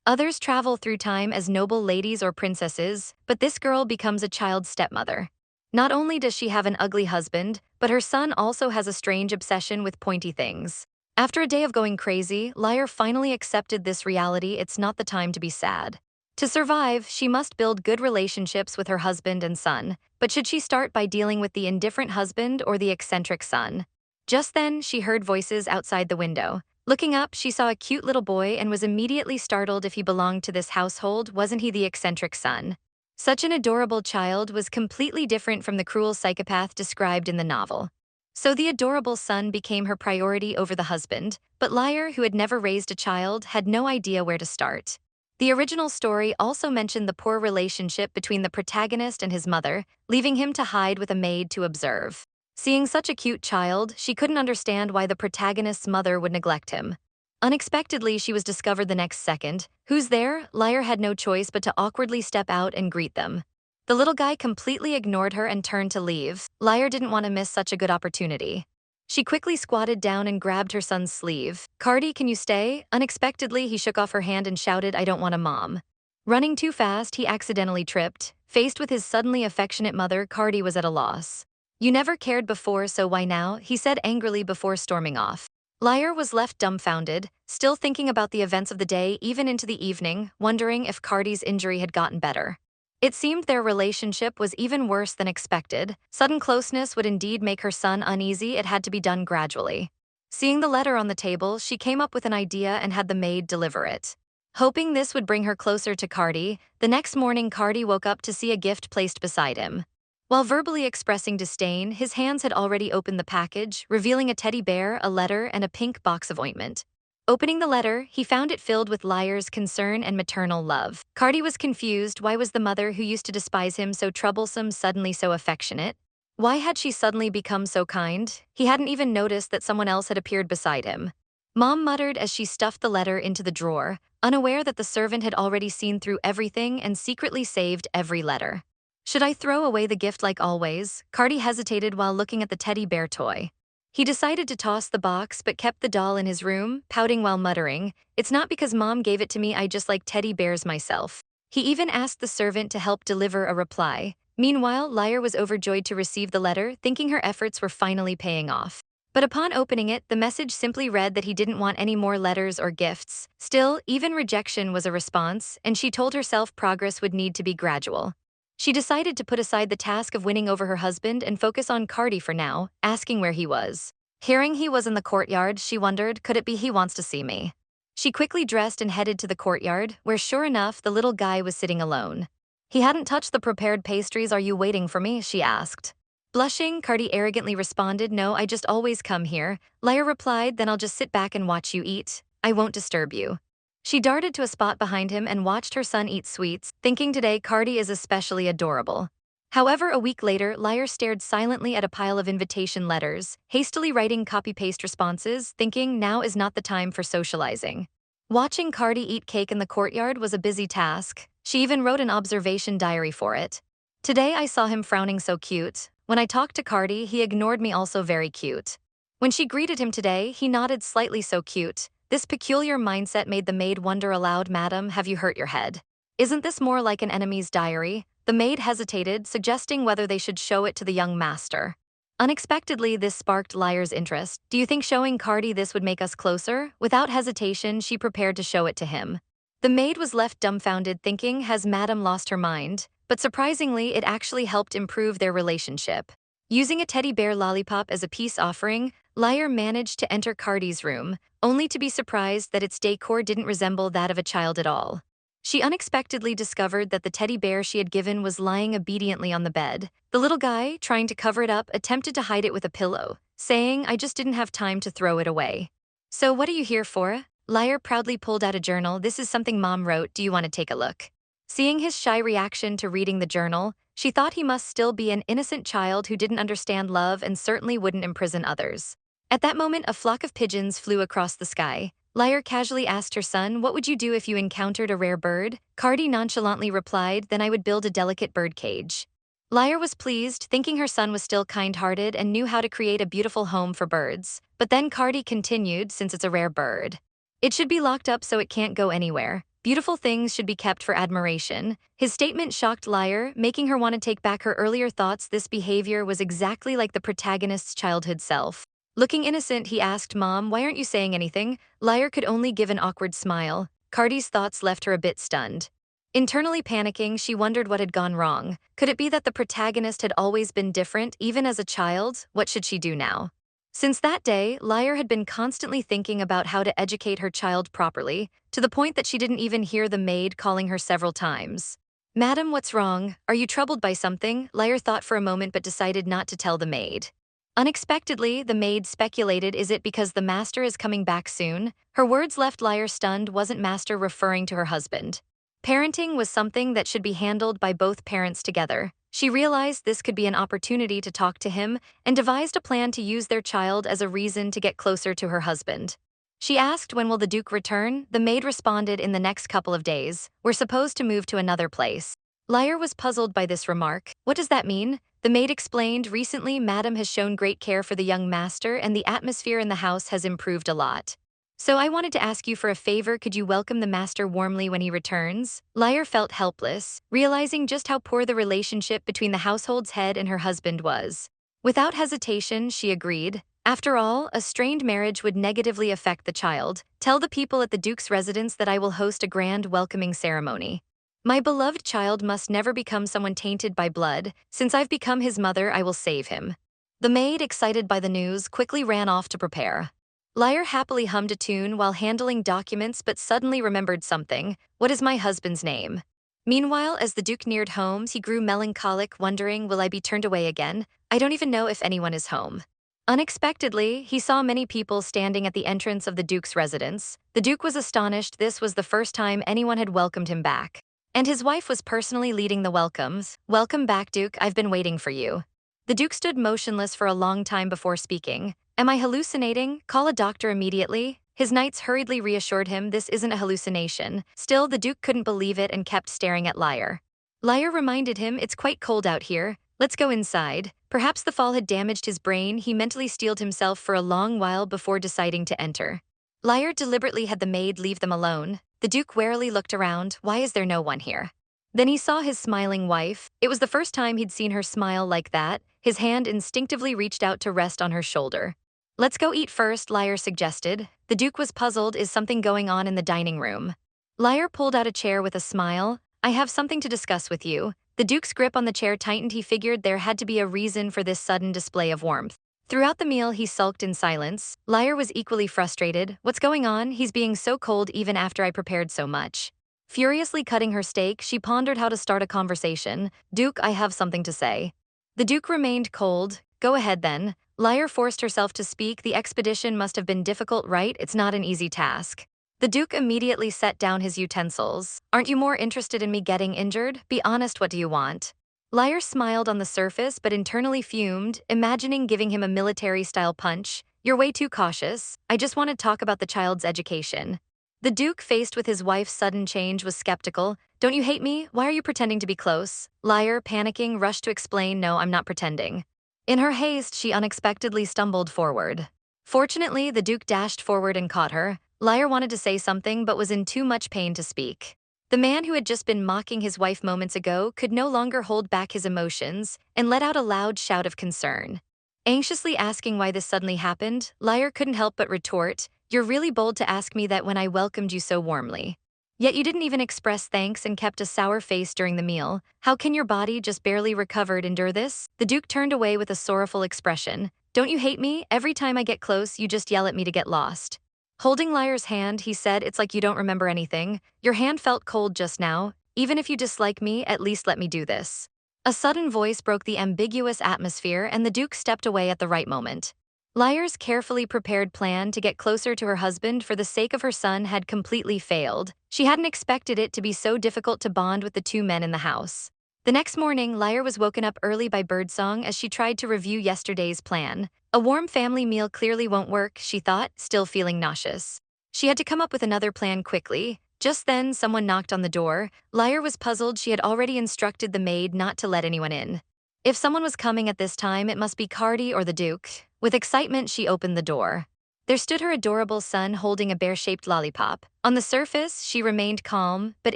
Others travel through time as noble ladies or princesses, but this girl becomes a child stepmother. Not only does she have an ugly husband, but her son also has a strange obsession with pointy things. After a day of going crazy, Lier finally accepted this reality. It's not the time to be sad. To survive, she must build good relationships with her husband and son, but should she start by dealing with the indifferent husband or the eccentric son? Just then, she heard voices outside the window. Looking up, she saw a cute little boy and was immediately startled if he belonged to this household. Wasn't he the eccentric son? Such an adorable child was completely different from the cruel psychopath described in the novel. So the adorable son became her priority over the husband, but Lier, who had never raised a child, had no idea where to start. The original story also mentioned the poor relationship between the protagonist and his mother, leaving him to hide with a maid to observe. Seeing such a cute child, she couldn't understand why the protagonist's mother would neglect him. Unexpectedly, she was discovered the next second. Who's there? Lier had no choice but to awkwardly step out and greet them. The little guy completely ignored her and turned to leave. Lier didn't want to miss such a good opportunity. She quickly squatted down and grabbed her son's sleeve. "Cardi, can you stay?" Unexpectedly, he shook off her hand and shouted, "I don't want a mom." Running too fast, he accidentally tripped. Faced with his suddenly affectionate mother, Cardi was at a loss. "You never cared before, so why now?" he said angrily before storming off. Lier was left dumbfounded, still thinking about the events of the day even into the evening, wondering if Cardi's injury had gotten better. It seemed their relationship was even worse than expected. Sudden closeness would indeed make her son uneasy. It had to be done gradually. Seeing the letter on the table, she came up with an idea and had the maid deliver it. Hoping this would bring her closer to Cardi, the next morning Cardi woke up to see a gift placed beside him. While verbally expressing disdain, his hands had already opened the package, revealing a teddy bear, a letter, and a pink box of ointment. Opening the letter, he found it filled with Lier's concern and maternal love. Cardi was confused. Why was the mother who used to despise him so troublesome suddenly so affectionate? Why had she suddenly become so kind? He hadn't even noticed that someone else had appeared beside him. Mom muttered as she stuffed the letter into the drawer, unaware that the servant had already seen through everything and secretly saved every letter. Should I throw away the gift like always? Cardi hesitated while looking at the teddy bear toy. He decided to toss the box but kept the doll in his room, pouting while muttering, "It's not because Mom gave it to me, I just like teddy bears myself." He even asked the servant to help deliver a reply. Meanwhile, Lier was overjoyed to receive the letter, thinking her efforts were finally paying off. But upon opening it, the message simply read that he didn't want any more letters or gifts. Still, even rejection was a response, and she told herself progress would need to be gradual. She decided to put aside the task of winning over her husband and focus on Cardi for now, asking where he was. Hearing he was in the courtyard, she wondered, could it be he wants to see me? She quickly dressed and headed to the courtyard, where sure enough, the little guy was sitting alone. He hadn't touched the prepared pastries. "Are you waiting for me?" she asked. Blushing, Cardi arrogantly responded, "No, I just always come here." Lier replied, "Then I'll just sit back and watch you eat. I won't disturb you." She darted to a spot behind him and watched her son eat sweets, thinking today Cardi is especially adorable. However, a week later, Lier stared silently at a pile of invitation letters, hastily writing copy-paste responses, thinking now is not the time for socializing. Watching Cardi eat cake in the courtyard was a busy task. She even wrote an observation diary for it. "Today I saw him frowning so cute. When I talked to Cardi, he ignored me, also very cute. When she greeted him today, he nodded slightly, so cute." This peculiar mindset made the maid wonder aloud, "Madam, have you hurt your head? Isn't this more like an enemy's diary?" The maid hesitated, suggesting whether they should show it to the young master. Unexpectedly, this sparked Lier's interest. "Do you think showing Cardi this would make us closer?" Without hesitation, she prepared to show it to him. The maid was left dumbfounded, thinking, has Madam lost her mind? But surprisingly, it actually helped improve their relationship. Using a teddy bear lollipop as a peace offering, Lier managed to enter Cardi's room, only to be surprised that its decor didn't resemble that of a child at all. She unexpectedly discovered that the teddy bear she had given was lying obediently on the bed. The little guy, trying to cover it up, attempted to hide it with a pillow, saying, "I just didn't have time to throw it away." "So what are you here for?" Lier proudly pulled out a journal. "This is something Mom wrote. Do you want to take a look?" Seeing his shy reaction to reading the journal, she thought he must still be an innocent child who didn't understand love and certainly wouldn't imprison others. At that moment, a flock of pigeons flew across the sky. Lier casually asked her son, "What would you do if you encountered a rare bird?" Cardi nonchalantly replied, "Then I would build a delicate bird cage." Lier was pleased, thinking her son was still kind-hearted and knew how to create a beautiful home for birds. But then Cardi continued, "Since it's a rare bird, it should be locked up so it can't go anywhere." Beautiful things should be kept for admiration. His statement shocked Lier, making her want to take back her earlier thoughts. This behavior was exactly like the protagonist's childhood self. Looking innocent, he asked Mom, "Why aren't you saying anything?" Lier could only give an awkward smile. Cardi's thoughts left her a bit stunned. Internally panicking, she wondered what had gone wrong. Could it be that the protagonist had always been different, even as a child? What should she do now? Since that day, Lier had been constantly thinking about how to educate her child properly, to the point that she didn't even hear the maid calling her several times. "Madam, what's wrong? Are you troubled by something?" Lier thought for a moment but decided not to tell the maid. Unexpectedly, the maid speculated, "Is it because the master is coming back soon?" Her words left Lier stunned. Wasn't master referring to her husband? Parenting was something that should be handled by both parents together. She realized this could be an opportunity to talk to him and devised a plan to use their child as a reason to get closer to her husband. She asked, "When will the Duke return?" The maid responded, "In the next couple of days. We're supposed to move to another place." Lier was puzzled by this remark. "What does that mean?" The maid explained, "Recently, Madam has shown great care for the young master and the atmosphere in the house has improved a lot. So I wanted to ask you for a favor. Could you welcome the master warmly when he returns?" Lier felt helpless, realizing just how poor the relationship between the household's head and her husband was. Without hesitation, she agreed. After all, a strained marriage would negatively affect the child. "Tell the people at the Duke's residence that I will host a grand welcoming ceremony. My beloved child must never become someone tainted by blood. Since I've become his mother, I will save him." The maid, excited by the news, quickly ran off to prepare. Lier happily hummed a tune while handling documents but suddenly remembered something. "What is my husband's name?" Meanwhile, as the Duke neared home, he grew melancholic, wondering, "Will I be turned away again? I don't even know if anyone is home." Unexpectedly, he saw many people standing at the entrance of the Duke's residence. The Duke was astonished. This was the first time anyone had welcomed him back. And his wife was personally leading the welcomes. "Welcome back, Duke. I've been waiting for you." The Duke stood motionless for a long time before speaking. "Am I hallucinating? Call a doctor immediately." His knights hurriedly reassured him this isn't a hallucination. Still, the Duke couldn't believe it and kept staring at Lier. Lier reminded him, "It's quite cold out here. Let's go inside." Perhaps the fall had damaged his brain. He mentally steeled himself for a long while before deciding to enter. Lier deliberately had the maid leave them alone. The Duke warily looked around. Why is there no one here? Then he saw his smiling wife. It was the first time he'd seen her smile like that. His hand instinctively reached out to rest on her shoulder. "Let's go eat first," Lier suggested. The Duke was puzzled. Is something going on in the dining room? Lier pulled out a chair with a smile. "I have something to discuss with you." The Duke's grip on the chair tightened. He figured there had to be a reason for this sudden display of warmth. Throughout the meal, he sulked in silence. Lier was equally frustrated. "What's going on? He's being so cold even after I prepared so much." Furiously cutting her steak, she pondered how to start a conversation. "Duke, I have something to say." The Duke remained cold. "Go ahead then." Lier forced herself to speak. "The expedition must have been difficult, right? It's not an easy task." The Duke immediately set down his utensils. "Aren't you more interested in me getting injured? Be honest, what do you want?" Lier smiled on the surface but internally fumed, imagining giving him a military-style punch. "You're way too cautious. I just want to talk about the child's education." The Duke, faced with his wife's sudden change, was skeptical. "Don't you hate me? Why are you pretending to be close?" Lier, panicking, rushed to explain, "No, I'm not pretending." In her haste, she unexpectedly stumbled forward. Fortunately, the Duke dashed forward and caught her. Lier wanted to say something but was in too much pain to speak. The man who had just been mocking his wife moments ago could no longer hold back his emotions and let out a loud shout of concern. Anxiously asking why this suddenly happened, Lier couldn't help but retort, "You're really bold to ask me that when I welcomed you so warmly. Yet you didn't even express thanks and kept a sour face during the meal. How can your body, just barely recovered, endure this?" The Duke turned away with a sorrowful expression. "Don't you hate me? Every time I get close, you just yell at me to get lost." Holding Lier's hand, he said, "It's like you don't remember anything. Your hand felt cold just now. Even if you dislike me, at least let me do this." A sudden voice broke the ambiguous atmosphere and the Duke stepped away at the right moment. Lier's carefully prepared plan to get closer to her husband for the sake of her son had completely failed. She hadn't expected it to be so difficult to bond with the two men in the house. The next morning, Lier was woken up early by birdsong as she tried to review yesterday's plan. A warm family meal clearly won't work, she thought, still feeling nauseous. She had to come up with another plan quickly. Just then, someone knocked on the door. Lier was puzzled. She had already instructed the maid not to let anyone in. If someone was coming at this time, it must be Cardi or the Duke. With excitement, she opened the door. There stood her adorable son holding a bear-shaped lollipop. On the surface, she remained calm, but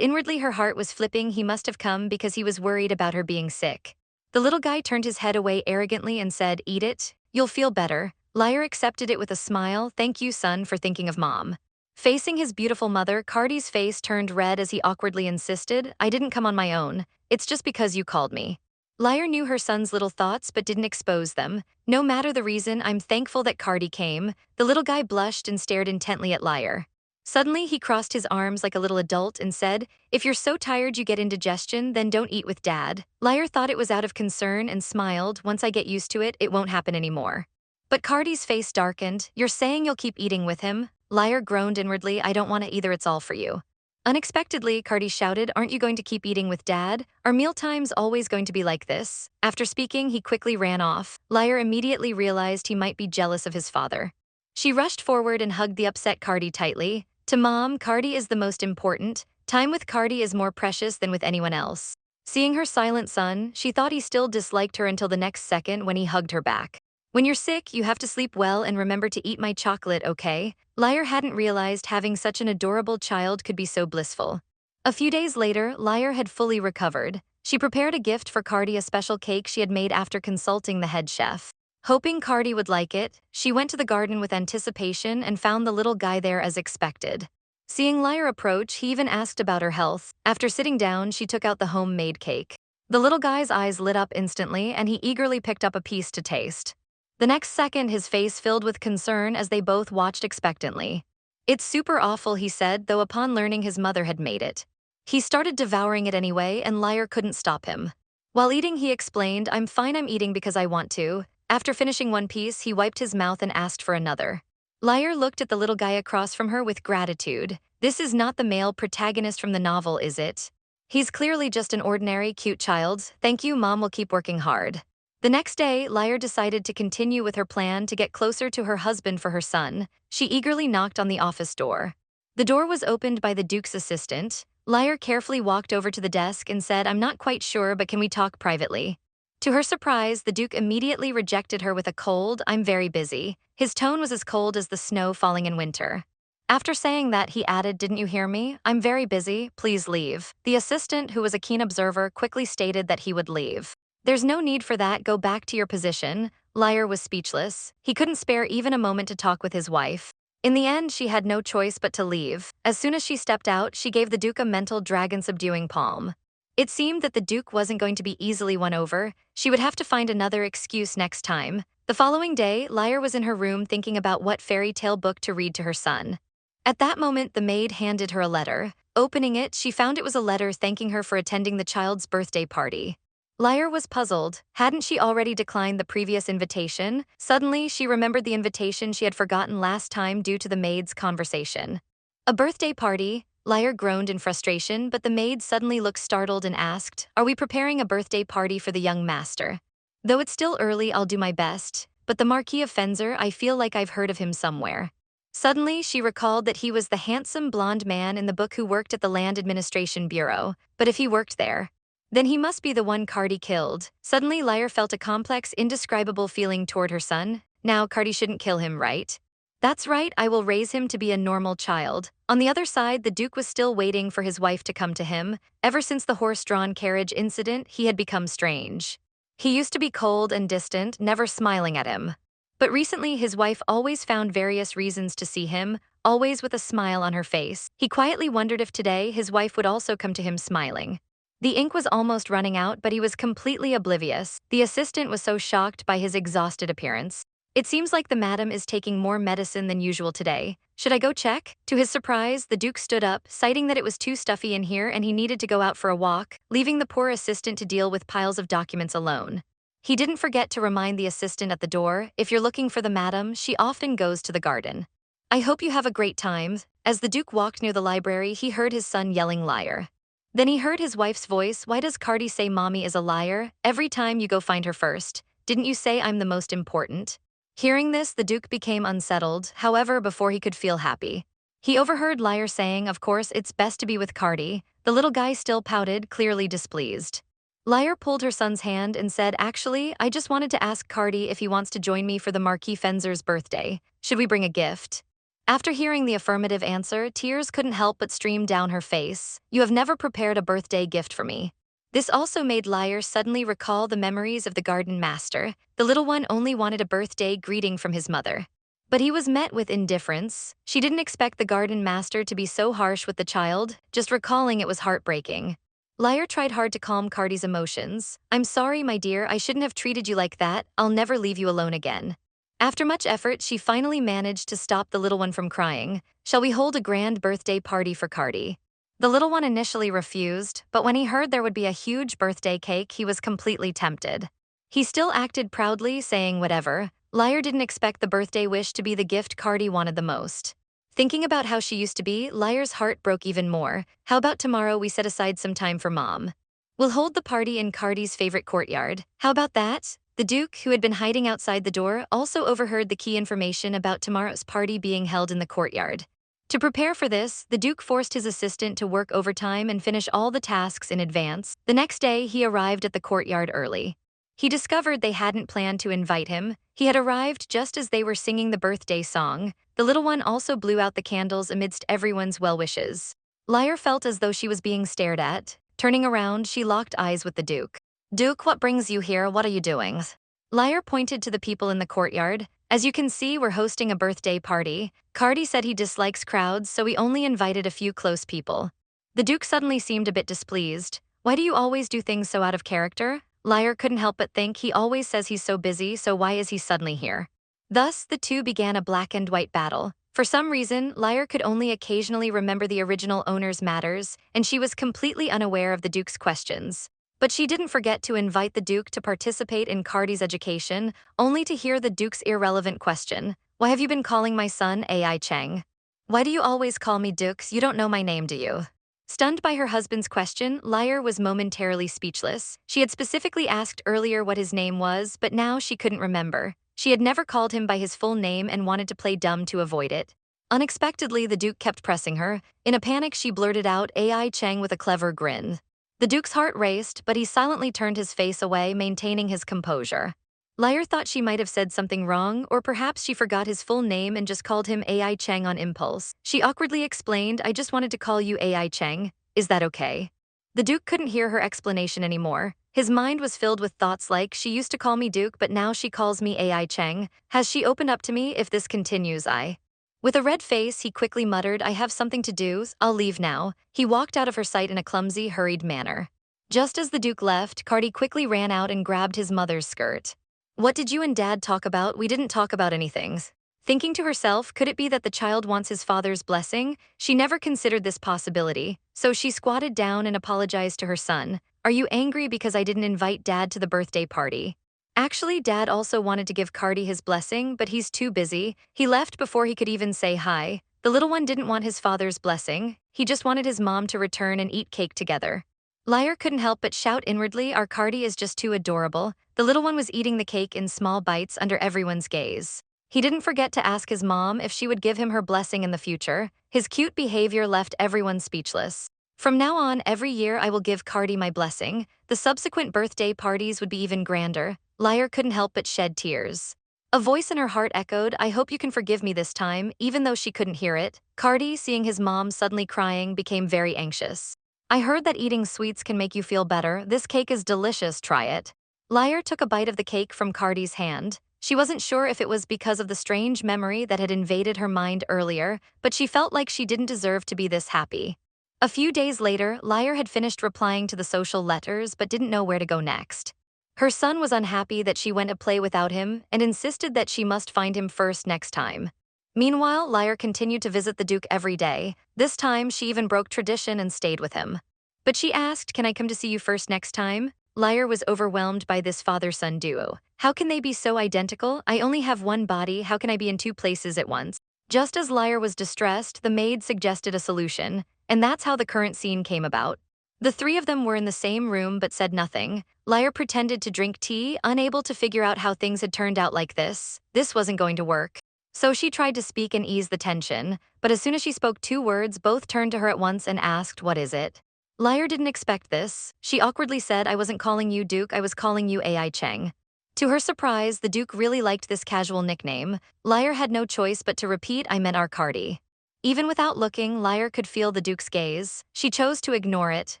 inwardly her heart was flipping. He must have come because he was worried about her being sick. The little guy turned his head away arrogantly and said, "Eat it. You'll feel better." Lier accepted it with a smile. "Thank you, son, for thinking of mom." Facing his beautiful mother, Cardi's face turned red as he awkwardly insisted, "I didn't come on my own. It's just because you called me." Lier knew her son's little thoughts but didn't expose them. "No matter the reason, I'm thankful that Cardi came." The little guy blushed and stared intently at Lier. Suddenly, he crossed his arms like a little adult and said, "If you're so tired you get indigestion, then don't eat with Dad." Lier thought it was out of concern and smiled, "Once I get used to it, it won't happen anymore." But Cardi's face darkened. "You're saying you'll keep eating with him?" Lier groaned inwardly, "I don't want to either, it's all for you." Unexpectedly, Cardi shouted, "Aren't you going to keep eating with Dad? Are mealtimes always going to be like this?" After speaking, he quickly ran off. Lier immediately realized he might be jealous of his father. She rushed forward and hugged the upset Cardi tightly. "To Mom, Cardi is the most important. Time with Cardi is more precious than with anyone else." Seeing her silent son, she thought he still disliked her until the next second when he hugged her back. "When you're sick, you have to sleep well and remember to eat my chocolate, okay?" Lier hadn't realized having such an adorable child could be so blissful. A few days later, Lier had fully recovered. She prepared a gift for Cardi, a special cake she had made after consulting the head chef. Hoping Cardi would like it, she went to the garden with anticipation and found the little guy there as expected. Seeing Lier approach, he even asked about her health. After sitting down, she took out the homemade cake. The little guy's eyes lit up instantly and he eagerly picked up a piece to taste. The next second, his face filled with concern as they both watched expectantly. "It's super awful," he said, though upon learning his mother had made it. He started devouring it anyway, and Lier couldn't stop him. While eating, he explained, "I'm fine, I'm eating because I want to." After finishing one piece, he wiped his mouth and asked for another. Lier looked at the little guy across from her with gratitude. "This is not the male protagonist from the novel, is it? He's clearly just an ordinary, cute child. Thank you, Mom will keep working hard." The next day, Lier decided to continue with her plan to get closer to her husband for her son. She eagerly knocked on the office door. The door was opened by the Duke's assistant. Lier carefully walked over to the desk and said, "I'm not quite sure, but can we talk privately?" To her surprise, the Duke immediately rejected her with a cold, "I'm very busy." His tone was as cold as the snow falling in winter. After saying that, he added, "Didn't you hear me? I'm very busy, please leave." The assistant, who was a keen observer, quickly stated that he would leave. "There's no need for that, go back to your position." Lier was speechless. He couldn't spare even a moment to talk with his wife. In the end, she had no choice but to leave. As soon as she stepped out, she gave the Duke a mental dragon-subduing palm. It seemed that the Duke wasn't going to be easily won over. She would have to find another excuse next time. The following day, Lier was in her room thinking about what fairy tale book to read to her son. At that moment, the maid handed her a letter. Opening it, she found it was a letter thanking her for attending the child's birthday party. Lier was puzzled. Hadn't she already declined the previous invitation? Suddenly, she remembered the invitation she had forgotten last time due to the maid's conversation. "A birthday party?" Lier groaned in frustration, but the maid suddenly looked startled and asked, "Are we preparing a birthday party for the young master?" "Though it's still early, I'll do my best. But the Marquis of Fenzer, I feel like I've heard of him somewhere." Suddenly, she recalled that he was the handsome blonde man in the book who worked at the Land Administration Bureau. But if he worked there, then he must be the one Cardi killed. Suddenly, Lier felt a complex, indescribable feeling toward her son. Now, Cardi shouldn't kill him, right? "That's right, I will raise him to be a normal child." On the other side, the Duke was still waiting for his wife to come to him. Ever since the horse-drawn carriage incident, he had become strange. He used to be cold and distant, never smiling at him. But recently, his wife always found various reasons to see him, always with a smile on her face. He quietly wondered if today his wife would also come to him smiling. The ink was almost running out, but he was completely oblivious. The assistant was so shocked by his exhausted appearance. "It seems like the madam is taking more medicine than usual today. Should I go check?" To his surprise, the Duke stood up, citing that it was too stuffy in here and he needed to go out for a walk, leaving the poor assistant to deal with piles of documents alone. He didn't forget to remind the assistant at the door, "If you're looking for the madam, she often goes to the garden. I hope you have a great time." As the Duke walked near the library, he heard his son yelling Lier. Then he heard his wife's voice, "Why does Cardi say mommy is a liar? Every time you go find her first. Didn't you say I'm the most important?" Hearing this, the Duke became unsettled, however, before he could feel happy. He overheard Lier saying, "Of course, it's best to be with Cardi." The little guy still pouted, clearly displeased. Lier pulled her son's hand and said, "Actually, I just wanted to ask Cardi if he wants to join me for the Marquis Fenzer's birthday. Should we bring a gift?" After hearing the affirmative answer, tears couldn't help but stream down her face. "You have never prepared a birthday gift for me." This also made Lier suddenly recall the memories of the garden master. The little one only wanted a birthday greeting from his mother. But he was met with indifference. She didn't expect the garden master to be so harsh with the child, just recalling it was heartbreaking. Lier tried hard to calm Cardi's emotions. "I'm sorry, my dear, I shouldn't have treated you like that. I'll never leave you alone again." After much effort, she finally managed to stop the little one from crying. "Shall we hold a grand birthday party for Cardi?" The little one initially refused, but when he heard there would be a huge birthday cake, he was completely tempted. He still acted proudly, saying whatever. Lier didn't expect the birthday wish to be the gift Cardi wanted the most. Thinking about how she used to be, Lier's heart broke even more. "How about tomorrow we set aside some time for Mom? We'll hold the party in Cardi's favorite courtyard. How about that?" The Duke, who had been hiding outside the door, also overheard the key information about tomorrow's party being held in the courtyard. To prepare for this, the Duke forced his assistant to work overtime and finish all the tasks in advance. The next day, he arrived at the courtyard early. He discovered they hadn't planned to invite him. He had arrived just as they were singing the birthday song. The little one also blew out the candles amidst everyone's well wishes. Lier felt as though she was being stared at. Turning around, she locked eyes with the Duke. "Duke, what brings you here? What are you doing?" Lier pointed to the people in the courtyard. "As you can see, we're hosting a birthday party. Cardi said he dislikes crowds, so we only invited a few close people." The Duke suddenly seemed a bit displeased. "Why do you always do things so out of character?" Lier couldn't help but think, he always says he's so busy, so why is he suddenly here? Thus, the two began a black and white battle. For some reason, Lier could only occasionally remember the original owner's matters, and she was completely unaware of the Duke's questions. But she didn't forget to invite the Duke to participate in Cardi's education, only to hear the Duke's irrelevant question. "Why have you been calling my son AI Cheng? Why do you always call me Dukes? You don't know my name, do you?" Stunned by her husband's question, Lier was momentarily speechless. She had specifically asked earlier what his name was, but now she couldn't remember. She had never called him by his full name and wanted to play dumb to avoid it. Unexpectedly, the Duke kept pressing her. In a panic, she blurted out AI Cheng with a clever grin. The Duke's heart raced, but he silently turned his face away, maintaining his composure. Lier thought she might have said something wrong, or perhaps she forgot his full name and just called him AI Cheng on impulse. She awkwardly explained, "I just wanted to call you AI Cheng. Is that okay?" The Duke couldn't hear her explanation anymore. His mind was filled with thoughts like, "She used to call me Duke, but now she calls me AI Cheng. Has she opened up to me? If this continues, I..." With a red face, he quickly muttered, "I have something to do. I'll leave now." He walked out of her sight in a clumsy, hurried manner. Just as the Duke left, Cardi quickly ran out and grabbed his mother's skirt. "What did you and Dad talk about? We didn't talk about anything." Thinking to herself, could it be that the child wants his father's blessing? She never considered this possibility, so she squatted down and apologized to her son. "Are you angry because I didn't invite Dad to the birthday party?" Actually, Dad also wanted to give Cardi his blessing, but he's too busy. He left before he could even say hi. The little one didn't want his father's blessing. He just wanted his mom to return and eat cake together. Lier couldn't help but shout inwardly, "Our Cardi is just too adorable." The little one was eating the cake in small bites under everyone's gaze. He didn't forget to ask his mom if she would give him her blessing in the future. His cute behavior left everyone speechless. "From now on, every year I will give Cardi my blessing." The subsequent birthday parties would be even grander. Lier couldn't help but shed tears. A voice in her heart echoed, "I hope you can forgive me this time," even though she couldn't hear it. Cardi, seeing his mom suddenly crying, became very anxious. "I heard that eating sweets can make you feel better. This cake is delicious, try it." Lier took a bite of the cake from Cardi's hand. She wasn't sure if it was because of the strange memory that had invaded her mind earlier, but she felt like she didn't deserve to be this happy. A few days later, Lier had finished replying to the social letters but didn't know where to go next. Her son was unhappy that she went to play without him and insisted that she must find him first next time. Meanwhile, Lier continued to visit the Duke every day. This time, she even broke tradition and stayed with him. But she asked, "Can I come to see you first next time?" Lier was overwhelmed by this father-son duo. "How can they be so identical? I only have one body, how can I be in two places at once?" Just as Lier was distressed, the maid suggested a solution, and that's how the current scene came about. The three of them were in the same room but said nothing. Lier pretended to drink tea, unable to figure out how things had turned out like this. This wasn't going to work. So she tried to speak and ease the tension, but as soon as she spoke two words, both turned to her at once and asked, "What is it?" Lier didn't expect this. She awkwardly said, "I wasn't calling you Duke, I was calling you AI Cheng." To her surprise, the Duke really liked this casual nickname. Lier had no choice but to repeat, "I meant our Cardi." Even without looking, Lier could feel the Duke's gaze. She chose to ignore it.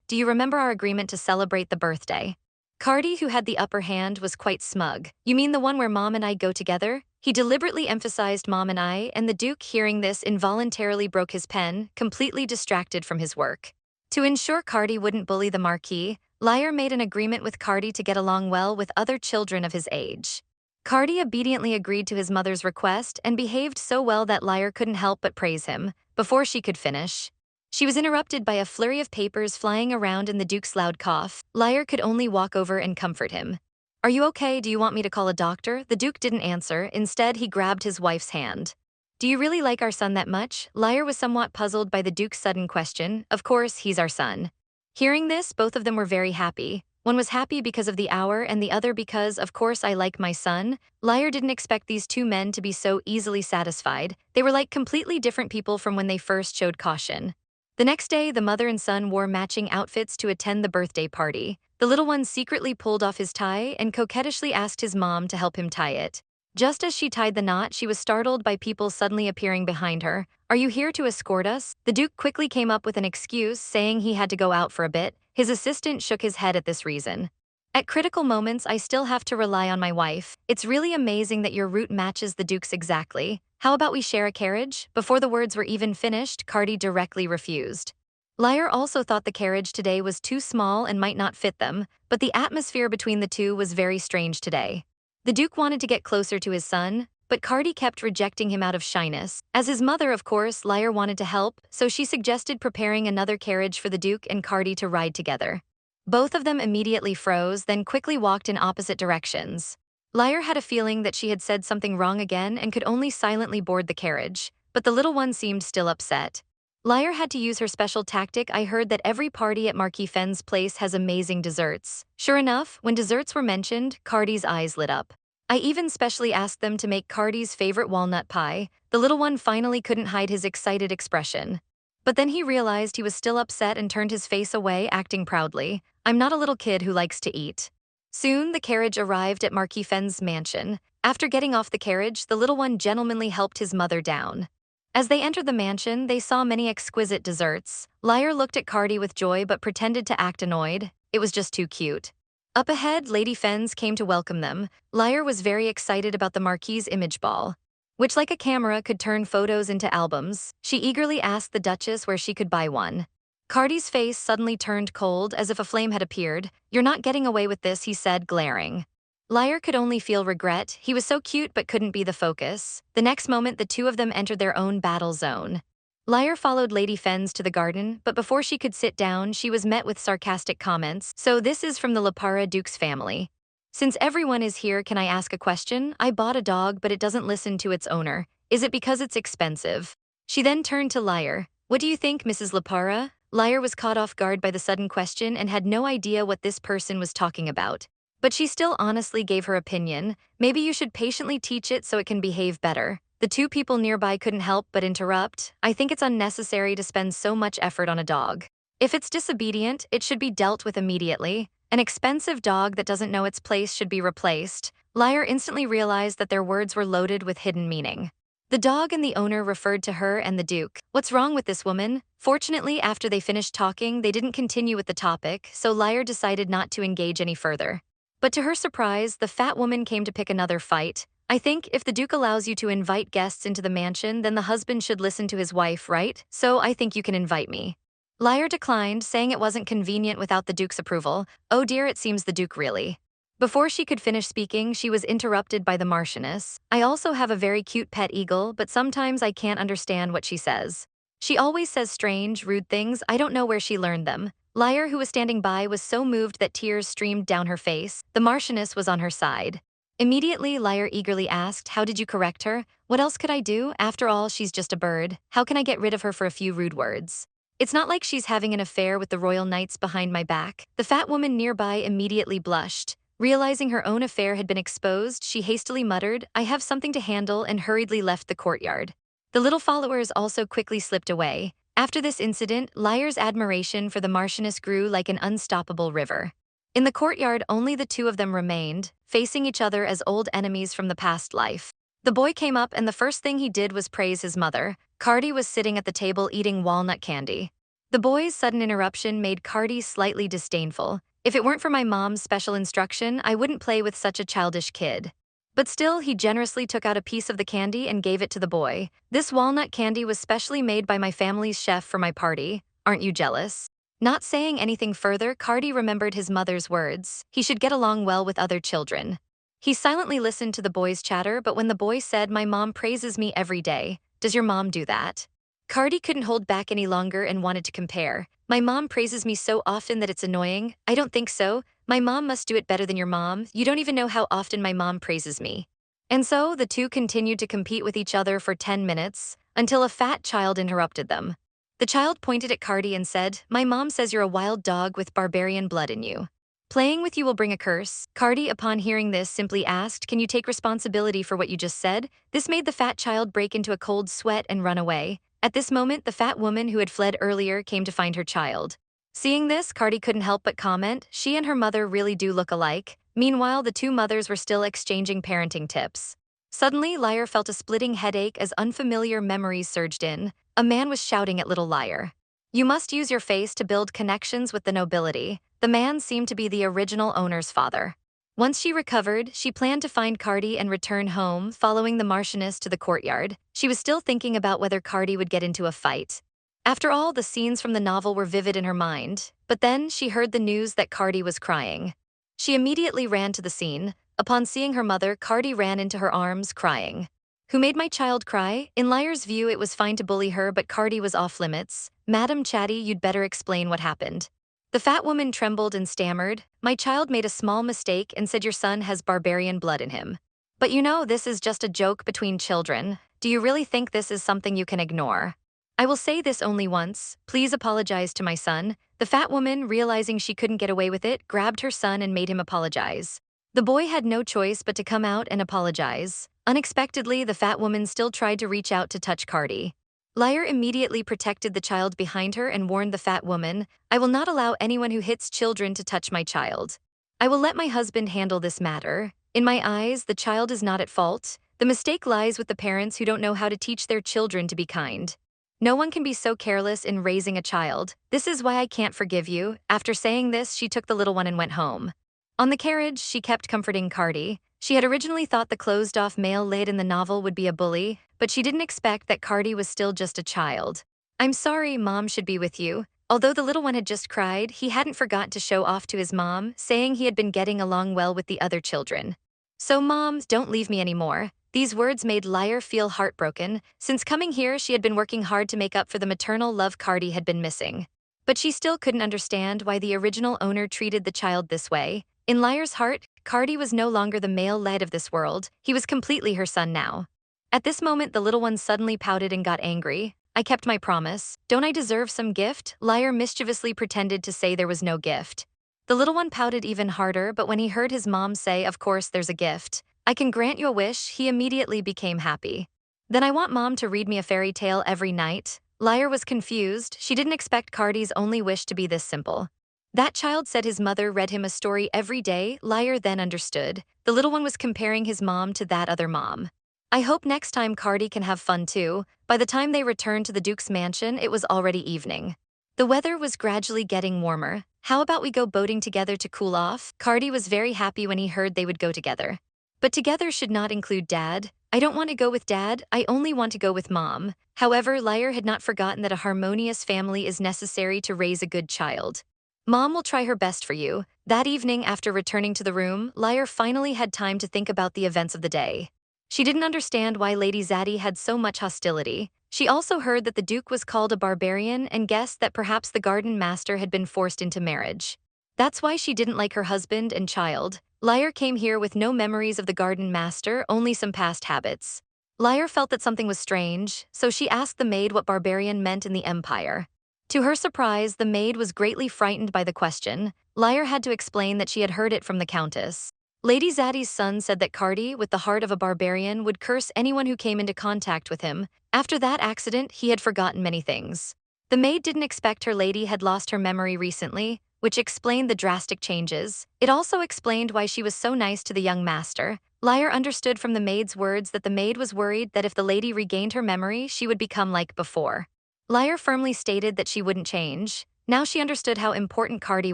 "Do you remember our agreement to celebrate the birthday?" Cardi, who had the upper hand, was quite smug. "You mean the one where Mom and I go together?" He deliberately emphasized Mom and I, and the Duke, hearing this, involuntarily broke his pen, completely distracted from his work. To ensure Cardi wouldn't bully the Marquis, Lier made an agreement with Cardi to get along well with other children of his age. Cardi obediently agreed to his mother's request and behaved so well that Lier couldn't help but praise him. Before she could finish, she was interrupted by a flurry of papers flying around and the Duke's loud cough. Lier could only walk over and comfort him. "Are you okay? Do you want me to call a doctor?" The Duke didn't answer. Instead, he grabbed his wife's hand. "Do you really like our son that much?" Lier was somewhat puzzled by the Duke's sudden question. "Of course, he's our son." Hearing this, both of them were very happy. One was happy because of the hour and the other because, "Of course, I like my son." Lier didn't expect these two men to be so easily satisfied. They were like completely different people from when they first showed caution. The next day, the mother and son wore matching outfits to attend the birthday party. The little one secretly pulled off his tie and coquettishly asked his mom to help him tie it. Just as she tied the knot, she was startled by people suddenly appearing behind her. "Are you here to escort us?" The Duke quickly came up with an excuse, saying he had to go out for a bit. His assistant shook his head at this reason. "At critical moments, I still have to rely on my wife. It's really amazing that your route matches the Duke's exactly. How about we share a carriage?" Before the words were even finished, Cardi directly refused. Lier also thought the carriage today was too small and might not fit them, but the atmosphere between the two was very strange today. The Duke wanted to get closer to his son, but Cardi kept rejecting him out of shyness. As his mother, of course, Lier wanted to help, so she suggested preparing another carriage for the Duke and Cardi to ride together. Both of them immediately froze, then quickly walked in opposite directions. Lier had a feeling that she had said something wrong again and could only silently board the carriage, but the little one seemed still upset. Lier had to use her special tactic. "I heard that every party at Marquis Fen's place has amazing desserts." Sure enough, when desserts were mentioned, Cardi's eyes lit up. "I even specially asked them to make Cardi's favorite walnut pie." The little one finally couldn't hide his excited expression. But then he realized he was still upset and turned his face away, acting proudly. "I'm not a little kid who likes to eat." Soon, the carriage arrived at Marquis Fen's mansion. After getting off the carriage, the little one gentlemanly helped his mother down. As they entered the mansion, they saw many exquisite desserts. Lier looked at Cardi with joy but pretended to act annoyed. It was just too cute. Up ahead, Lady Fens came to welcome them. Lier was very excited about the Marquis's image ball, which like a camera could turn photos into albums. She eagerly asked the Duchess where she could buy one. Cardi's face suddenly turned cold as if a flame had appeared. "You're not getting away with this," he said, glaring. Lier could only feel regret. He was so cute but couldn't be the focus. The next moment, the two of them entered their own battle zone. Lier followed Lady Fens to the garden, but before she could sit down, she was met with sarcastic comments. "So this is from the Lepara Duke's family. Since everyone is here, can I ask a question? I bought a dog, but it doesn't listen to its owner. Is it because it's expensive?" She then turned to Lier. "What do you think, Mrs. Lepara?" Lier was caught off guard by the sudden question and had no idea what this person was talking about. But she still honestly gave her opinion. "Maybe you should patiently teach it so it can behave better." The two people nearby couldn't help but interrupt. "I think it's unnecessary to spend so much effort on a dog. If it's disobedient, it should be dealt with immediately. An expensive dog that doesn't know its place should be replaced." Lier instantly realized that their words were loaded with hidden meaning. The dog and the owner referred to her and the Duke. "What's wrong with this woman?" Fortunately, after they finished talking, they didn't continue with the topic, so Lier decided not to engage any further. But to her surprise, the fat woman came to pick another fight. "I think if the Duke allows you to invite guests into the mansion, then the husband should listen to his wife, right? So I think you can invite me." Lier declined, saying it wasn't convenient without the Duke's approval. "Oh dear, it seems the Duke really." Before she could finish speaking, she was interrupted by the Marchioness. "I also have a very cute pet eagle, but sometimes I can't understand what she says. She always says strange, rude things. I don't know where she learned them." Lier, who was standing by, was so moved that tears streamed down her face. The Marchioness was on her side. Immediately, Lier eagerly asked, "How did you correct her?" "What else could I do? After all, she's just a bird. How can I get rid of her for a few rude words? It's not like she's having an affair with the royal knights behind my back." The fat woman nearby immediately blushed. Realizing her own affair had been exposed, she hastily muttered, "I have something to handle," and hurriedly left the courtyard. The little followers also quickly slipped away. After this incident, Lier's admiration for the Marchioness grew like an unstoppable river. In the courtyard, only the two of them remained, facing each other as old enemies from the past life. The boy came up and the first thing he did was praise his mother. Cardi was sitting at the table eating walnut candy. The boy's sudden interruption made Cardi slightly disdainful. If it weren't for my mom's special instruction, I wouldn't play with such a childish kid. But still, he generously took out a piece of the candy and gave it to the boy. This walnut candy was specially made by my family's chef for my party. Aren't you jealous? Not saying anything further, Cardi remembered his mother's words. He should get along well with other children. He silently listened to the boy's chatter, but when the boy said, "My mom praises me every day. Does your mom do that?" Cardi couldn't hold back any longer and wanted to compare. "My mom praises me so often that it's annoying." "I don't think so. My mom must do it better than your mom. You don't even know how often my mom praises me." And so the two continued to compete with each other for 10 minutes, until a fat child interrupted them. The child pointed at Cardi and said, "My mom says you're a wild dog with barbarian blood in you. Playing with you will bring a curse." Cardi, upon hearing this, simply asked, "Can you take responsibility for what you just said?" This made the fat child break into a cold sweat and run away. At this moment, the fat woman who had fled earlier came to find her child. Seeing this, Cardi couldn't help but comment, "She and her mother really do look alike." Meanwhile, the two mothers were still exchanging parenting tips. Suddenly, Lier felt a splitting headache as unfamiliar memories surged in. A man was shouting at little Lier, "You must use your face to build connections with the nobility." The man seemed to be the original owner's father. Once she recovered, she planned to find Cardi and return home, following the Marchioness to the courtyard. She was still thinking about whether Cardi would get into a fight. After all, the scenes from the novel were vivid in her mind, but then she heard the news that Cardi was crying. She immediately ran to the scene. Upon seeing her mother, Cardi ran into her arms, crying. "Who made my child cry?" In Lier's view, it was fine to bully her, but Cardi was off limits. "Madam Chatty, you'd better explain what happened." The fat woman trembled and stammered, "My child made a small mistake and said your son has barbarian blood in him. But you know, this is just a joke between children. Do you really think this is something you can ignore? I will say this only once. Please apologize to my son." The fat woman, realizing she couldn't get away with it, grabbed her son and made him apologize. The boy had no choice but to come out and apologize. Unexpectedly, the fat woman still tried to reach out to touch Cardi. Lier immediately protected the child behind her and warned the fat woman, "I will not allow anyone who hits children to touch my child. I will let my husband handle this matter. In my eyes, the child is not at fault. The mistake lies with the parents who don't know how to teach their children to be kind. No one can be so careless in raising a child. This is why I can't forgive you." After saying this, she took the little one and went home. On the carriage, she kept comforting Cardi. She had originally thought the closed-off male lead in the novel would be a bully, but she didn't expect that Cardi was still just a child. "I'm sorry, Mom should be with you." Although the little one had just cried, he hadn't forgotten to show off to his mom, saying he had been getting along well with the other children. "So Mom, don't leave me anymore." These words made Lier feel heartbroken. Since coming here, she had been working hard to make up for the maternal love Cardi had been missing. But she still couldn't understand why the original owner treated the child this way. In Lier's heart, Cardi was no longer the male lead of this world. He was completely her son now. At this moment, the little one suddenly pouted and got angry. "I kept my promise. Don't I deserve some gift?" Lier mischievously pretended to say there was no gift. The little one pouted even harder, but when he heard his mom say, "Of course there's a gift. I can grant you a wish," he immediately became happy. "Then I want Mom to read me a fairy tale every night." Lier was confused. She didn't expect Cardi's only wish to be this simple. That child said his mother read him a story every day. Lier then understood. The little one was comparing his mom to that other mom. "I hope next time Cardi can have fun too." By the time they returned to the Duke's mansion, it was already evening. The weather was gradually getting warmer. "How about we go boating together to cool off?" Cardi was very happy when he heard they would go together. But together should not include Dad. "I don't want to go with Dad, I only want to go with Mom." However, Lier had not forgotten that a harmonious family is necessary to raise a good child. "Mom will try her best for you." That evening, after returning to the room, Lier finally had time to think about the events of the day. She didn't understand why Lady Zaddy had so much hostility. She also heard that the Duke was called a barbarian and guessed that perhaps the garden master had been forced into marriage. That's why she didn't like her husband and child. Lier came here with no memories of the garden master, only some past habits. Lier felt that something was strange, so she asked the maid what barbarian meant in the Empire. To her surprise, the maid was greatly frightened by the question. Lier had to explain that she had heard it from the Countess. Lady Zaddy's son said that Cardi, with the heart of a barbarian, would curse anyone who came into contact with him. After that accident, he had forgotten many things. The maid didn't expect her lady had lost her memory recently, which explained the drastic changes. It also explained why she was so nice to the young master. Lier understood from the maid's words that the maid was worried that if the lady regained her memory, she would become like before. Lier firmly stated that she wouldn't change. Now she understood how important Cardi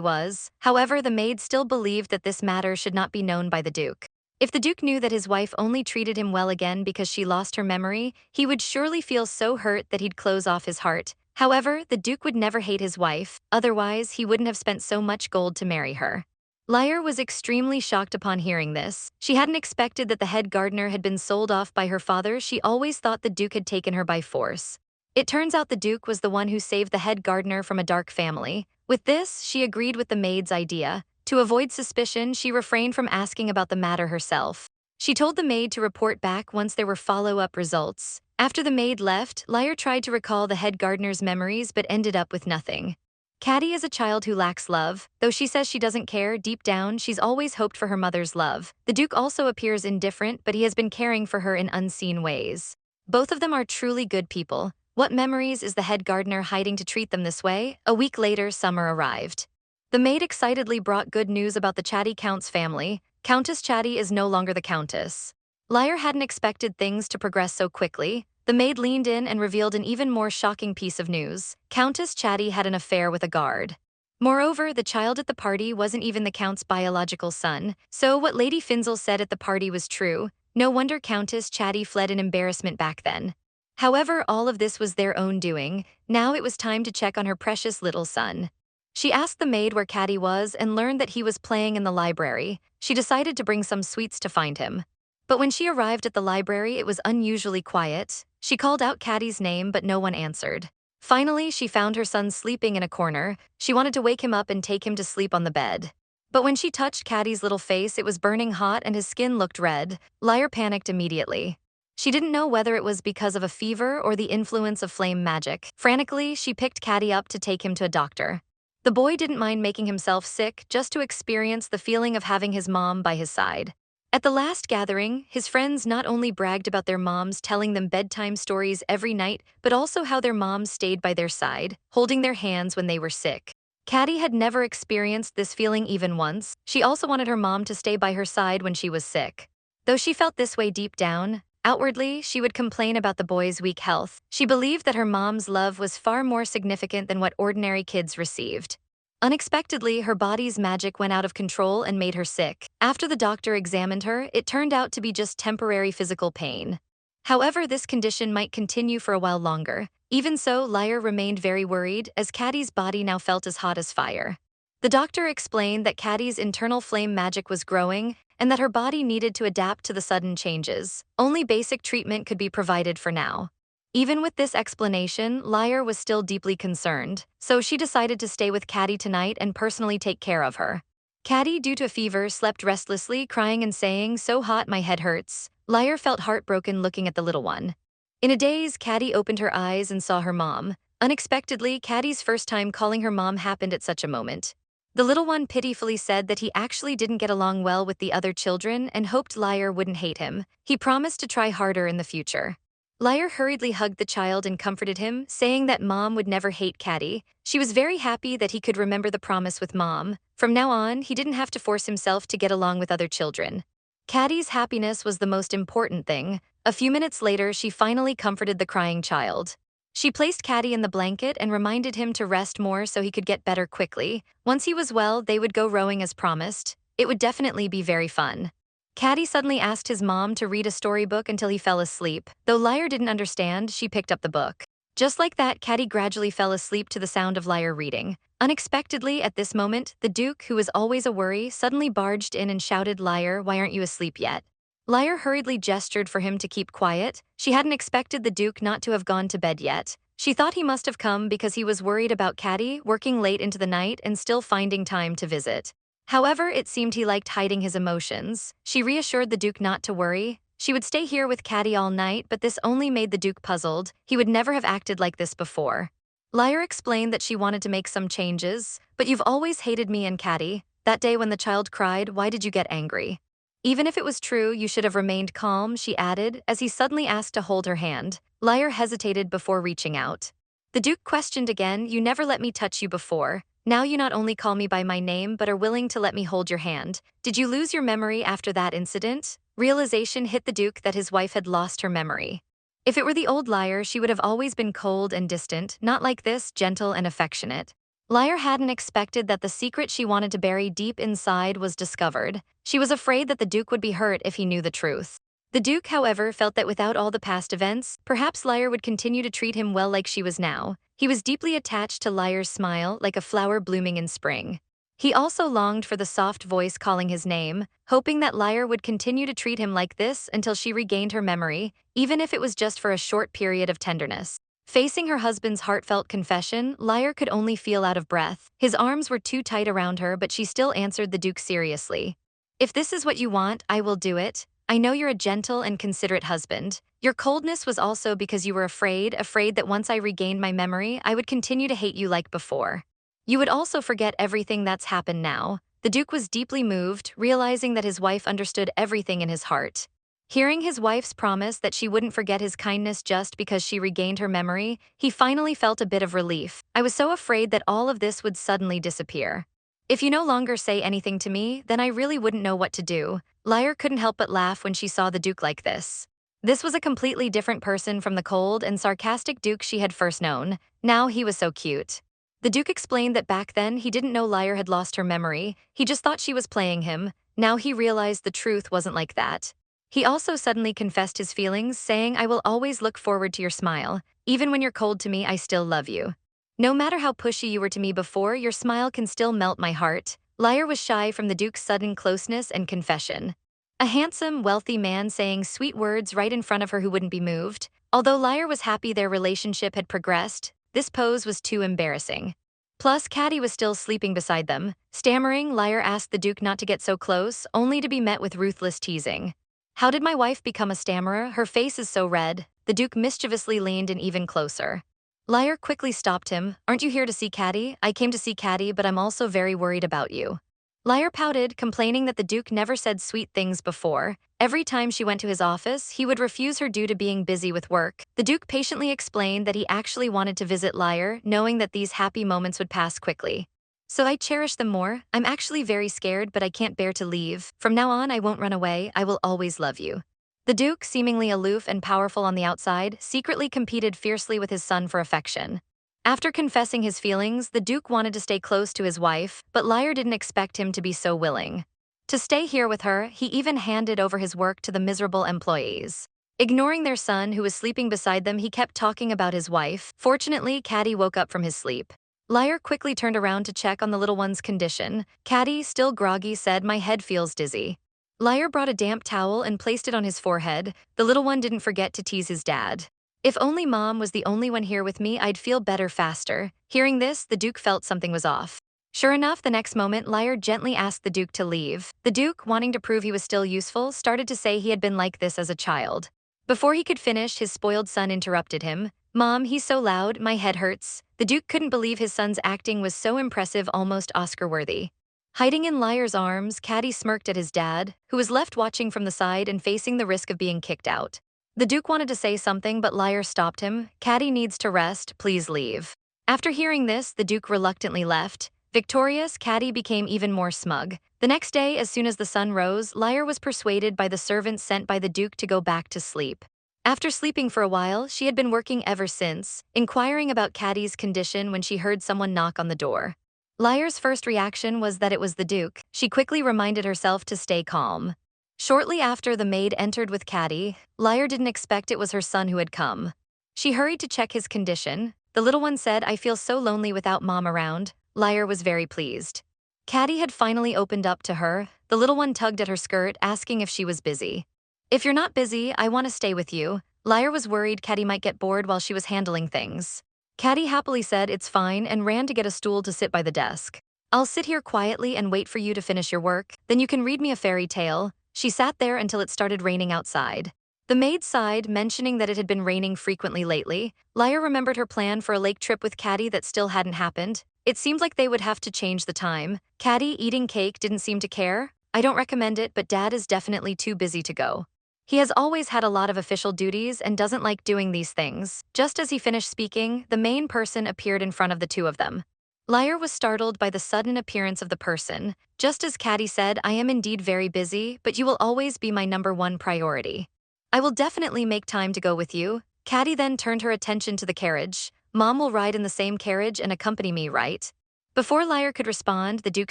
was. However, the maid still believed that this matter should not be known by the Duke. If the Duke knew that his wife only treated him well again because she lost her memory, he would surely feel so hurt that he'd close off his heart. However, the Duke would never hate his wife, otherwise he wouldn't have spent so much gold to marry her. Lier was extremely shocked upon hearing this. She hadn't expected that the head gardener had been sold off by her father. She always thought the Duke had taken her by force. It turns out the Duke was the one who saved the head gardener from a dark family. With this, she agreed with the maid's idea. To avoid suspicion, she refrained from asking about the matter herself. She told the maid to report back once there were follow-up results. After the maid left, Lier tried to recall the head gardener's memories but ended up with nothing. Cardi is a child who lacks love. Though she says she doesn't care, deep down, she's always hoped for her mother's love. The Duke also appears indifferent, but he has been caring for her in unseen ways. Both of them are truly good people. What memories is the head gardener hiding to treat them this way? A week later, summer arrived. The maid excitedly brought good news about the chatty Count's family. Countess Chatty is no longer the Countess. Lier hadn't expected things to progress so quickly. The maid leaned in and revealed an even more shocking piece of news. Countess Chatty had an affair with a guard. Moreover, the child at the party wasn't even the Count's biological son, so what Lady Finzel said at the party was true. No wonder Countess Chatty fled in embarrassment back then. However, all of this was their own doing. Now it was time to check on her precious little son. She asked the maid where Cardi was and learned that he was playing in the library. She decided to bring some sweets to find him. But when she arrived at the library, it was unusually quiet. She called out Cardi's name, but no one answered. Finally, she found her son sleeping in a corner. She wanted to wake him up and take him to sleep on the bed. But when she touched Cardi's little face, it was burning hot and his skin looked red. Lier panicked immediately. She didn't know whether it was because of a fever or the influence of flame magic. Frantically, she picked Cardi up to take him to a doctor. The boy didn't mind making himself sick just to experience the feeling of having his mom by his side. At the last gathering, his friends not only bragged about their moms telling them bedtime stories every night, but also how their moms stayed by their side, holding their hands when they were sick. Cardi had never experienced this feeling even once. She also wanted her mom to stay by her side when she was sick. Though she felt this way deep down, outwardly, she would complain about the boy's weak health. She believed that her mom's love was far more significant than what ordinary kids received. Unexpectedly, her body's magic went out of control and made her sick. After the doctor examined her, it turned out to be just temporary physical pain. However, this condition might continue for a while longer. Even so, Lier remained very worried, as Cardi's body now felt as hot as fire. The doctor explained that Cardi's internal flame magic was growing, and that her body needed to adapt to the sudden changes. Only basic treatment could be provided for now. Even with this explanation, Lier was still deeply concerned, so she decided to stay with Cardi tonight and personally take care of her. Cardi, due to fever, slept restlessly, crying and saying, "So hot my head hurts." Lier felt heartbroken looking at the little one. In a daze, Cardi opened her eyes and saw her mom. Unexpectedly, Cardi's first time calling her mom happened at such a moment. The little one pitifully said that he actually didn't get along well with the other children and hoped Lier wouldn't hate him. He promised to try harder in the future. Lier hurriedly hugged the child and comforted him, saying that Mom would never hate Cardi. She was very happy that he could remember the promise with Mom. From now on, he didn't have to force himself to get along with other children. Cardi's happiness was the most important thing. A few minutes later, she finally comforted the crying child. She placed Cardi in the blanket and reminded him to rest more so he could get better quickly. Once he was well, they would go rowing as promised. It would definitely be very fun. Cardi suddenly asked his mom to read a storybook until he fell asleep. Though Lier didn't understand, she picked up the book. Just like that, Cardi gradually fell asleep to the sound of Lier reading. Unexpectedly, at this moment, the Duke, who was always a worry, suddenly barged in and shouted, "Lier, why aren't you asleep yet?" Lier hurriedly gestured for him to keep quiet. She hadn't expected the Duke not to have gone to bed yet. She thought he must have come because he was worried about Cardi, working late into the night and still finding time to visit. However, it seemed he liked hiding his emotions. She reassured the Duke not to worry. She would stay here with Cardi all night, but this only made the Duke puzzled. He would never have acted like this before. Lier explained that she wanted to make some changes. "But you've always hated me and Cardi. That day when the child cried, why did you get angry? Even if it was true, you should have remained calm," she added, as he suddenly asked to hold her hand. Lier hesitated before reaching out. The Duke questioned again, "You never let me touch you before. Now you not only call me by my name but are willing to let me hold your hand. Did you lose your memory after that incident?" Realization hit the Duke that his wife had lost her memory. If it were the old Lier, she would have always been cold and distant, not like this, gentle and affectionate. Lier hadn't expected that the secret she wanted to bury deep inside was discovered. She was afraid that the Duke would be hurt if he knew the truth. The Duke, however, felt that without all the past events, perhaps Lier would continue to treat him well like she was now. He was deeply attached to Lier's smile, like a flower blooming in spring. He also longed for the soft voice calling his name, hoping that Lier would continue to treat him like this until she regained her memory, even if it was just for a short period of tenderness. Facing her husband's heartfelt confession, Lier could only feel out of breath. His arms were too tight around her, but she still answered the Duke seriously. "If this is what you want, I will do it. I know you're a gentle and considerate husband. Your coldness was also because you were afraid that once I regained my memory, I would continue to hate you like before. You would also forget everything that's happened now." The Duke was deeply moved, realizing that his wife understood everything in his heart. Hearing his wife's promise that she wouldn't forget his kindness just because she regained her memory, he finally felt a bit of relief. "I was so afraid that all of this would suddenly disappear. If you no longer say anything to me, then I really wouldn't know what to do." Lier couldn't help but laugh when she saw the Duke like this. This was a completely different person from the cold and sarcastic Duke she had first known. Now he was so cute. The Duke explained that back then he didn't know Lier had lost her memory, he just thought she was playing him. Now he realized the truth wasn't like that. He also suddenly confessed his feelings, saying, "I will always look forward to your smile. Even when you're cold to me, I still love you. No matter how pushy you were to me before, your smile can still melt my heart." Lier was shy from the Duke's sudden closeness and confession. A handsome, wealthy man saying sweet words right in front of her who wouldn't be moved. Although Lier was happy their relationship had progressed, this pose was too embarrassing. Plus, Cardi was still sleeping beside them. Stammering, Lier asked the Duke not to get so close, only to be met with ruthless teasing. "How did my wife become a stammerer? Her face is so red." The Duke mischievously leaned in even closer. Lier quickly stopped him. "Aren't you here to see Cardi?" "I came to see Cardi, but I'm also very worried about you." Lier pouted, complaining that the Duke never said sweet things before. Every time she went to his office, he would refuse her due to being busy with work. The Duke patiently explained that he actually wanted to visit Lier, knowing that these happy moments would pass quickly. "So I cherish them more. I'm actually very scared, but I can't bear to leave. From now on, I won't run away. I will always love you." The Duke, seemingly aloof and powerful on the outside, secretly competed fiercely with his son for affection. After confessing his feelings, the Duke wanted to stay close to his wife, but Lier didn't expect him to be so willing. To stay here with her, he even handed over his work to the miserable employees. Ignoring their son, who was sleeping beside them, he kept talking about his wife. Fortunately, Cardi woke up from his sleep. Lier quickly turned around to check on the little one's condition. Cardi, still groggy, said, "My head feels dizzy." Lier brought a damp towel and placed it on his forehead. The little one didn't forget to tease his dad. "If only Mom was the only one here with me, I'd feel better faster." Hearing this, the Duke felt something was off. Sure enough, the next moment, Lier gently asked the Duke to leave. The Duke, wanting to prove he was still useful, started to say he had been like this as a child. Before he could finish, his spoiled son interrupted him. "Mom, he's so loud, my head hurts." The Duke couldn't believe his son's acting was so impressive, almost Oscar-worthy. Hiding in Lier's arms, Cardi smirked at his dad, who was left watching from the side and facing the risk of being kicked out. The Duke wanted to say something, but Lier stopped him. "Cardi needs to rest, please leave." After hearing this, the Duke reluctantly left. Victorious, Cardi became even more smug. The next day, as soon as the sun rose, Lier was persuaded by the servants sent by the Duke to go back to sleep. After sleeping for a while, she had been working ever since, inquiring about Cardi's condition when she heard someone knock on the door. Lier's first reaction was that it was the Duke. She quickly reminded herself to stay calm. Shortly after the maid entered with Cardi, Lier didn't expect it was her son who had come. She hurried to check his condition. The little one said, "I feel so lonely without Mom around." Lier was very pleased. Cardi had finally opened up to her. The little one tugged at her skirt, asking if she was busy. "If you're not busy, I want to stay with you." Lier was worried Cardi might get bored while she was handling things. Cardi happily said it's fine and ran to get a stool to sit by the desk. "I'll sit here quietly and wait for you to finish your work, then you can read me a fairy tale." She sat there until it started raining outside. The maid sighed, mentioning that it had been raining frequently lately. Lier remembered her plan for a lake trip with Cardi that still hadn't happened. It seemed like they would have to change the time. Cardi, eating cake, didn't seem to care. "I don't recommend it, but Dad is definitely too busy to go." He has always had a lot of official duties and doesn't like doing these things. Just as he finished speaking, the main person appeared in front of the two of them. Lier was startled by the sudden appearance of the person. Just as Cardi said, I am indeed very busy, but you will always be my #1 priority. I will definitely make time to go with you. Cardi then turned her attention to the carriage. Mom will ride in the same carriage and accompany me, right? Before Lier could respond, the Duke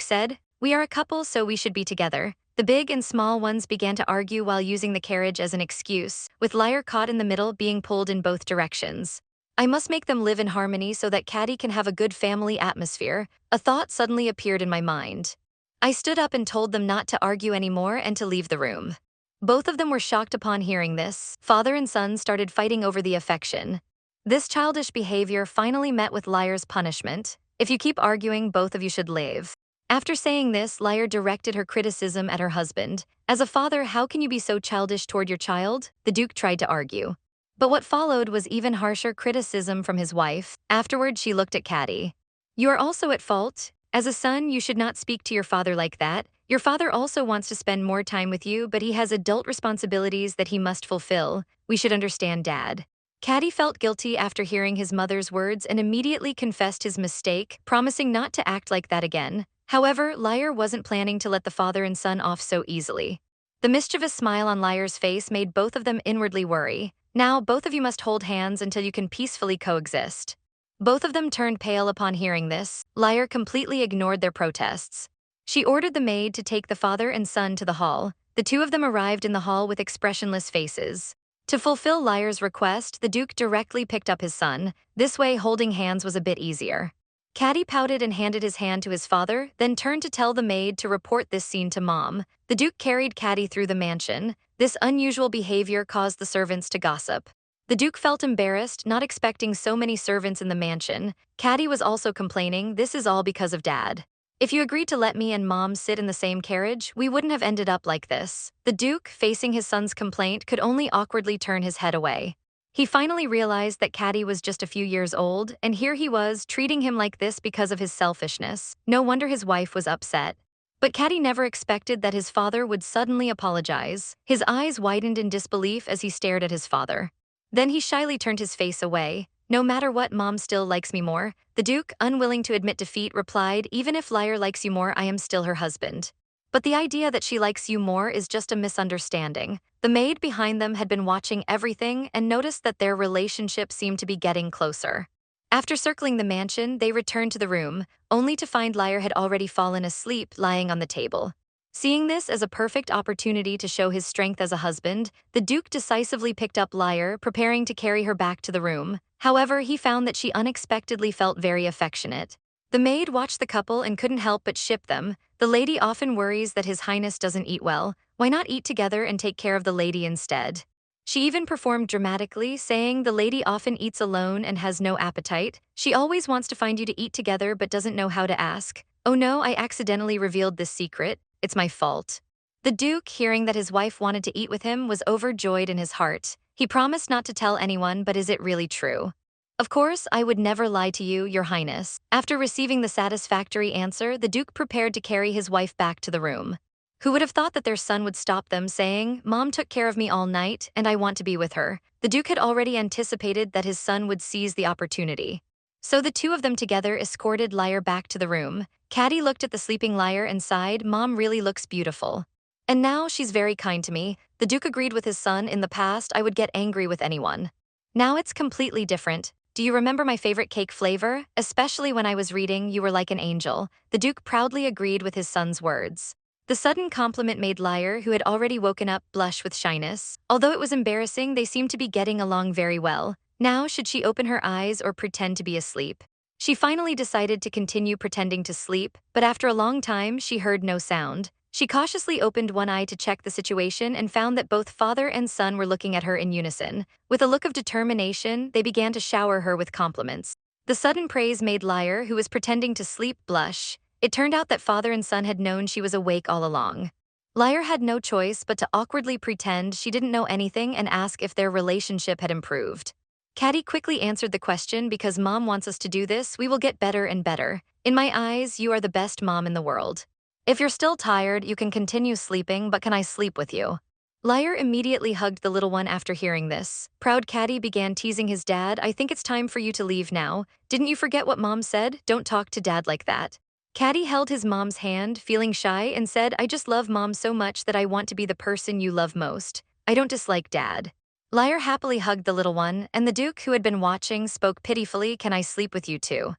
said, we are a couple, so we should be together. The big and small ones began to argue while using the carriage as an excuse, with Lier caught in the middle being pulled in both directions. I must make them live in harmony so that Cardi can have a good family atmosphere. A thought suddenly appeared in my mind. I stood up and told them not to argue anymore and to leave the room. Both of them were shocked upon hearing this. Father and son started fighting over the affection. This childish behavior finally met with Lier's punishment. If you keep arguing, both of you should leave. After saying this, Lier directed her criticism at her husband. As a father, how can you be so childish toward your child? The Duke tried to argue. But what followed was even harsher criticism from his wife. Afterward, she looked at Cardi. You are also at fault. As a son, you should not speak to your father like that. Your father also wants to spend more time with you, but he has adult responsibilities that he must fulfill. We should understand Dad. Cardi felt guilty after hearing his mother's words and immediately confessed his mistake, promising not to act like that again. However, Lier wasn't planning to let the father and son off so easily. The mischievous smile on Lier's face made both of them inwardly worry. Now, both of you must hold hands until you can peacefully coexist. Both of them turned pale upon hearing this. Lier completely ignored their protests. She ordered the maid to take the father and son to the hall. The two of them arrived in the hall with expressionless faces. To fulfill Lier's request, the Duke directly picked up his son. This way, holding hands was a bit easier. Cardi pouted and handed his hand to his father, then turned to tell the maid to report this scene to Mom. The Duke carried Cardi through the mansion. This unusual behavior caused the servants to gossip. The Duke felt embarrassed, not expecting so many servants in the mansion. Cardi was also complaining, this is all because of Dad. If you agreed to let me and Mom sit in the same carriage, we wouldn't have ended up like this. The Duke, facing his son's complaint, could only awkwardly turn his head away. He finally realized that Cardi was just a few years old, and here he was, treating him like this because of his selfishness. No wonder his wife was upset. But Cardi never expected that his father would suddenly apologize. His eyes widened in disbelief as he stared at his father. Then he shyly turned his face away. No matter what, Mom still likes me more. The Duke, unwilling to admit defeat, replied, even if Lier likes you more, I am still her husband. But the idea that she likes you more is just a misunderstanding. The maid behind them had been watching everything and noticed that their relationship seemed to be getting closer. After circling the mansion, they returned to the room, only to find Lier had already fallen asleep lying on the table. Seeing this as a perfect opportunity to show his strength as a husband, the Duke decisively picked up Lier, preparing to carry her back to the room. However, he found that she unexpectedly felt very affectionate. The maid watched the couple and couldn't help but ship them. The lady often worries that His Highness doesn't eat well. Why not eat together and take care of the lady instead? She even performed dramatically, saying the lady often eats alone and has no appetite. She always wants to find you to eat together but doesn't know how to ask. Oh no, I accidentally revealed this secret. It's my fault. The Duke, hearing that his wife wanted to eat with him, was overjoyed in his heart. He promised not to tell anyone, but is it really true? Of course, I would never lie to you, Your Highness. After receiving the satisfactory answer, the Duke prepared to carry his wife back to the room. Who would have thought that their son would stop them, saying, Mom took care of me all night, and I want to be with her. The Duke had already anticipated that his son would seize the opportunity. So the two of them together escorted Lier back to the room. Cardi looked at the sleeping Lier and sighed, Mom really looks beautiful. And now she's very kind to me. The Duke agreed with his son. In the past, I would get angry with anyone. Now it's completely different. Do you remember my favorite cake flavor? Especially when I was reading, you were like an angel. The Duke proudly agreed with his son's words. The sudden compliment made Lier, who had already woken up, blush with shyness. Although it was embarrassing, they seemed to be getting along very well. Now, should she open her eyes or pretend to be asleep? She finally decided to continue pretending to sleep, but after a long time, she heard no sound. She cautiously opened one eye to check the situation and found that both father and son were looking at her in unison. With a look of determination, they began to shower her with compliments. The sudden praise made Lier, who was pretending to sleep, blush. It turned out that father and son had known she was awake all along. Lier had no choice but to awkwardly pretend she didn't know anything and ask if their relationship had improved. Cardi quickly answered the question, because Mom wants us to do this, we will get better and better. In my eyes, you are the best mom in the world. If you're still tired, you can continue sleeping, but can I sleep with you? Lier immediately hugged the little one after hearing this. Proud Cardi began teasing his dad. I think it's time for you to leave now. Didn't you forget what mom said? Don't talk to dad like that. Cardi held his mom's hand, feeling shy, and said, I just love mom so much that I want to be the person you love most. I don't dislike dad. Lier happily hugged the little one, and the Duke, who had been watching, spoke pitifully, can I sleep with you too?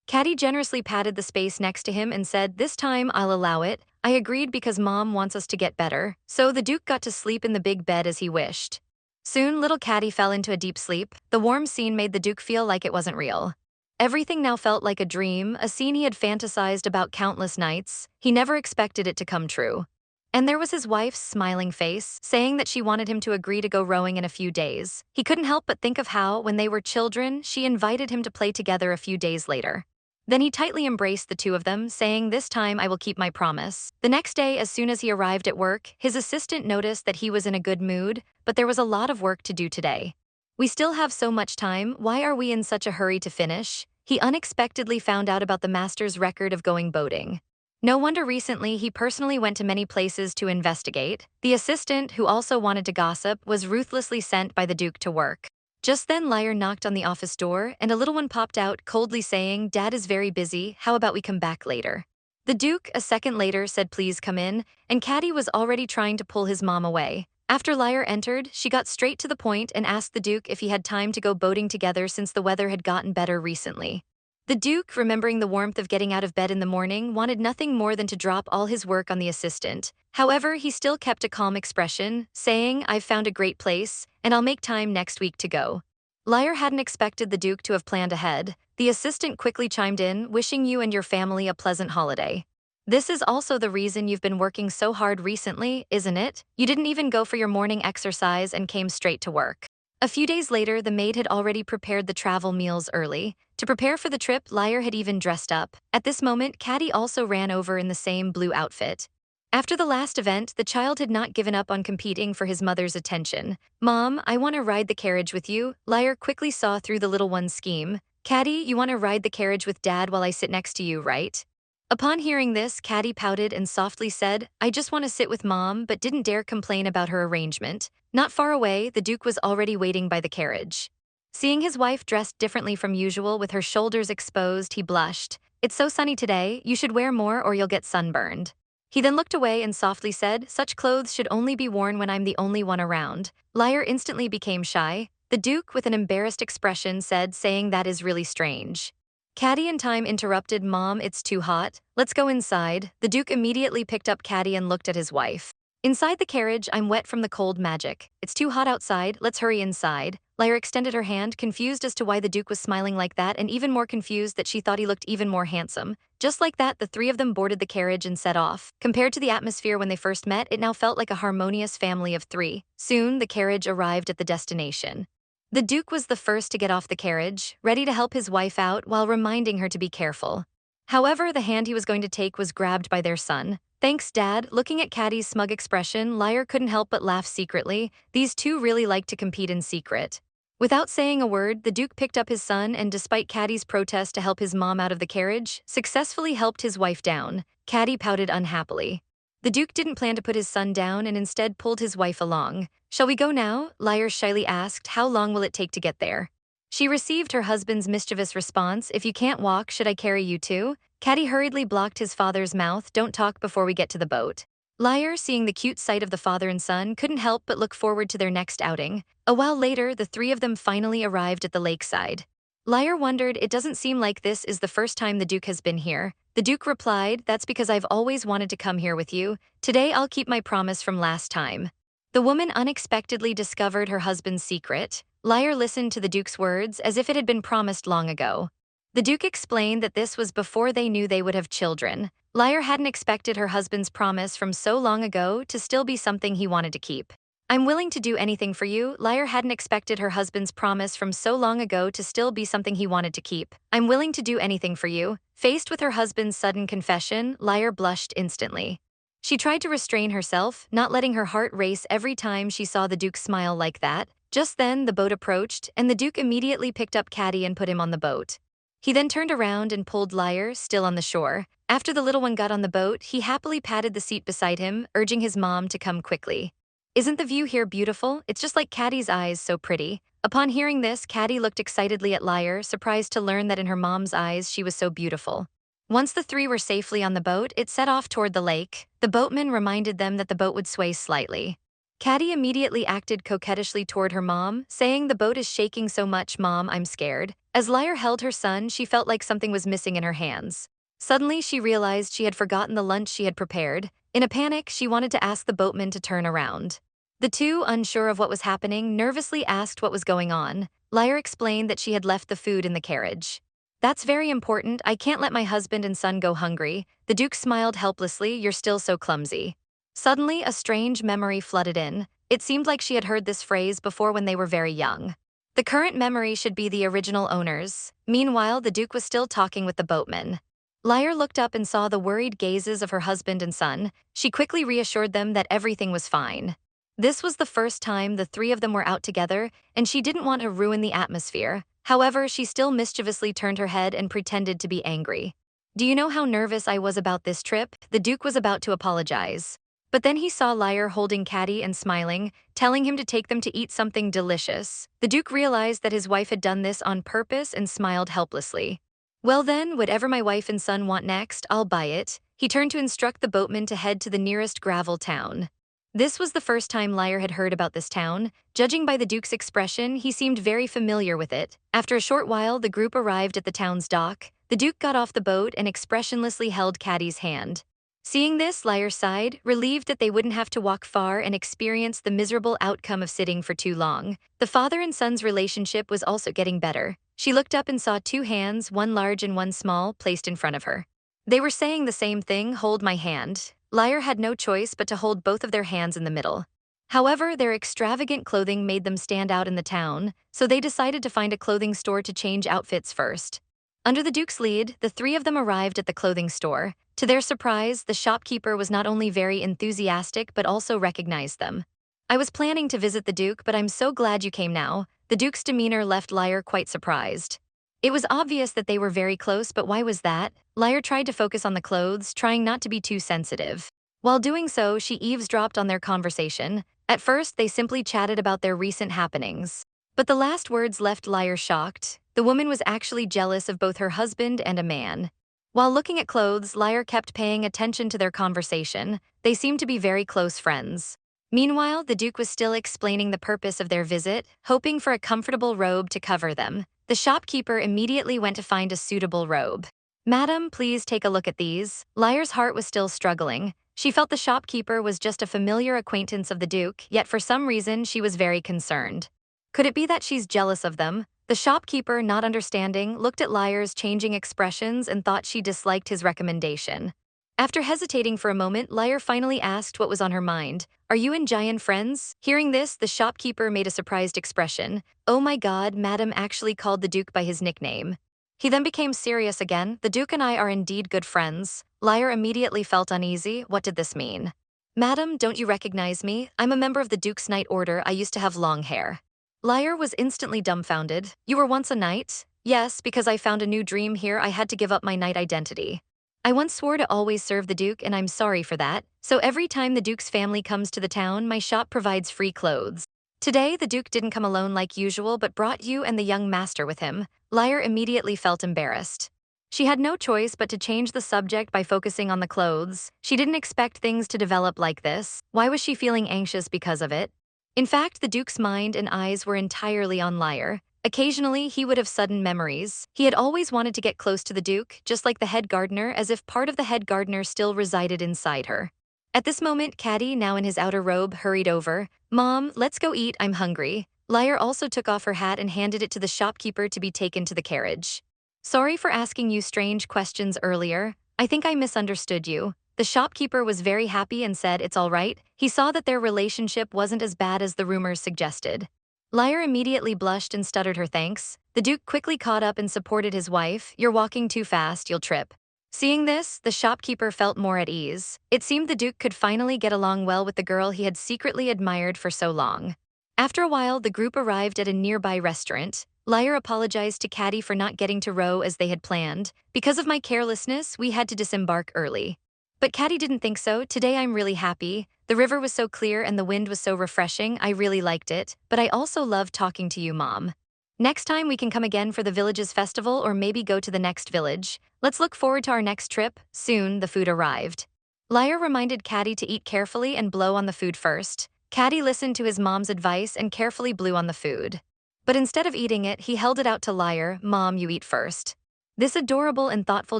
Cardi generously patted the space next to him and said, this time I'll allow it. I agreed because mom wants us to get better, so the Duke got to sleep in the big bed as he wished. Soon, little Cardi fell into a deep sleep. The warm scene made the Duke feel like it wasn't real. Everything now felt like a dream, a scene he had fantasized about countless nights. He never expected it to come true. And there was his wife's smiling face, saying that she wanted him to agree to go rowing in a few days. He couldn't help but think of how, when they were children, she invited him to play together a few days later. Then he tightly embraced the two of them, saying, this time I will keep my promise. The next day, as soon as he arrived at work, his assistant noticed that he was in a good mood, but there was a lot of work to do today. We still have so much time, why are we in such a hurry to finish? He unexpectedly found out about the master's record of going boating. No wonder recently he personally went to many places to investigate. The assistant, who also wanted to gossip, was ruthlessly sent by the Duke to work. Just then Lier knocked on the office door, and a little one popped out, coldly saying, Dad is very busy, how about we come back later? The Duke, a second later, said please come in, and Cardi was already trying to pull his mom away. After Lier entered, she got straight to the point and asked the Duke if he had time to go boating together since the weather had gotten better recently. The Duke, remembering the warmth of getting out of bed in the morning, wanted nothing more than to drop all his work on the assistant. However, he still kept a calm expression, saying, I've found a great place, and I'll make time next week to go. Lier hadn't expected the Duke to have planned ahead. The assistant quickly chimed in, wishing you and your family a pleasant holiday. This is also the reason you've been working so hard recently, isn't it? You didn't even go for your morning exercise and came straight to work. A few days later, the maid had already prepared the travel meals early. To prepare for the trip, Lier had even dressed up. At this moment, Cardi also ran over in the same blue outfit. After the last event, the child had not given up on competing for his mother's attention. Mom, I want to ride the carriage with you. Lier quickly saw through the little one's scheme. Cardi, you want to ride the carriage with Dad while I sit next to you, right? Upon hearing this, Cardi pouted and softly said, I just want to sit with Mom, but didn't dare complain about her arrangement. Not far away, the Duke was already waiting by the carriage. Seeing his wife dressed differently from usual with her shoulders exposed, he blushed. It's so sunny today, you should wear more or you'll get sunburned. He then looked away and softly said, such clothes should only be worn when I'm the only one around. Lier instantly became shy. The Duke, with an embarrassed expression, said, saying that is really strange. Cardi in time interrupted, Mom, it's too hot. Let's go inside. The Duke immediately picked up Cardi and looked at his wife. Inside the carriage, I'm wet from the cold magic. It's too hot outside, let's hurry inside. Lier extended her hand, confused as to why the Duke was smiling like that and even more confused that she thought he looked even more handsome. Just like that, the three of them boarded the carriage and set off. Compared to the atmosphere when they first met, it now felt like a harmonious family of three. Soon, the carriage arrived at the destination. The Duke was the first to get off the carriage, ready to help his wife out while reminding her to be careful. However, the hand he was going to take was grabbed by their son. Thanks, Dad. Looking at Cardi's smug expression, Lier couldn't help but laugh secretly. These two really like to compete in secret. Without saying a word, the Duke picked up his son and, despite Cardi's protest to help his mom out of the carriage, successfully helped his wife down. Cardi pouted unhappily. The Duke didn't plan to put his son down and instead pulled his wife along. Shall we go now? Lier shyly asked, how long will it take to get there? She received her husband's mischievous response, if you can't walk, should I carry you too? Cardi hurriedly blocked his father's mouth, don't talk before we get to the boat. Lier, seeing the cute sight of the father and son, couldn't help but look forward to their next outing. A while later, the three of them finally arrived at the lakeside. Lier wondered, it doesn't seem like this is the first time the Duke has been here. The Duke replied, that's because I've always wanted to come here with you. Today I'll keep my promise from last time. The woman unexpectedly discovered her husband's secret. Lier listened to the Duke's words as if it had been promised long ago. The Duke explained that this was before they knew they would have children. Lier hadn't expected her husband's promise from so long ago to still be something he wanted to keep. I'm willing to do anything for you. Lier hadn't expected her husband's promise from so long ago to still be something he wanted to keep. I'm willing to do anything for you. Faced with her husband's sudden confession, Lier blushed instantly. She tried to restrain herself, not letting her heart race every time she saw the Duke smile like that. Just then, the boat approached, and the Duke immediately picked up Cardi and put him on the boat. He then turned around and pulled Lier, still on the shore. After the little one got on the boat, he happily patted the seat beside him, urging his mom to come quickly. Isn't the view here beautiful? It's just like Caddy's eyes, so pretty. Upon hearing this, Caddy looked excitedly at Lier, surprised to learn that in her mom's eyes she was so beautiful. Once the three were safely on the boat, it set off toward the lake. The boatman reminded them that the boat would sway slightly. Caddy immediately acted coquettishly toward her mom, saying, "The boat is shaking so much, Mom, I'm scared." As Lier held her son, she felt like something was missing in her hands. Suddenly, she realized she had forgotten the lunch she had prepared. In a panic, she wanted to ask the boatman to turn around. The two, unsure of what was happening, nervously asked what was going on. Lier explained that she had left the food in the carriage. "That's very important. I can't let my husband and son go hungry." The Duke smiled helplessly. "You're still so clumsy." Suddenly, a strange memory flooded in. It seemed like she had heard this phrase before when they were very young. The current memory should be the original owners. Meanwhile, the Duke was still talking with the boatman. Lier looked up and saw the worried gazes of her husband and son. She quickly reassured them that everything was fine. This was the first time the three of them were out together, and she didn't want to ruin the atmosphere. However, she still mischievously turned her head and pretended to be angry. "Do you know how nervous I was about this trip?" The Duke was about to apologize. But then he saw Lier holding Caddy and smiling, telling him to take them to eat something delicious. The Duke realized that his wife had done this on purpose and smiled helplessly. "Well then, whatever my wife and son want next, I'll buy it." He turned to instruct the boatman to head to the nearest gravel town. This was the first time Lier had heard about this town. Judging by the Duke's expression, he seemed very familiar with it. After a short while, the group arrived at the town's dock. The Duke got off the boat and expressionlessly held Caddy's hand. Seeing this, Lier sighed, relieved that they wouldn't have to walk far and experience the miserable outcome of sitting for too long. The father and son's relationship was also getting better. She looked up and saw two hands, one large and one small, placed in front of her. They were saying the same thing, "Hold my hand." Lier had no choice but to hold both of their hands in the middle. However, their extravagant clothing made them stand out in the town, so they decided to find a clothing store to change outfits first. Under the Duke's lead, the three of them arrived at the clothing store. To their surprise, the shopkeeper was not only very enthusiastic but also recognized them. "I was planning to visit the Duke, but I'm so glad you came now." The Duke's demeanor left Lier quite surprised. It was obvious that they were very close, but why was that? Lier tried to focus on the clothes, trying not to be too sensitive. While doing so, she eavesdropped on their conversation. At first, they simply chatted about their recent happenings. But the last words left Lier shocked. The woman was actually jealous of both her husband and a man. While looking at clothes, Lier kept paying attention to their conversation. They seemed to be very close friends. Meanwhile, the Duke was still explaining the purpose of their visit, hoping for a comfortable robe to cover them. The shopkeeper immediately went to find a suitable robe. "Madam, please take a look at these." Lier's heart was still struggling. She felt the shopkeeper was just a familiar acquaintance of the Duke, yet for some reason she was very concerned. Could it be that she's jealous of them? The shopkeeper, not understanding, looked at Lier's changing expressions and thought she disliked his recommendation. After hesitating for a moment, Lier finally asked what was on her mind. "Are you and Jayan friends?" Hearing this, the shopkeeper made a surprised expression. "Oh my God, Madam actually called the Duke by his nickname." He then became serious again. "The Duke and I are indeed good friends." Lier immediately felt uneasy. What did this mean? "Madam, don't you recognize me? I'm a member of the Duke's Knight Order. I used to have long hair." Lier was instantly dumbfounded. "You were once a knight?" "Yes, because I found a new dream here. I had to give up my knight identity. I once swore to always serve the Duke, and I'm sorry for that. So every time the Duke's family comes to the town, my shop provides free clothes. Today, the Duke didn't come alone like usual, but brought you and the young master with him." Lier immediately felt embarrassed. She had no choice but to change the subject by focusing on the clothes. She didn't expect things to develop like this. Why was she feeling anxious because of it? In fact, the Duke's mind and eyes were entirely on Lier. Occasionally, he would have sudden memories. He had always wanted to get close to the Duke, just like the head gardener, as if part of the head gardener still resided inside her. At this moment, Caddy, now in his outer robe, hurried over. "Mom, let's go eat, I'm hungry." Lier also took off her hat and handed it to the shopkeeper to be taken to the carriage. "Sorry for asking you strange questions earlier. I think I misunderstood you." The shopkeeper was very happy and said it's all right. He saw that their relationship wasn't as bad as the rumors suggested. Lier immediately blushed and stuttered her thanks. The Duke quickly caught up and supported his wife. "You're walking too fast, you'll trip." Seeing this, the shopkeeper felt more at ease. It seemed the Duke could finally get along well with the girl he had secretly admired for so long. After a while, the group arrived at a nearby restaurant. Lier apologized to Caddy for not getting to row as they had planned. "Because of my carelessness, we had to disembark early." But Caddy didn't think so. Today I'm really happy. The river was so clear and the wind was so refreshing. I really liked it. But I also loved talking to you, Mom. Next time we can come again for the village's festival or maybe go to the next village. Let's look forward to our next trip. Soon, the food arrived. Lier reminded Caddy to eat carefully and blow on the food first. Caddy listened to his mom's advice and carefully blew on the food. But instead of eating it, he held it out to Lier. Mom, you eat first. This adorable and thoughtful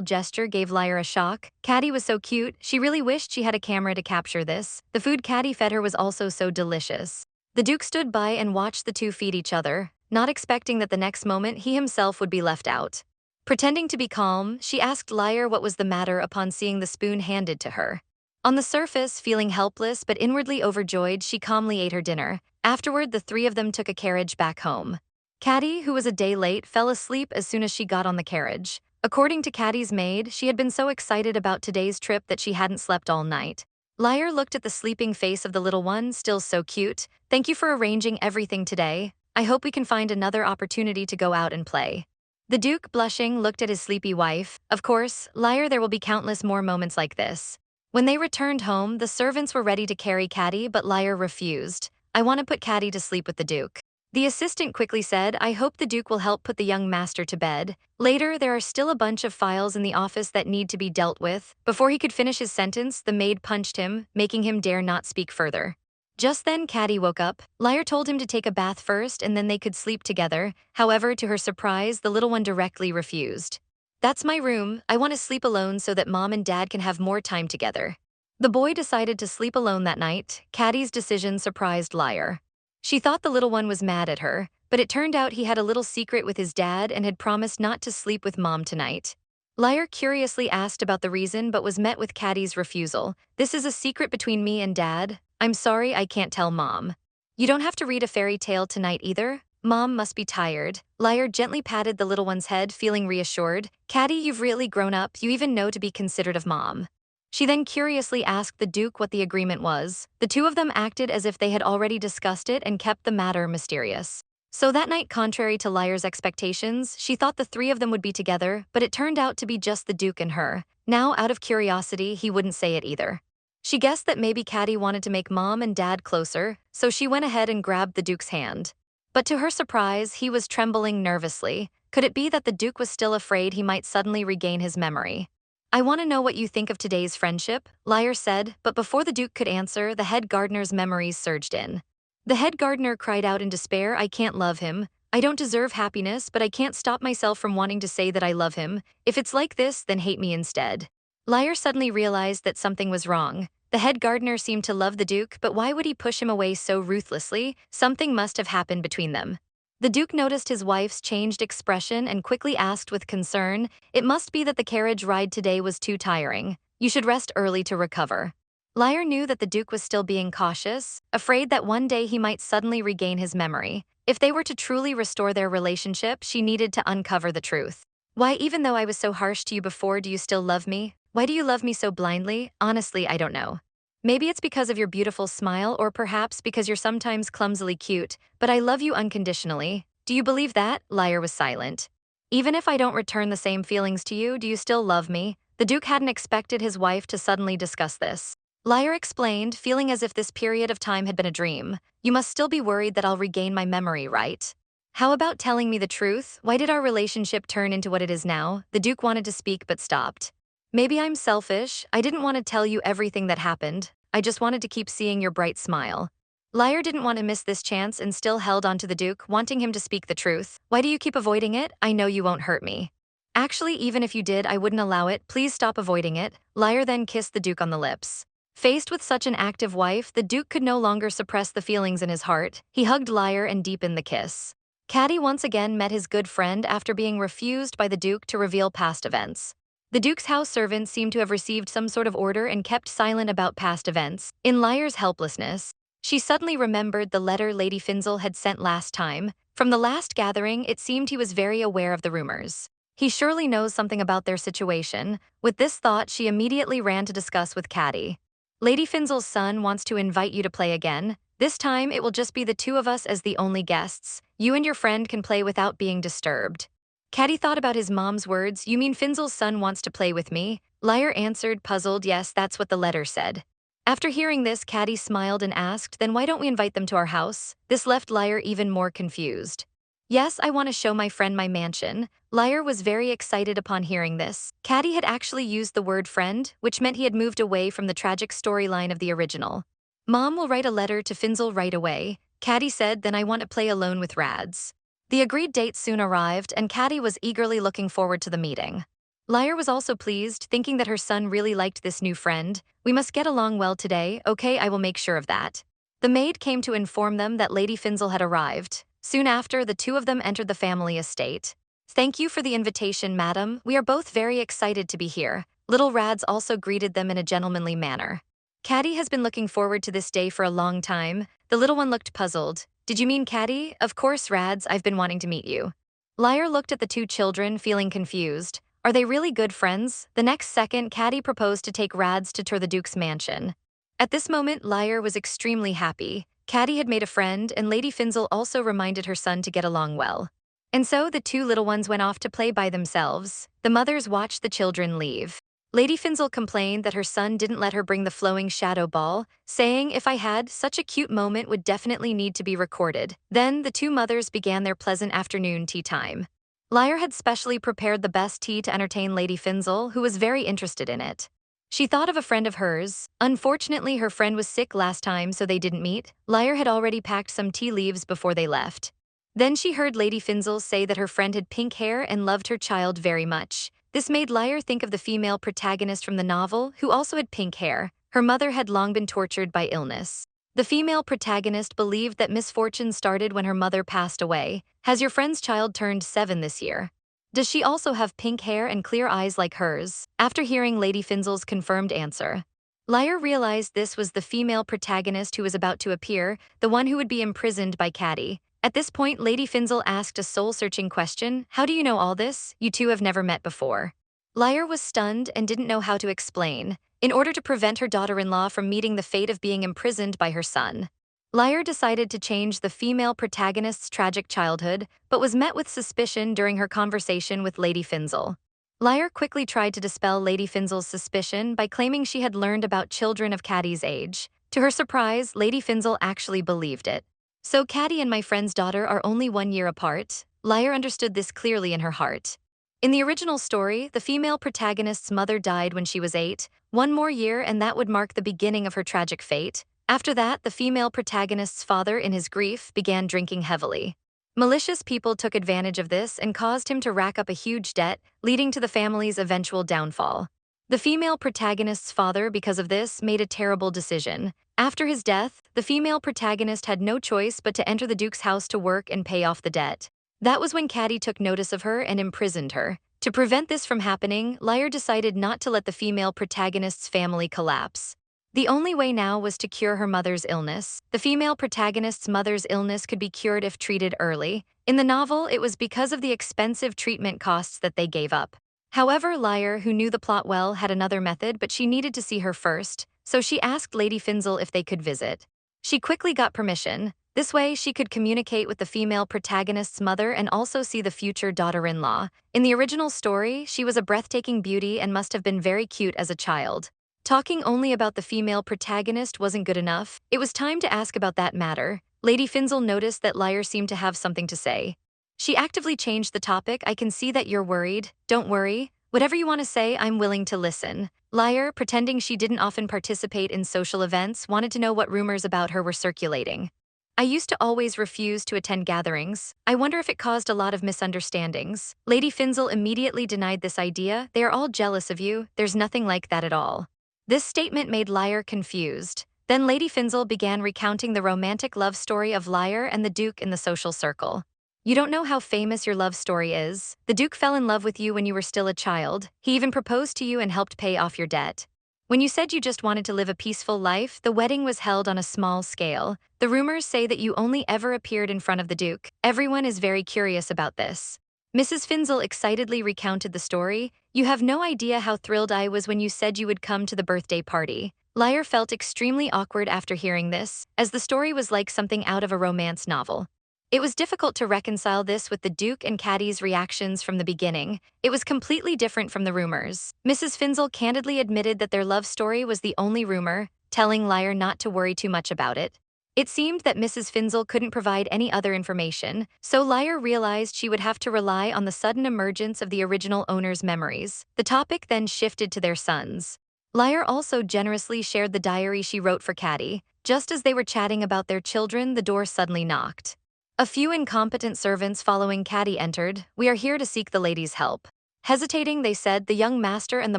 gesture gave Lier a shock. Caddy was so cute, she really wished she had a camera to capture this. The food Caddy fed her was also so delicious. The Duke stood by and watched the two feed each other, not expecting that the next moment he himself would be left out. Pretending to be calm, she asked Lier what was the matter upon seeing the spoon handed to her. On the surface, feeling helpless but inwardly overjoyed, she calmly ate her dinner. Afterward, the three of them took a carriage back home. Caddy, who was a day late, fell asleep as soon as she got on the carriage. According to Caddy's maid, she had been so excited about today's trip that she hadn't slept all night. Lier looked at the sleeping face of the little one, still so cute. Thank you for arranging everything today. I hope we can find another opportunity to go out and play. The Duke, blushing, looked at his sleepy wife. Of course, Lier, there will be countless more moments like this. When they returned home, the servants were ready to carry Caddy, but Lier refused. I want to put Caddy to sleep with the Duke. The assistant quickly said, I hope the Duke will help put the young master to bed. Later, there are still a bunch of files in the office that need to be dealt with. Before he could finish his sentence, the maid punched him, making him dare not speak further. Just then, Caddy woke up. Lier told him to take a bath first and then they could sleep together. However, to her surprise, the little one directly refused. That's my room. I want to sleep alone so that Mom and Dad can have more time together. The boy decided to sleep alone that night. Caddy's decision surprised Lier. She thought the little one was mad at her, but it turned out he had a little secret with his dad and had promised not to sleep with Mom tonight. Lier curiously asked about the reason but was met with Caddy's refusal. This is a secret between me and Dad. I'm sorry, I can't tell Mom. You don't have to read a fairy tale tonight either. Mom must be tired. Lier gently patted the little one's head, feeling reassured. Caddy, you've really grown up. You even know to be considerate of Mom. She then curiously asked the Duke what the agreement was. The two of them acted as if they had already discussed it and kept the matter mysterious. So that night, contrary to Lier's expectations, she thought the three of them would be together, but it turned out to be just the Duke and her. Now, out of curiosity, he wouldn't say it either. She guessed that maybe Caddy wanted to make Mom and Dad closer, so she went ahead and grabbed the Duke's hand. But to her surprise, he was trembling nervously. Could it be that the Duke was still afraid he might suddenly regain his memory? I want to know what you think of today's friendship, Lier said, but before the Duke could answer, the head gardener's memories surged in. The head gardener cried out in despair, I can't love him. I don't deserve happiness, but I can't stop myself from wanting to say that I love him. If it's like this, then hate me instead. Lier suddenly realized that something was wrong. The head gardener seemed to love the Duke, but why would he push him away so ruthlessly? Something must have happened between them. The Duke noticed his wife's changed expression and quickly asked with concern, it must be that the carriage ride today was too tiring. You should rest early to recover. Lier knew that the Duke was still being cautious, afraid that one day he might suddenly regain his memory. If they were to truly restore their relationship, she needed to uncover the truth. Why, even though I was so harsh to you before, do you still love me? Why do you love me so blindly? Honestly, I don't know. Maybe it's because of your beautiful smile, or perhaps because you're sometimes clumsily cute, but I love you unconditionally. Do you believe that? Lier was silent. Even if I don't return the same feelings to you, do you still love me? The Duke hadn't expected his wife to suddenly discuss this. Lier explained, feeling as if this period of time had been a dream. You must still be worried that I'll regain my memory, right? How about telling me the truth? Why did our relationship turn into what it is now? The Duke wanted to speak but stopped. Maybe I'm selfish. I didn't want to tell you everything that happened. I just wanted to keep seeing your bright smile. Lier didn't want to miss this chance and still held on to the Duke, wanting him to speak the truth. Why do you keep avoiding it? I know you won't hurt me. Actually, even if you did, I wouldn't allow it. Please stop avoiding it. Lier then kissed the Duke on the lips. Faced with such an active wife, the Duke could no longer suppress the feelings in his heart. He hugged Lier and deepened the kiss. Caddy once again met his good friend after being refused by the Duke to reveal past events. The Duke's house servants seemed to have received some sort of order and kept silent about past events. In Lier's helplessness, she suddenly remembered the letter Lady Finzel had sent last time. From the last gathering, it seemed he was very aware of the rumors. He surely knows something about their situation. With this thought, she immediately ran to discuss with Caddy. Lady Finzel's son wants to invite you to play again. This time, it will just be the two of us as the only guests. You and your friend can play without being disturbed. Caddy thought about his mom's words. You mean Finzel's son wants to play with me? Lier answered, puzzled, yes, that's what the letter said. After hearing this, Cardi smiled and asked, then why don't we invite them to our house? This left Lier even more confused. Yes, I want to show my friend my mansion. Lier was very excited upon hearing this. Cardi had actually used the word friend, which meant he had moved away from the tragic storyline of the original. Mom will write a letter to Finzel right away. Cardi said, then I want to play alone with Rads. The agreed date soon arrived, and Cardi was eagerly looking forward to the meeting. Lier was also pleased, thinking that her son really liked this new friend. We must get along well today, okay, I will make sure of that. The maid came to inform them that Lady Finzel had arrived. Soon after, the two of them entered the family estate. Thank you for the invitation, madam. We are both very excited to be here. Little Rads also greeted them in a gentlemanly manner. Cardi has been looking forward to this day for a long time. The little one looked puzzled. Did you mean Cardi? Of course, Rads, I've been wanting to meet you. Lier looked at the two children, feeling confused. Are they really good friends? The next second, Cardi proposed to take Rads to tour the Duke's mansion. At this moment, Lier was extremely happy. Cardi had made a friend, and Lady Finzel also reminded her son to get along well. And so the two little ones went off to play by themselves. The mothers watched the children leave. Lady Finzel complained that her son didn't let her bring the flowing shadow ball, saying, if I had, such a cute moment would definitely need to be recorded. Then the two mothers began their pleasant afternoon tea time. Lier had specially prepared the best tea to entertain Lady Finzel, who was very interested in it. She thought of a friend of hers. Unfortunately, her friend was sick last time, so they didn't meet. Lier had already packed some tea leaves before they left. Then she heard Lady Finzel say that her friend had pink hair and loved her child very much. This made Lier think of the female protagonist from the novel, who also had pink hair. Her mother had long been tortured by illness. The female protagonist believed that misfortune started when her mother passed away. Has your friend's child turned 7 this year? Does she also have pink hair and clear eyes like hers? After hearing Lady Finzel's confirmed answer, Lier realized this was the female protagonist who was about to appear, the one who would be imprisoned by Cardi. At this point, Lady Finzel asked a soul-searching question. How do you know all this? You two have never met before. Lier was stunned and didn't know how to explain. In order to prevent her daughter-in-law from meeting the fate of being imprisoned by her son, Lier decided to change the female protagonist's tragic childhood, but was met with suspicion during her conversation with Lady Finzel. Lier quickly tried to dispel Lady Finzel's suspicion by claiming she had learned about children of Cardi's age. To her surprise, Lady Finzel actually believed it. So Cardi and my friend's daughter are only 1 year apart. Lier understood this clearly in her heart. In the original story, the female protagonist's mother died when she was 8. 1 more year and that would mark the beginning of her tragic fate. After that, the female protagonist's father, in his grief, began drinking heavily. Malicious people took advantage of this and caused him to rack up a huge debt, leading to the family's eventual downfall. The female protagonist's father, because of this, made a terrible decision. After his death, the female protagonist had no choice but to enter the Duke's house to work and pay off the debt. That was when Cardi took notice of her and imprisoned her. To prevent this from happening, Lier decided not to let the female protagonist's family collapse. The only way now was to cure her mother's illness. The female protagonist's mother's illness could be cured if treated early. In the novel, it was because of the expensive treatment costs that they gave up. However, Lier, who knew the plot well, had another method, but she needed to see her first, so she asked Lady Finzel if they could visit. She quickly got permission. This way, she could communicate with the female protagonist's mother and also see the future daughter-in-law. In the original story, she was a breathtaking beauty and must have been very cute as a child. Talking only about the female protagonist wasn't good enough. It was time to ask about that matter. Lady Finzel noticed that Lier seemed to have something to say. She actively changed the topic. I can see that you're worried. Don't worry. Whatever you want to say, I'm willing to listen. Lier, pretending she didn't often participate in social events, wanted to know what rumors about her were circulating. I used to always refuse to attend gatherings. I wonder if it caused a lot of misunderstandings. Lady Finzel immediately denied this idea. They are all jealous of you. There's nothing like that at all. This statement made Lier confused. Then Lady Finzel began recounting the romantic love story of Lier and the Duke in the social circle. You don't know how famous your love story is. The Duke fell in love with you when you were still a child. He even proposed to you and helped pay off your debt. When you said you just wanted to live a peaceful life, the wedding was held on a small scale. The rumors say that you only ever appeared in front of the Duke. Everyone is very curious about this. Mrs. Finzel excitedly recounted the story. You have no idea how thrilled I was when you said you would come to the birthday party. Lier felt extremely awkward after hearing this, as the story was like something out of a romance novel. It was difficult to reconcile this with the Duke and Caddy's reactions from the beginning. It was completely different from the rumors. Mrs. Finzel candidly admitted that their love story was the only rumor, telling Lier not to worry too much about it. It seemed that Mrs. Finzel couldn't provide any other information, so Lier realized she would have to rely on the sudden emergence of the original owner's memories. The topic then shifted to their sons. Lier also generously shared the diary she wrote for Caddy. Just as they were chatting about their children, the door suddenly knocked. A few incompetent servants following Caddy entered. "We are here to seek the lady's help." Hesitating, they said, "The young master and the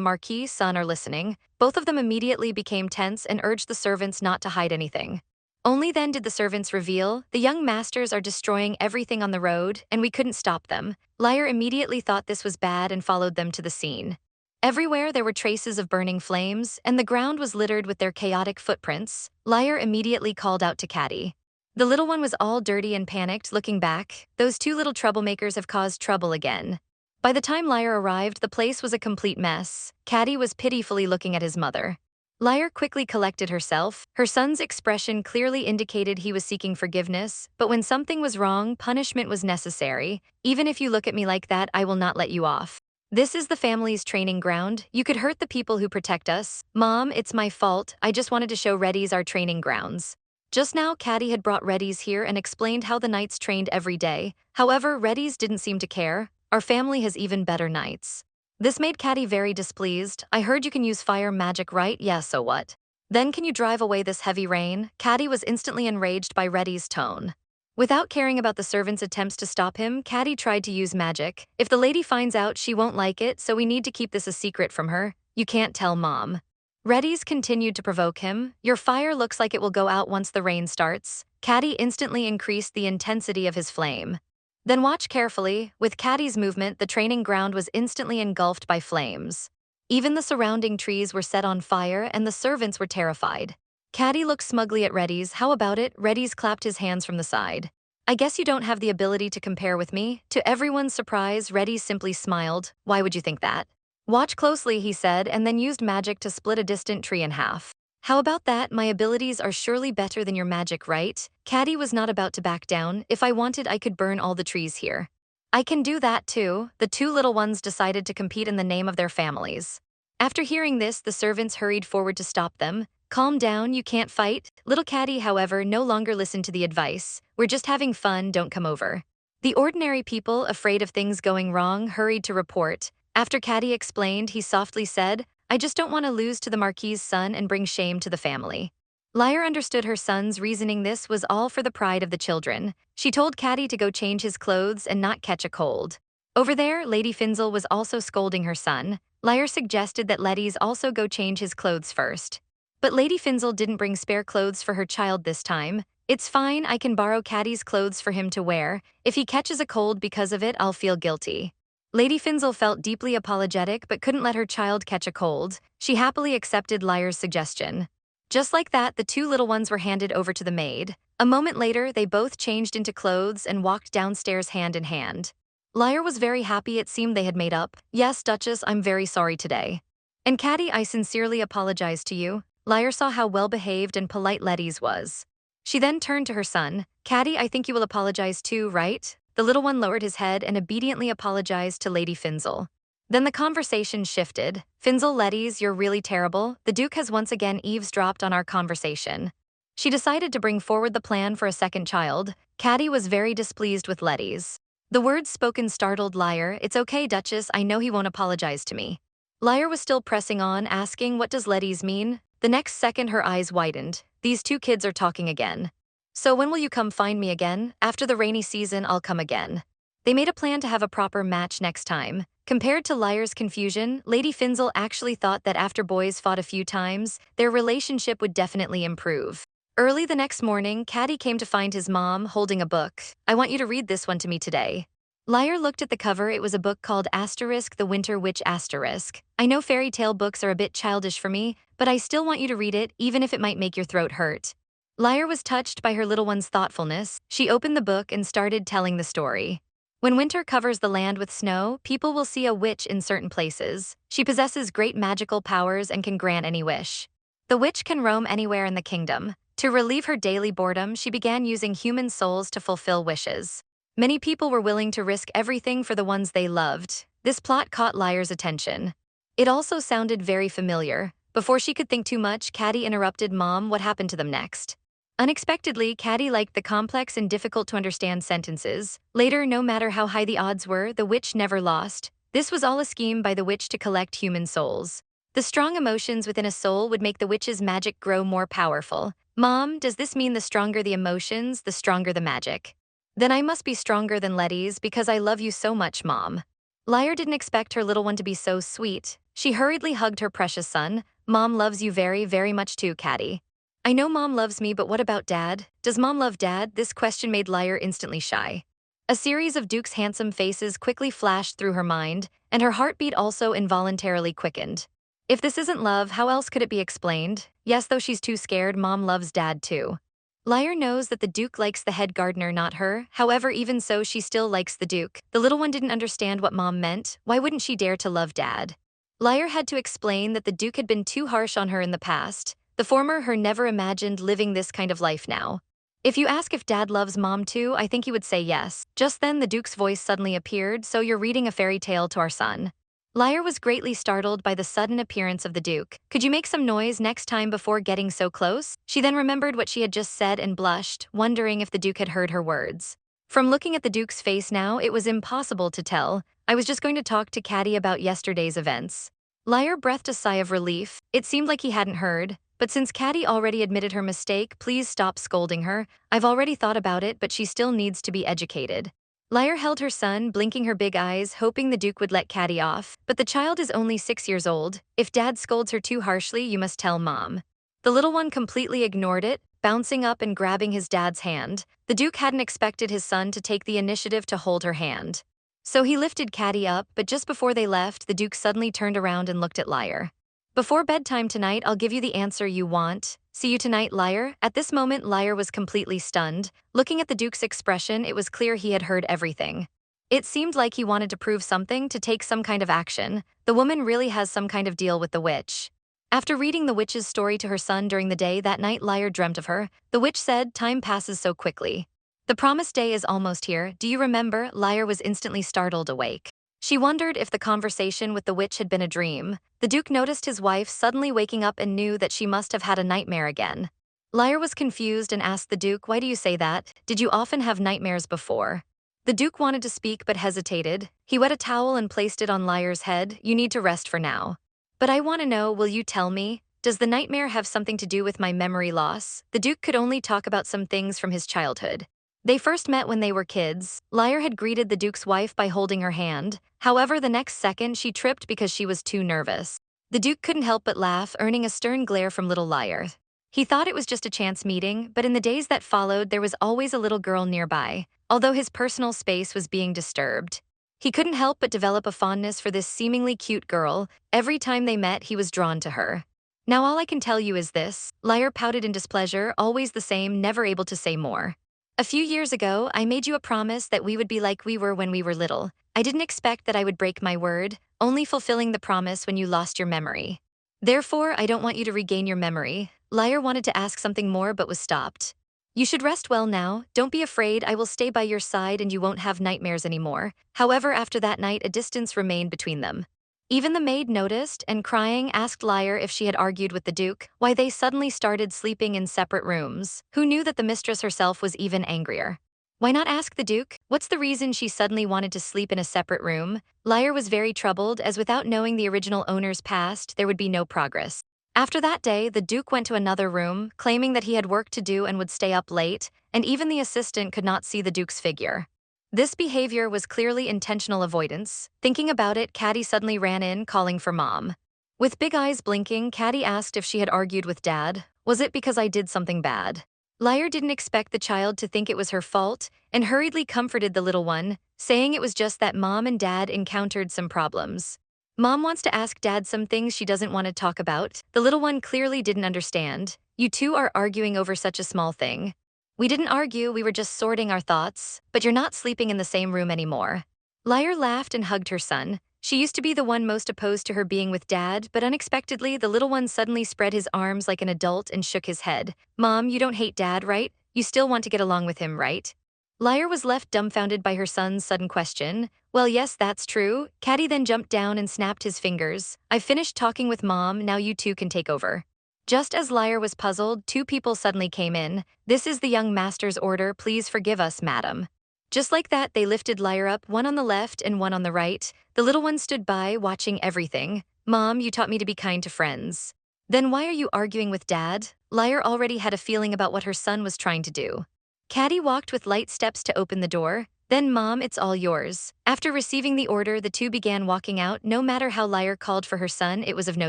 Marquis' son are listening." Both of them immediately became tense and urged the servants not to hide anything. Only then did the servants reveal, "The young masters are destroying everything on the road, and we couldn't stop them." Lier immediately thought this was bad and followed them to the scene. Everywhere there were traces of burning flames, and the ground was littered with their chaotic footprints. Lier immediately called out to Caddy. The little one was all dirty and panicked, looking back. Those two little troublemakers have caused trouble again. By the time Lier arrived, the place was a complete mess. Caddy was pitifully looking at his mother. Lier quickly collected herself. Her son's expression clearly indicated he was seeking forgiveness, but when something was wrong, punishment was necessary. "Even if you look at me like that, I will not let you off. This is the family's training ground. You could hurt the people who protect us." "Mom, it's my fault. I just wanted to show Reddy's our training grounds." Just now, Caddy had brought Reddy's here and explained how the knights trained every day. However, Reddy's didn't seem to care. "Our family has even better knights." This made Caddy very displeased. "I heard you can use fire magic, right? Yeah, so what? Then can you drive away this heavy rain?" Caddy was instantly enraged by Reddy's tone. Without caring about the servants' attempts to stop him, Caddy tried to use magic. "If the lady finds out, she won't like it, so we need to keep this a secret from her. You can't tell Mom." Reddy's continued to provoke him. "Your fire looks like it will go out once the rain starts." Caddy instantly increased the intensity of his flame. "Then watch carefully." With Caddy's movement, the training ground was instantly engulfed by flames. Even the surrounding trees were set on fire, and the servants were terrified. Caddy looked smugly at Reddy's. "How about it?" Reddy's clapped his hands from the side. "I guess you don't have the ability to compare with me." To everyone's surprise, Reddy simply smiled. "Why would you think that?" "Watch closely," he said, and then used magic to split a distant tree in half. "How about that? My abilities are surely better than your magic, right?" Caddy was not about to back down. "If I wanted, I could burn all the trees here." "I can do that too." The two little ones decided to compete in the name of their families. After hearing this, the servants hurried forward to stop them. "Calm down, you can't fight." Little Caddy, however, no longer listened to the advice. "We're just having fun, don't come over." The ordinary people, afraid of things going wrong, hurried to report. After Caddy explained, he softly said, "I just don't want to lose to the Marquis' son and bring shame to the family." Lier understood her son's reasoning. This was all for the pride of the children. She told Caddy to go change his clothes and not catch a cold. Over there, Lady Finzel was also scolding her son. Lier suggested that Letty's also go change his clothes first. But Lady Finzel didn't bring spare clothes for her child this time. "It's fine, I can borrow Caddy's clothes for him to wear. If he catches a cold because of it, I'll feel guilty." Lady Finzel felt deeply apologetic but couldn't let her child catch a cold. She happily accepted Lier's suggestion. Just like that, the two little ones were handed over to the maid. A moment later, they both changed into clothes and walked downstairs hand in hand. Lier was very happy. It seemed they had made up. "Yes, Duchess, I'm very sorry today." "And Caddy, I sincerely apologize to you." Lier saw how well-behaved and polite Letty's was. She then turned to her son. "Caddy, I think you will apologize too, right?" The little one lowered his head and obediently apologized to Lady Finzel. Then the conversation shifted. "Finzel, Letty's, you're really terrible. The Duke has once again eavesdropped on our conversation." She decided to bring forward the plan for a second child. Caddy was very displeased with Letty's. The words spoken startled Lier. "It's okay, Duchess, I know he won't apologize to me." Lier was still pressing on, asking, "What does Letty's mean?" The next second, her eyes widened. "These two kids are talking again. So when will you come find me again?" "After the rainy season, I'll come again." They made a plan to have a proper match next time. Compared to Lier's confusion, Lady Finzel actually thought that after boys fought a few times, their relationship would definitely improve. Early the next morning, Caddy came to find his mom holding a book. "I want you to read this one to me today." Lier looked at the cover. It was a book called Asterisk the Winter Witch Asterisk. "I know fairy tale books are a bit childish for me, but I still want you to read it, even if it might make your throat hurt." Lier was touched by her little one's thoughtfulness. She opened the book and started telling the story. When winter covers the land with snow, people will see a witch in certain places. She possesses great magical powers and can grant any wish. The witch can roam anywhere in the kingdom. To relieve her daily boredom, she began using human souls to fulfill wishes. Many people were willing to risk everything for the ones they loved. This plot caught Lier's attention. It also sounded very familiar. Before she could think too much, Cardi interrupted, "Mom, what happened to them next?" Unexpectedly, Cardi liked the complex and difficult-to-understand sentences. Later, no matter how high the odds were, the witch never lost. This was all a scheme by the witch to collect human souls. The strong emotions within a soul would make the witch's magic grow more powerful. "Mom, does this mean the stronger the emotions, the stronger the magic?" "Then I must be stronger than Letty's because I love you so much, Mom." Lier didn't expect her little one to be so sweet. She hurriedly hugged her precious son. "Mom loves you very, very much too, Cardi." "I know Mom loves me, but what about Dad? Does Mom love Dad?" This question made Lier instantly shy. A series of Duke's handsome faces quickly flashed through her mind, and her heartbeat also involuntarily quickened. If this isn't love, how else could it be explained? Yes, though she's too scared, Mom loves Dad too. Lier knows that the Duke likes the head gardener, not her. However, even so, she still likes the Duke. The little one didn't understand what Mom meant. Why wouldn't she dare to love Dad? Lier had to explain that the Duke had been too harsh on her in the past. The former her never imagined living this kind of life now. "If you ask if Dad loves Mom too, I think he would say yes." Just then, the Duke's voice suddenly appeared. "So you're reading a fairy tale to our son?" Lier was greatly startled by the sudden appearance of the Duke. "Could you make some noise next time before getting so close?" She then remembered what she had just said and blushed, wondering if the Duke had heard her words. From looking at the Duke's face now, it was impossible to tell. "I was just going to talk to Cardi about yesterday's events." Lier breathed a sigh of relief. It seemed like he hadn't heard. "But since Cardi already admitted her mistake, please stop scolding her. I've already thought about it, but she still needs to be educated." Lier held her son, blinking her big eyes, hoping the Duke would let Cardi off. "But the child is only 6 years old. If Dad scolds her too harshly, you must tell Mom." The little one completely ignored it, bouncing up and grabbing his dad's hand. The Duke hadn't expected his son to take the initiative to hold her hand. So he lifted Cardi up, but just before they left, the Duke suddenly turned around and looked at Lier. "Before bedtime tonight, I'll give you the answer you want. See you tonight, Lier." At this moment, Lier was completely stunned. Looking at the Duke's expression, it was clear he had heard everything. It seemed like he wanted to prove something, to take some kind of action. The woman really has some kind of deal with the witch. After reading the witch's story to her son during the day, that night Lier dreamt of her. The witch said, "Time passes so quickly. The promised day is almost here. Do you remember?" Lier was instantly startled awake. She wondered if the conversation with the witch had been a dream. The Duke noticed his wife suddenly waking up and knew that she must have had a nightmare again. Lier was confused and asked the Duke, "Why do you say that? Did you often have nightmares before?" The Duke wanted to speak but hesitated. He wet a towel and placed it on Lier's head. "You need to rest for now." "But I want to know, will you tell me? Does the nightmare have something to do with my memory loss?" The Duke could only talk about some things from his childhood. They first met when they were kids. Lier had greeted the Duke's wife by holding her hand. However, the next second she tripped because she was too nervous. The Duke couldn't help but laugh, earning a stern glare from little Lier. He thought it was just a chance meeting, but in the days that followed, there was always a little girl nearby, although his personal space was being disturbed. He couldn't help but develop a fondness for this seemingly cute girl. Every time they met, he was drawn to her. "Now all I can tell you is this." Lier pouted in displeasure, always the same, never able to say more. "A few years ago, I made you a promise that we would be like we were when we were little. I didn't expect that I would break my word, only fulfilling the promise when you lost your memory. Therefore, I don't want you to regain your memory." Lier wanted to ask something more but was stopped. "You should rest well now. Don't be afraid, I will stay by your side and you won't have nightmares anymore." However, after that night, a distance remained between them. Even the maid noticed and, crying, asked Lier if she had argued with the Duke, why they suddenly started sleeping in separate rooms. Who knew that the mistress herself was even angrier? Why not ask the Duke? What's the reason she suddenly wanted to sleep in a separate room? Lier was very troubled, as without knowing the original owner's past, there would be no progress. After that day, the Duke went to another room, claiming that he had work to do and would stay up late, and even the assistant could not see the Duke's figure. This behavior was clearly intentional avoidance. Thinking about it, Cardi suddenly ran in, calling for Mom. With big eyes blinking, Cardi asked if she had argued with Dad. "Was it because I did something bad?" Lier didn't expect the child to think it was her fault, and hurriedly comforted the little one, saying it was just that Mom and Dad encountered some problems. Mom wants to ask Dad some things she doesn't want to talk about. The little one clearly didn't understand. "You two are arguing over such a small thing." "We didn't argue, we were just sorting our thoughts, but you're not sleeping in the same room anymore." Lier laughed and hugged her son. She used to be the one most opposed to her being with Dad, but unexpectedly, the little one suddenly spread his arms like an adult and shook his head. Mom, you don't hate Dad, right? You still want to get along with him, right? Lier was left dumbfounded by her son's sudden question. Well, yes, that's true. Caddy then jumped down and snapped his fingers. I've finished talking with Mom, now you two can take over. Just as Lier was puzzled, two people suddenly came in. This is the young master's order, please forgive us, madam. Just like that, they lifted Lier up, one on the left and one on the right. The little one stood by, watching everything. Mom, you taught me to be kind to friends. Then why are you arguing with Dad? Lier already had a feeling about what her son was trying to do. Caddy walked with light steps to open the door. Then, Mom, it's all yours. After receiving the order, the two began walking out. No matter how Lier called for her son, it was of no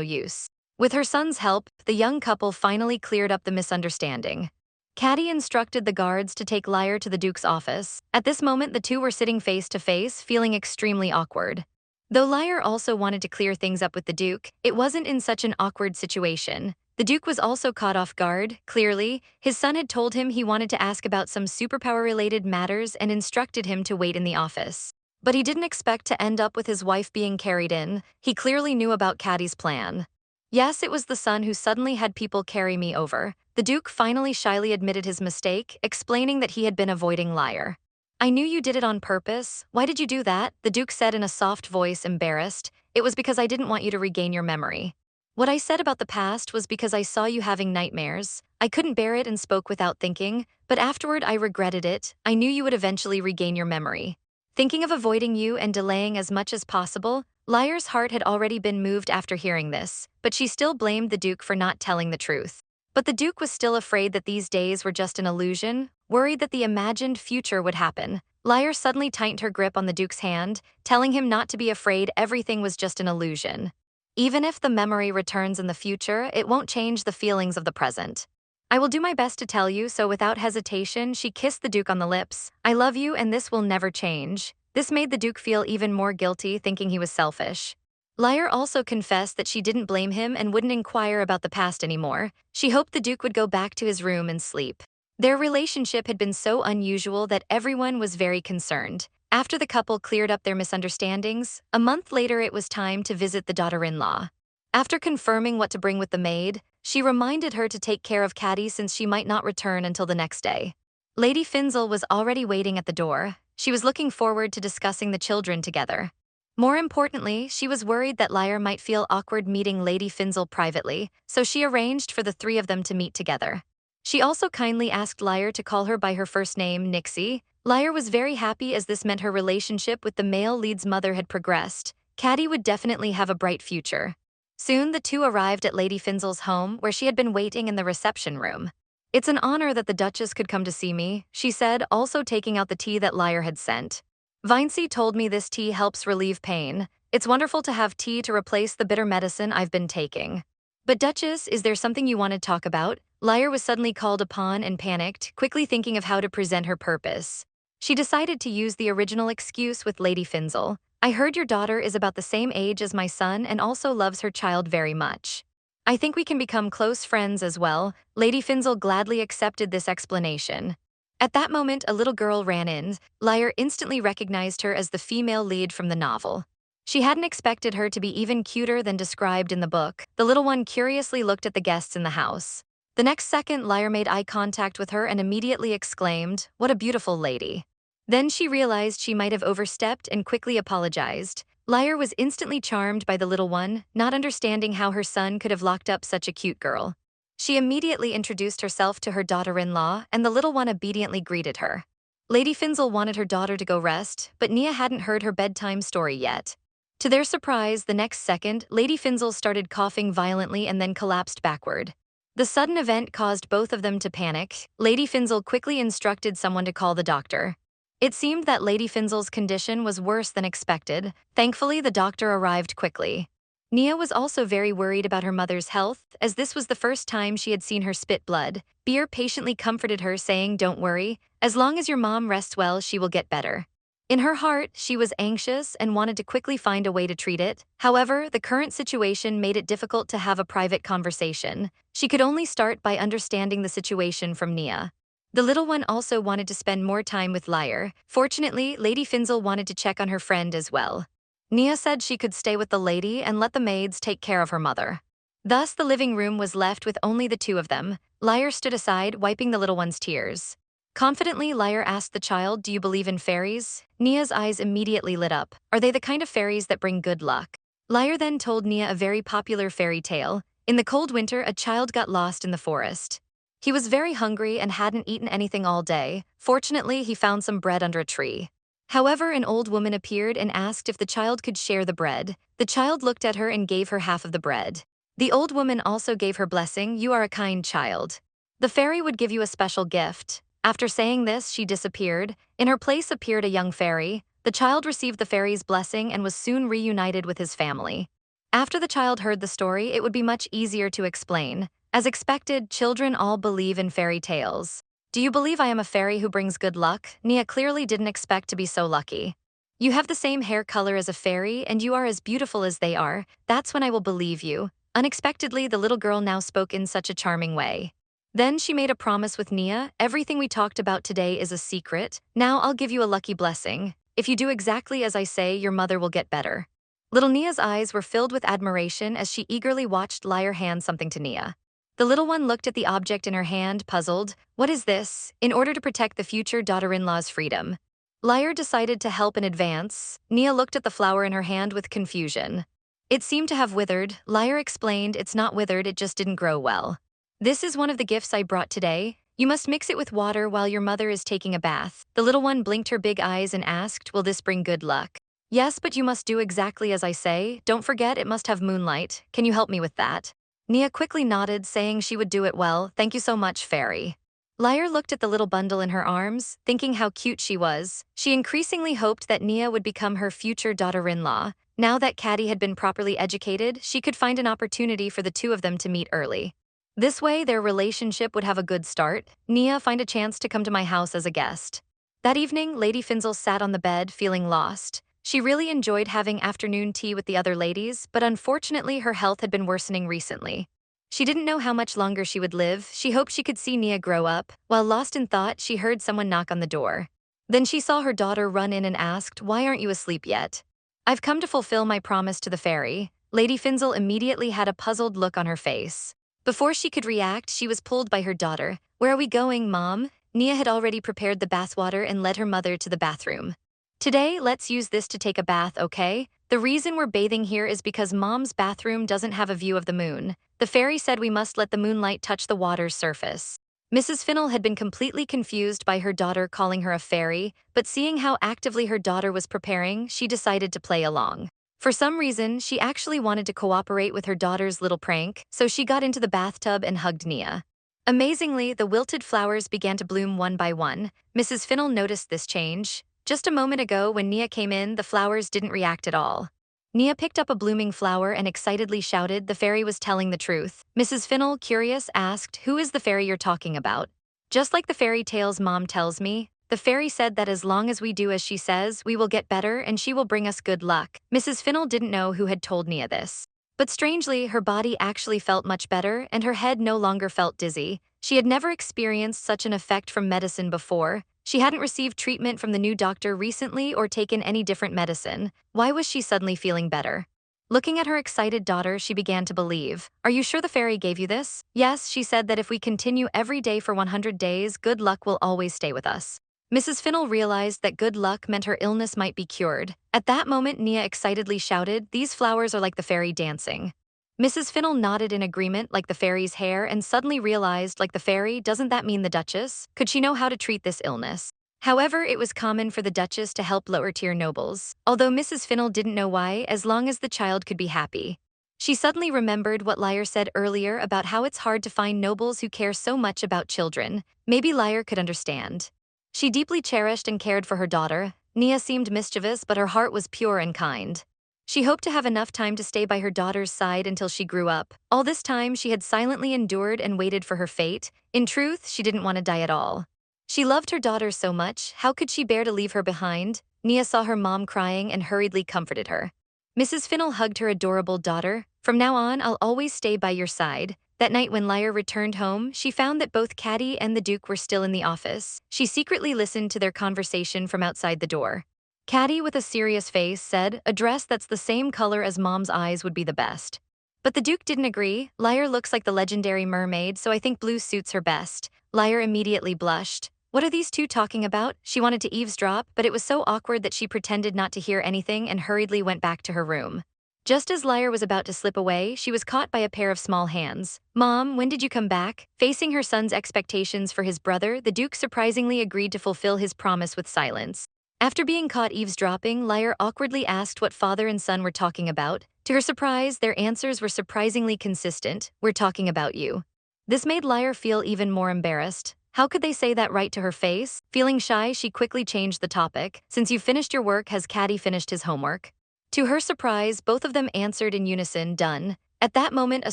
use. With her son's help, the young couple finally cleared up the misunderstanding. Caddy instructed the guards to take Lier to the Duke's office. At this moment, the two were sitting face to face, feeling extremely awkward. Though Lier also wanted to clear things up with the Duke, it wasn't in such an awkward situation. The Duke was also caught off guard. Clearly, his son had told him he wanted to ask about some superpower-related matters and instructed him to wait in the office. But he didn't expect to end up with his wife being carried in. He clearly knew about Caddy's plan. Yes, it was the son who suddenly had people carry me over. The Duke finally shyly admitted his mistake, explaining that he had been avoiding Lier. I knew you did it on purpose. Why did you do that? The Duke said in a soft voice, embarrassed. It was because I didn't want you to regain your memory. What I said about the past was because I saw you having nightmares. I couldn't bear it and spoke without thinking, but afterward I regretted it. I knew you would eventually regain your memory. Thinking of avoiding you and delaying as much as possible, Lier's heart had already been moved after hearing this, but she still blamed the Duke for not telling the truth. But the Duke was still afraid that these days were just an illusion, worried that the imagined future would happen. Lier suddenly tightened her grip on the Duke's hand, telling him not to be afraid, everything was just an illusion. Even if the memory returns in the future, it won't change the feelings of the present. I will do my best to tell you, so without hesitation, she kissed the Duke on the lips. I love you and this will never change. This made the Duke feel even more guilty, thinking he was selfish. Lier also confessed that she didn't blame him and wouldn't inquire about the past anymore. She hoped the Duke would go back to his room and sleep. Their relationship had been so unusual that everyone was very concerned. After the couple cleared up their misunderstandings, a month later it was time to visit the daughter-in-law. After confirming what to bring with the maid, she reminded her to take care of Caddy since she might not return until the next day. Lady Finzel was already waiting at the door. She was looking forward to discussing the children together. More importantly, she was worried that Lier might feel awkward meeting Lady Finzel privately, so she arranged for the three of them to meet together. She also kindly asked Lier to call her by her first name, Nixie. Lier was very happy as this meant her relationship with the male lead's mother had progressed. Caddy would definitely have a bright future. Soon, the two arrived at Lady Finzel's home, where she had been waiting in the reception room. It's an honor that the Duchess could come to see me, she said, also taking out the tea that Lier had sent. Vinci told me this tea helps relieve pain. It's wonderful to have tea to replace the bitter medicine I've been taking. But Duchess, is there something you want to talk about? Lier was suddenly called upon and panicked, quickly thinking of how to present her purpose. She decided to use the original excuse with Lady Finzel. I heard your daughter is about the same age as my son and also loves her child very much. I think we can become close friends as well. Lady Finzel gladly accepted this explanation. At that moment, a little girl ran in. Lier instantly recognized her as the female lead from the novel. She hadn't expected her to be even cuter than described in the book. The little one curiously looked at the guests in the house. The next second, Lier made eye contact with her and immediately exclaimed, "What a beautiful lady." Then she realized she might have overstepped and quickly apologized. Lier was instantly charmed by the little one, not understanding how her son could have locked up such a cute girl. She immediately introduced herself to her daughter-in-law, and the little one obediently greeted her. Lady Finzel wanted her daughter to go rest, but Nia hadn't heard her bedtime story yet. To their surprise, the next second, Lady Finzel started coughing violently and then collapsed backward. The sudden event caused both of them to panic. Lady Finzel quickly instructed someone to call the doctor. It seemed that Lady Finzel's condition was worse than expected. Thankfully, the doctor arrived quickly. Nia was also very worried about her mother's health, as this was the first time she had seen her spit blood. Lier patiently comforted her, saying, "Don't worry, as long as your mom rests well, she will get better." In her heart, she was anxious and wanted to quickly find a way to treat it. However, the current situation made it difficult to have a private conversation. She could only start by understanding the situation from Nia. The little one also wanted to spend more time with Lier. Fortunately, Lady Finzel wanted to check on her friend as well. Nia said she could stay with the lady and let the maids take care of her mother. Thus, the living room was left with only the two of them. Lier stood aside, wiping the little one's tears. Confidently, Lier asked the child, "Do you believe in fairies?" Nia's eyes immediately lit up. "Are they the kind of fairies that bring good luck?" Lier then told Nia a very popular fairy tale. In the cold winter, a child got lost in the forest. He was very hungry and hadn't eaten anything all day. Fortunately, he found some bread under a tree. However, an old woman appeared and asked if the child could share the bread. The child looked at her and gave her half of the bread. The old woman also gave her blessing, "You are a kind child. The fairy would give you a special gift." After saying this, she disappeared. In her place appeared a young fairy. The child received the fairy's blessing and was soon reunited with his family. After the child heard the story, it would be much easier to explain. As expected, children all believe in fairy tales. "Do you believe I am a fairy who brings good luck?" Nia clearly didn't expect to be so lucky. "You have the same hair color as a fairy, and you are as beautiful as they are. That's when I will believe you." Unexpectedly, the little girl now spoke in such a charming way. Then she made a promise with Nia. "Everything we talked about today is a secret. Now I'll give you a lucky blessing. If you do exactly as I say, your mother will get better." Little Nia's eyes were filled with admiration as she eagerly watched Lier hand something to Nia. The little one looked at the object in her hand, puzzled. "What is this?" In order to protect the future daughter-in-law's freedom, Lier decided to help in advance. Nia looked at the flower in her hand with confusion. It seemed to have withered. Lier explained, "It's not withered, it just didn't grow well. This is one of the gifts I brought today. You must mix it with water while your mother is taking a bath." The little one blinked her big eyes and asked, "Will this bring good luck?" "Yes, but you must do exactly as I say. Don't forget, it must have moonlight. Can you help me with that?" Nia quickly nodded, saying she would do it well. "Thank you so much, fairy." Lier looked at the little bundle in her arms, thinking how cute she was. She increasingly hoped that Nia would become her future daughter-in-law. Now that Cardi had been properly educated, she could find an opportunity for the two of them to meet early. This way, their relationship would have a good start. "Nia, find a chance to come to my house as a guest." That evening, Lady Finzel sat on the bed, feeling lost. She really enjoyed having afternoon tea with the other ladies, but unfortunately her health had been worsening recently. She didn't know how much longer she would live. She hoped she could see Nia grow up. While lost in thought, she heard someone knock on the door. Then she saw her daughter run in and asked, "Why aren't you asleep yet?" "I've come to fulfill my promise to the fairy." Lady Finzel immediately had a puzzled look on her face. Before she could react, she was pulled by her daughter. "Where are we going, Mom?" Nia had already prepared the bathwater and led her mother to the bathroom. "Today, let's use this to take a bath, okay? The reason we're bathing here is because Mom's bathroom doesn't have a view of the moon. The fairy said we must let the moonlight touch the water's surface." Mrs. Fennel had been completely confused by her daughter calling her a fairy, but seeing how actively her daughter was preparing, she decided to play along. For some reason, she actually wanted to cooperate with her daughter's little prank, so she got into the bathtub and hugged Nia. Amazingly, the wilted flowers began to bloom one by one. Mrs. Fennel noticed this change. Just a moment ago, when Nia came in, the flowers didn't react at all. Nia picked up a blooming flower and excitedly shouted the fairy was telling the truth. Mrs. Fennel, curious, asked, "Who is the fairy you're talking about?" "Just like the fairy tales Mom tells me. The fairy said that as long as we do as she says, we will get better and she will bring us good luck." Mrs. Fennel didn't know who had told Nia this. But strangely, her body actually felt much better and her head no longer felt dizzy. She had never experienced such an effect from medicine before. She hadn't received treatment from the new doctor recently or taken any different medicine. Why was she suddenly feeling better? Looking at her excited daughter, she began to believe. "Are you sure the fairy gave you this?" "Yes, she said that if we continue every day for 100 days, good luck will always stay with us." Mrs. Fennel realized that good luck meant her illness might be cured. At that moment, Nia excitedly shouted, "These flowers are like the fairy dancing." Mrs. Fennel nodded in agreement, like the fairy's hair, and suddenly realized, like the fairy, doesn't that mean the Duchess? Could she know how to treat this illness? However, it was common for the Duchess to help lower-tier nobles, although Mrs. Fennel didn't know why, as long as the child could be happy. She suddenly remembered what Lier said earlier about how it's hard to find nobles who care so much about children. Maybe Lier could understand. She deeply cherished and cared for her daughter. Nia seemed mischievous, but her heart was pure and kind. She hoped to have enough time to stay by her daughter's side until she grew up. All this time, she had silently endured and waited for her fate. In truth, she didn't want to die at all. She loved her daughter so much, how could she bear to leave her behind? Nia saw her mom crying and hurriedly comforted her. Mrs. Fennel hugged her adorable daughter. "From now on, I'll always stay by your side." That night when Lier returned home, she found that both Cardi and the Duke were still in the office. She secretly listened to their conversation from outside the door. Caddy, with a serious face, said, "A dress that's the same color as Mom's eyes would be the best." But the Duke didn't agree. "Lier looks like the legendary mermaid, so I think blue suits her best." Lier immediately blushed. What are these two talking about? She wanted to eavesdrop, but it was so awkward that she pretended not to hear anything and hurriedly went back to her room. Just as Lier was about to slip away, she was caught by a pair of small hands. "Mom, when did you come back?" Facing her son's expectations for his brother, the Duke surprisingly agreed to fulfill his promise with silence. After being caught eavesdropping, Lier awkwardly asked what father and son were talking about. To her surprise, their answers were surprisingly consistent. "We're talking about you." This made Lier feel even more embarrassed. How could they say that right to her face? Feeling shy, she quickly changed the topic. "Since you've finished your work, has Caddy finished his homework?" To her surprise, both of them answered in unison, "Done." At that moment, a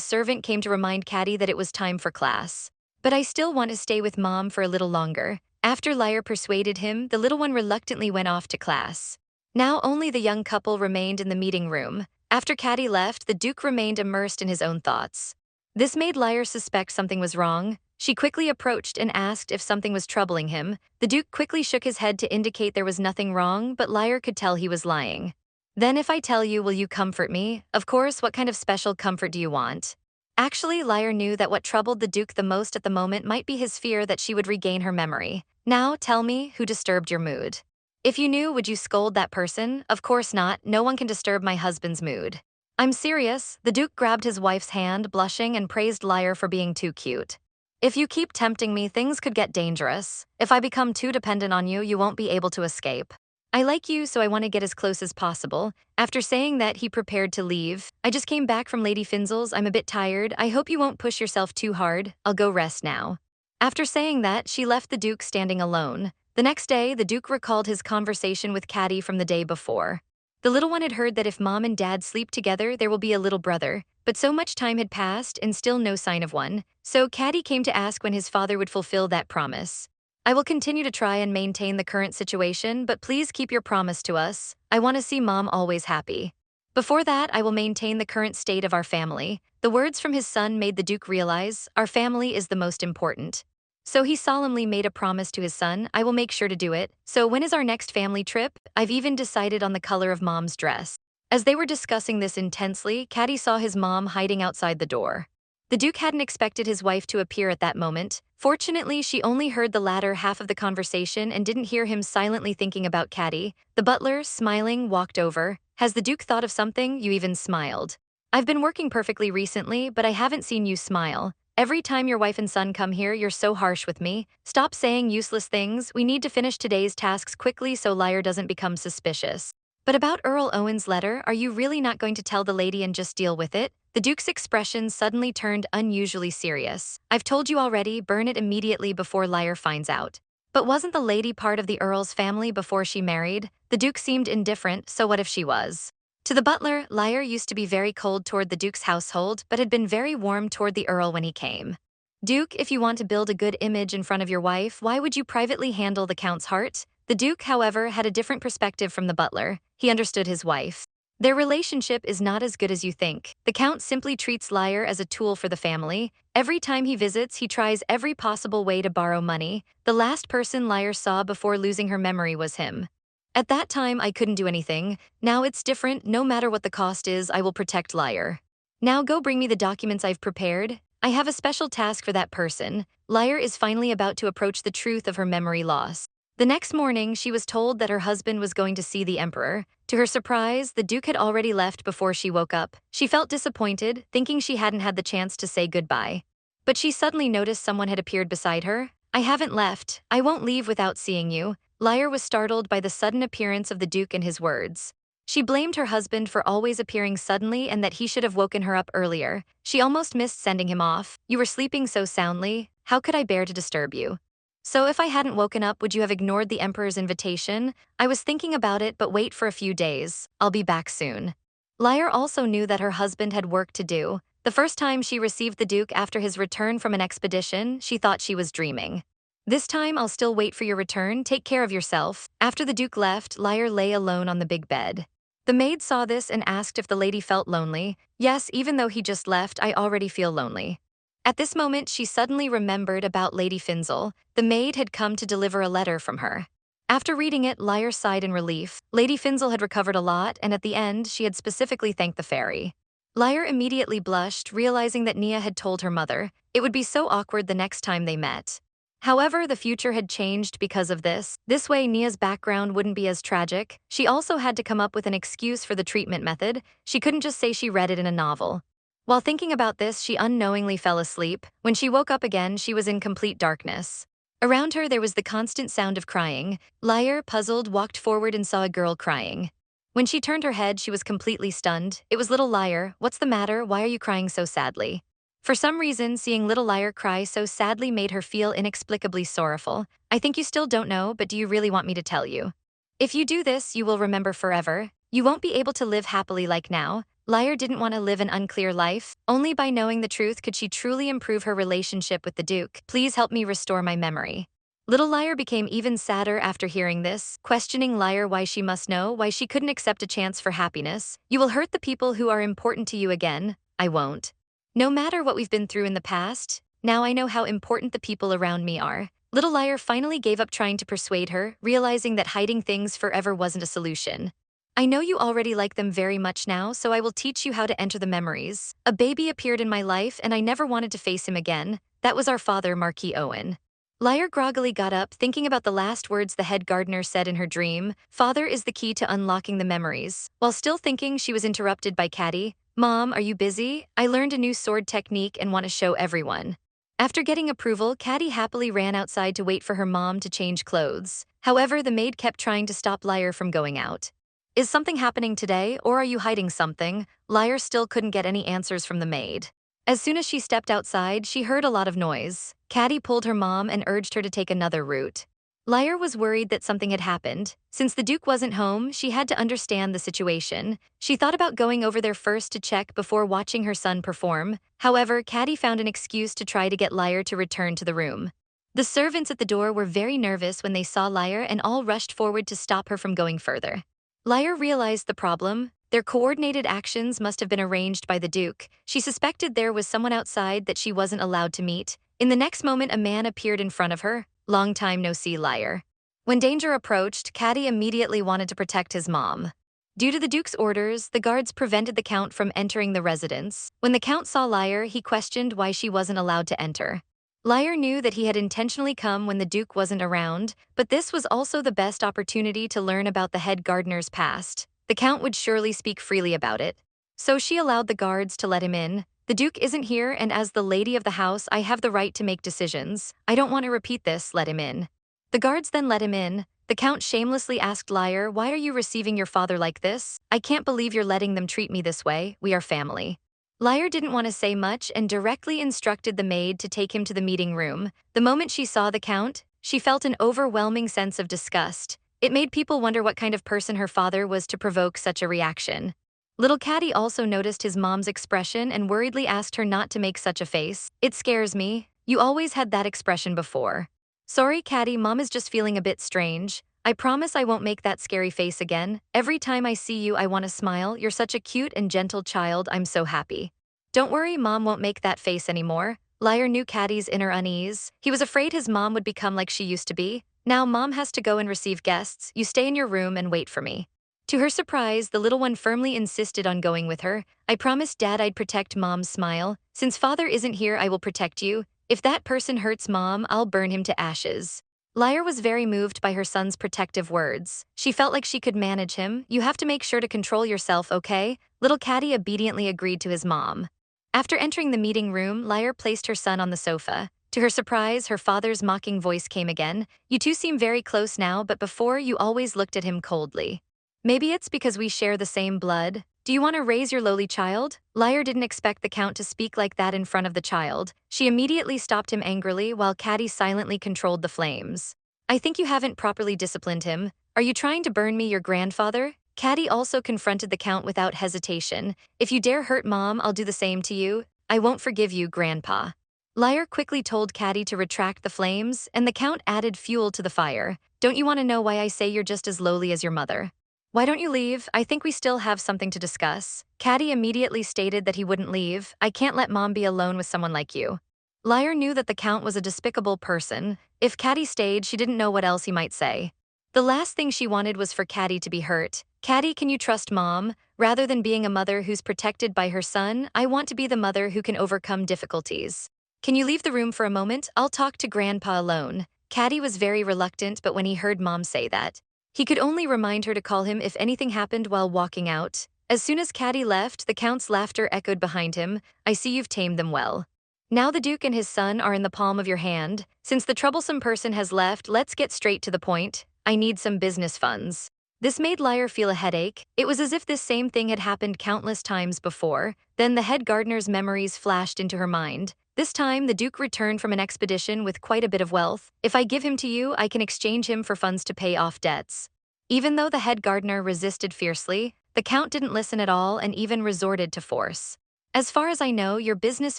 servant came to remind Caddy that it was time for class. "But I still want to stay with Mom for a little longer." After Lier persuaded him, the little one reluctantly went off to class. Now only the young couple remained in the meeting room. After Caddy left, the Duke remained immersed in his own thoughts. This made Lier suspect something was wrong. She quickly approached and asked if something was troubling him. The Duke quickly shook his head to indicate there was nothing wrong, but Lier could tell he was lying. "Then if I tell you, will you comfort me?" "Of course, what kind of special comfort do you want?" Actually, Lier knew that what troubled the Duke the most at the moment might be his fear that she would regain her memory. "Now, tell me, who disturbed your mood?" "If you knew, would you scold that person?" "Of course not, no one can disturb my husband's mood." "I'm serious." The Duke grabbed his wife's hand, blushing, and praised Lier for being too cute. "If you keep tempting me, things could get dangerous. If I become too dependent on you, you won't be able to escape. I like you, so I want to get as close as possible." After saying that, he prepared to leave. "I just came back from Lady Finzel's. I'm a bit tired. I hope you won't push yourself too hard. I'll go rest now." After saying that, she left the Duke standing alone. The next day, the Duke recalled his conversation with Caddy from the day before. The little one had heard that if Mom and Dad sleep together, there will be a little brother. But so much time had passed and still no sign of one. So Caddy came to ask when his father would fulfill that promise. "I will continue to try and maintain the current situation, but please keep your promise to us. I want to see Mom always happy. Before that, I will maintain the current state of our family." The words from his son made the Duke realize, our family is the most important. So he solemnly made a promise to his son, "I will make sure to do it." "So when is our next family trip?" "I've even decided on the color of Mom's dress." As they were discussing this intensely, Caddy saw his mom hiding outside the door. The Duke hadn't expected his wife to appear at that moment. Fortunately, she only heard the latter half of the conversation and didn't hear him silently thinking about Caddy. The butler, smiling, walked over. "Has the Duke thought of something? You even smiled." "I've been working perfectly recently, but I haven't seen you smile. Every time your wife and son come here, you're so harsh with me." "Stop saying useless things. We need to finish today's tasks quickly so Lier doesn't become suspicious." "But about Earl Owen's letter, are you really not going to tell the lady and just deal with it?" The Duke's expression suddenly turned unusually serious. "I've told you already, burn it immediately before Lier finds out." "But wasn't the lady part of the Earl's family before she married?" The Duke seemed indifferent, so what if she was? To the butler, Lier used to be very cold toward the Duke's household, but had been very warm toward the Earl when he came. "Duke, if you want to build a good image in front of your wife, why would you privately handle the Count's heart?" The Duke, however, had a different perspective from the butler. He understood his wife. Their relationship is not as good as you think. The Count simply treats Lier as a tool for the family. Every time he visits, he tries every possible way to borrow money. The last person Lier saw before losing her memory was him. "At that time, I couldn't do anything. Now it's different. No matter what the cost is, I will protect Lier. Now go bring me the documents I've prepared. I have a special task for that person." Lier is finally about to approach the truth of her memory loss. The next morning, she was told that her husband was going to see the Emperor. To her surprise, the Duke had already left before she woke up. She felt disappointed, thinking she hadn't had the chance to say goodbye. But she suddenly noticed someone had appeared beside her. "I haven't left. I won't leave without seeing you." Lier was startled by the sudden appearance of the Duke and his words. She blamed her husband for always appearing suddenly and that he should have woken her up earlier. She almost missed sending him off. "You were sleeping so soundly. How could I bear to disturb you?" "So if I hadn't woken up, would you have ignored the Emperor's invitation?" "I was thinking about it, but wait for a few days. I'll be back soon." Lier also knew that her husband had work to do. The first time she received the Duke after his return from an expedition, she thought she was dreaming. "This time, I'll still wait for your return. Take care of yourself." After the Duke left, Lier lay alone on the big bed. The maid saw this and asked if the lady felt lonely. "Yes, even though he just left, I already feel lonely." At this moment, she suddenly remembered about Lady Finzel. The maid had come to deliver a letter from her. After reading it, Lier sighed in relief. Lady Finzel had recovered a lot, and at the end, she had specifically thanked the fairy. Lier immediately blushed, realizing that Nia had told her mother. It would be so awkward the next time they met. However, the future had changed because of this. This way, Nia's background wouldn't be as tragic. She also had to come up with an excuse for the treatment method. She couldn't just say she read it in a novel. While thinking about this, she unknowingly fell asleep. When she woke up again, she was in complete darkness. Around her, there was the constant sound of crying. Lier, puzzled, walked forward and saw a girl crying. When she turned her head, she was completely stunned. It was little Lier. What's the matter? Why are you crying so sadly? For some reason, seeing little Lier cry so sadly made her feel inexplicably sorrowful. I think you still don't know, but do you really want me to tell you? If you do this, you will remember forever. You won't be able to live happily like now. Lier didn't want to live an unclear life. Only by knowing the truth could she truly improve her relationship with the Duke. Please help me restore my memory. Little Lier became even sadder after hearing this, questioning Lier why she must know, why she couldn't accept a chance for happiness. You will hurt the people who are important to you again. I won't. No matter what we've been through in the past, now I know how important the people around me are. Little Lier finally gave up trying to persuade her, realizing that hiding things forever wasn't a solution. I know you already like them very much now, so I will teach you how to enter the memories. A baby appeared in my life and I never wanted to face him again. That was our father, Marquis Owen. Lier groggily got up, thinking about the last words the head gardener said in her dream. Father is the key to unlocking the memories. While still thinking, she was interrupted by Cardi. Mom, are you busy? I learned a new sword technique and want to show everyone. After getting approval, Cardi happily ran outside to wait for her mom to change clothes. However, the maid kept trying to stop Lier from going out. Is something happening today, or are you hiding something? Lier still couldn't get any answers from the maid. As soon as she stepped outside, she heard a lot of noise. Cardi pulled her mom and urged her to take another route. Lier was worried that something had happened. Since the Duke wasn't home, she had to understand the situation. She thought about going over there first to check before watching her son perform. However, Cardi found an excuse to try to get Lier to return to the room. The servants at the door were very nervous when they saw Lier and all rushed forward to stop her from going further. Lier realized the problem. Their coordinated actions must have been arranged by the Duke. She suspected there was someone outside that she wasn't allowed to meet. In the next moment, a man appeared in front of her. Long time no see, Lier. When danger approached, Cardi immediately wanted to protect his mom. Due to the Duke's orders, the guards prevented the Count from entering the residence. When the Count saw Lier, he questioned why she wasn't allowed to enter. Lier knew that he had intentionally come when the Duke wasn't around, but this was also the best opportunity to learn about the head gardener's past. The Count would surely speak freely about it. So she allowed the guards to let him in. The Duke isn't here, and as the lady of the house, I have the right to make decisions. I don't want to repeat this, let him in. The guards then let him in. The Count shamelessly asked Lier, why are you receiving your father like this? I can't believe you're letting them treat me this way. We are family. Lier didn't want to say much and directly instructed the maid to take him to the meeting room. The moment she saw the Count, she felt an overwhelming sense of disgust. It made people wonder what kind of person her father was to provoke such a reaction. Little Cardi also noticed his mom's expression and worriedly asked her not to make such a face. It scares me. You always had that expression before. Sorry, Cardi, Mom is just feeling a bit strange. I promise I won't make that scary face again. Every time I see you, I want to smile. You're such a cute and gentle child. I'm so happy. Don't worry, Mom won't make that face anymore. Lier knew Cardi's inner unease. He was afraid his mom would become like she used to be. Now Mom has to go and receive guests. You stay in your room and wait for me. To her surprise, the little one firmly insisted on going with her. I promised Dad I'd protect Mom's smile. Since Father isn't here, I will protect you. If that person hurts Mom, I'll burn him to ashes. Lier was very moved by her son's protective words. She felt like she could manage him. You have to make sure to control yourself, okay? Little Cardi obediently agreed to his mom. After entering the meeting room, Lier placed her son on the sofa. To her surprise, her father's mocking voice came again. You two seem very close now, but before you always looked at him coldly. Maybe it's because we share the same blood. Do you want to raise your lowly child? Lier didn't expect the Count to speak like that in front of the child. She immediately stopped him angrily while Cardi silently controlled the flames. I think you haven't properly disciplined him. Are you trying to burn me, your grandfather? Cardi also confronted the Count without hesitation. If you dare hurt Mom, I'll do the same to you. I won't forgive you, Grandpa. Lier quickly told Cardi to retract the flames, and the Count added fuel to the fire. Don't you want to know why I say you're just as lowly as your mother? Why don't you leave? I think we still have something to discuss. Cardi immediately stated that he wouldn't leave. I can't let Mom be alone with someone like you. Lier knew that the Count was a despicable person. If Cardi stayed, she didn't know what else he might say. The last thing she wanted was for Caddy to be hurt. Caddy, can you trust Mom? Rather than being a mother who's protected by her son, I want to be the mother who can overcome difficulties. Can you leave the room for a moment? I'll talk to Grandpa alone. Caddy was very reluctant, but when he heard Mom say that, he could only remind her to call him if anything happened while walking out. As soon as Caddy left, the Count's laughter echoed behind him. I see you've tamed them well. Now the Duke and his son are in the palm of your hand. Since the troublesome person has left, let's get straight to the point. I need some business funds. This made Lier feel a headache. It was as if this same thing had happened countless times before. Then the head gardener's memories flashed into her mind. This time, the Duke returned from an expedition with quite a bit of wealth. If I give him to you, I can exchange him for funds to pay off debts. Even though the head gardener resisted fiercely, the Count didn't listen at all and even resorted to force. As far as I know, your business